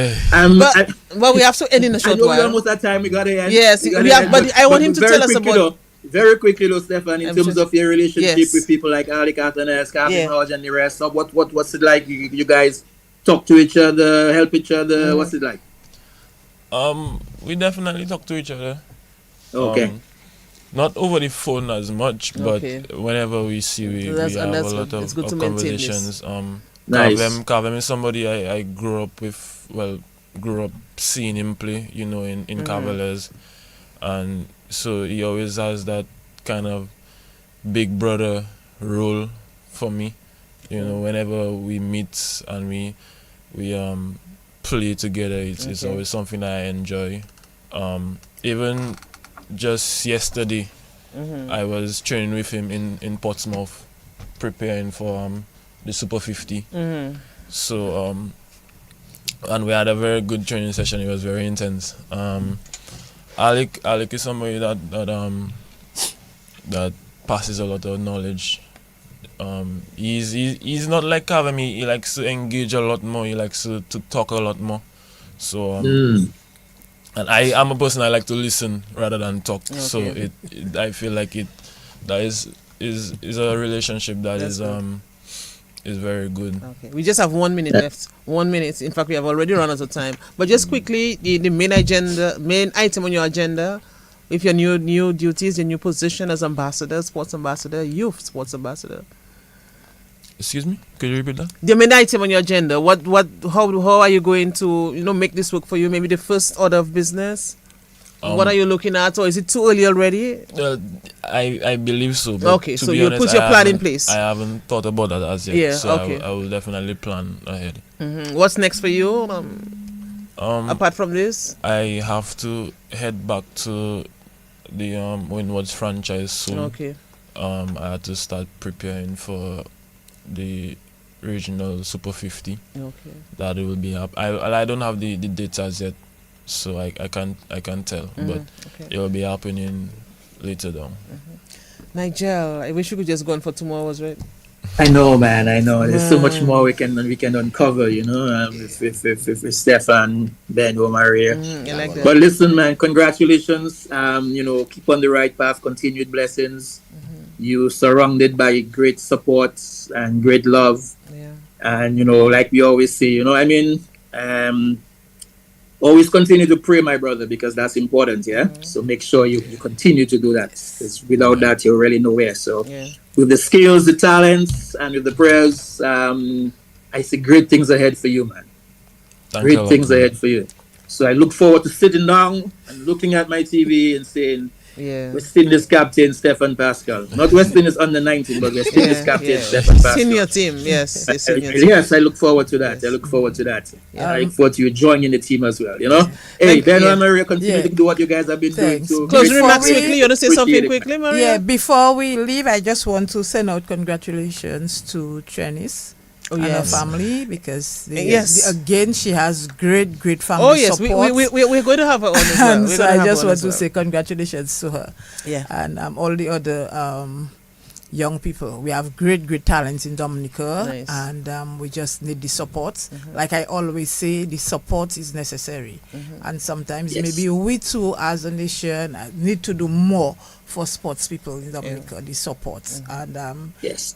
But we have to end in a short while. Almost that time we got to end. Yes, but I want him to tell us about. Very quickly, though, Stefan, in terms of your relationship with people like Ali Cartones, Calvin Hodge, and the rest, so what's it like? You guys talk to each other, help each other. What's it like? We definitely talk to each other. Okay. Not over the phone as much, but whenever we see, we have a lot of conversations. Nice. Kavem is somebody I grew up seeing him play, in Cavaliers, and so he always has that kind of big brother role for me, You know, whenever we meet and we play together, it's always something I enjoy. Even just yesterday, I was training with him in Portsmouth, preparing for the Super 50. So and we had a very good training session. It was very intense. Alec is somebody that passes a lot of knowledge. He's not like Kavami. He likes to engage a lot more. He likes to talk a lot more. So and I am a person I like to listen rather than talk. Okay. So I feel like that is a relationship that is very good. Okay, we just have 1 minute left. 1 minute. In fact, we have already run out of time. But just quickly, the main item on your agenda, with your new duties, your new position as ambassador, sports ambassador, youth sports ambassador. Excuse me? Could you repeat that? The main item on your agenda. How are you going to make this work for you? Maybe the first order of business. What are you looking at, or is it too early already? I believe so. Okay, so you put your plan in place. I haven't thought about that as yet. Yeah, so okay. I will definitely plan ahead. What's next for you? Apart from this, I have to head back to the Windward's franchise soon. Okay. I had to start preparing for the regional Super 50. Okay. That it will be up. I don't have the dates as yet, so I can't tell, but it will be happening later down. Nigel, I wish we could just go on for 2 more hours, right? I know, man. I know. There's so much more we can uncover, with Stefan, Ben, Maria. Like that. But listen, man, congratulations. Keep on the right path. Continued blessings. You surrounded by great support and great love. Yeah. And like we always say, always continue to pray, my brother, because that's important. Yeah. So make sure you continue to do that, because without that, you're really nowhere. So. Yeah. With the skills, the talents, and with the prayers, I see great things ahead for you, man. Great things ahead for you. So I look forward to sitting down and looking at my TV and saying, West Indies captain Stefan Pascal. Not West Indies under 19, but West Indies captain Stefan Pascal. Senior team, yes. Yes, I look forward to that. I look forward to that. I look forward to you joining the team as well. Hey, Ben and Maria, continue to do what you guys have been doing. So closing remarks quickly. You want to say something quickly, Maria? Yeah, before we leave, I just want to send out congratulations to Trenis. And her family, because again she has great family support. We're going to have her on as well. And so I just want to say congratulations to her. Yeah. And all the other young people. We have great talents in Dominica. Nice. And we just need the support. Like I always say, the support is necessary. And sometimes maybe we too as a nation need to do more for sports people in Dominica, the support. And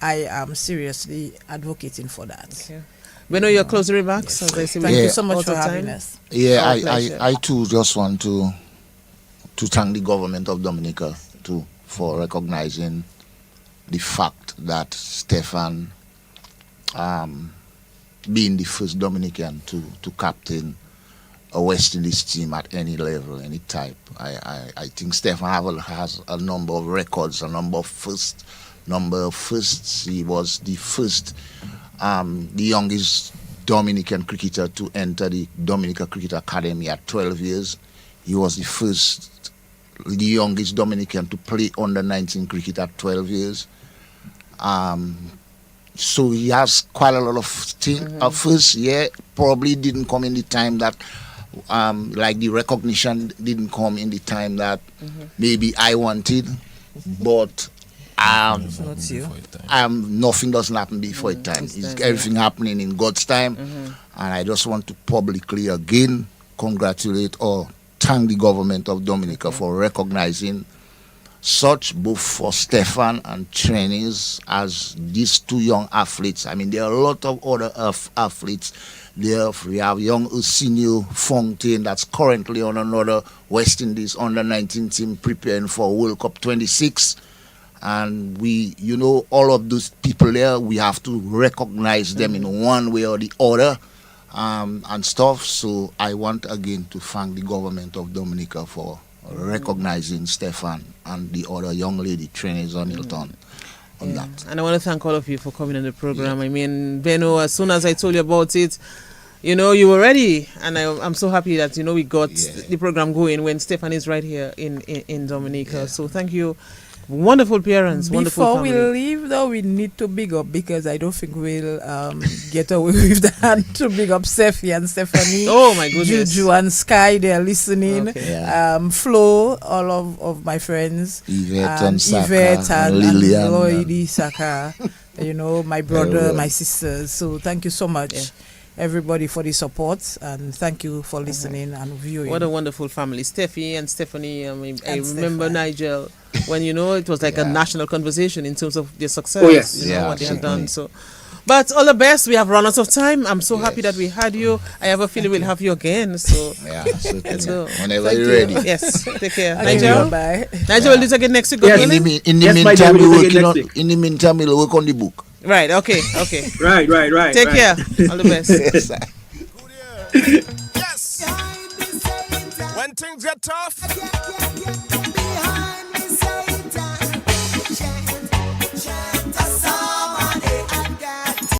I am seriously advocating for that. Okay. We know your closing remarks. Thank you so much for having us. Yeah, I too just want to thank the government of Dominica too for recognizing the fact that Stefan being the first Dominican to captain a West Indies team at any level, any type. I think Stefan has a number of records, a number of firsts. He was the first, the youngest Dominican cricketer to enter the Dominica Cricket Academy at 12 years. He was the youngest Dominican to play under 19 cricket at 12 years. So he has quite a lot of things. At first, probably didn't come in the time that, like the recognition didn't come in the time that maybe I wanted, but nothing doesn't happen before its time. It's everything happening in God's time, and I just want to publicly again congratulate or thank the government of Dominica for recognizing such both for Stefan and Trenis as these two young athletes. I mean, there are a lot of other athletes. We have young Usinio Fontaine that's currently on another West Indies under-19 team preparing for World Cup 26. And all of those people there, we have to recognize them in one way or the other and stuff. So I want again to thank the government of Dominica for recognizing Stefan and the other young lady, Trenis Hamilton. on that. And I want to thank all of you for coming on the program. I mean, Benno, as soon as I told you about it, you were ready, and I'm so happy that we got the program going when Stefan is right here in Dominica. Yeah. So thank you. Wonderful parents, wonderful Before family. we leave, though, we need to big up, because I don't think we'll get away with that, to big up Steffi and Stephanie. Oh, my goodness. Juju and Sky, they're listening. Okay. Yeah. Flo, all of my friends. Yvette and Saka, Yvette and Lillian. Lloyd, Saka. My brother, Very well. my sisters. So thank you so much, everybody, for the support, and thank you for listening and viewing. What a wonderful family. Steffi and Stephanie. I remember Stefan. Nigel when it was like a national conversation in terms of their success. Oh, yes. What they have done. So, but all the best. We have run out of time. I'm so happy that we had you. I have a feeling we'll have you again. So Yeah, let's go. whenever you're ready. Yes. Take care. Okay, Nigel. bye. Nigel will do it again next week. Yes. God willing? In the Yes, my meantime, dear, we're we'll working take it on. next week. In the meantime, we'll work on the book. Right. Okay. Right. Take care. All the best. Yes. When things get tough,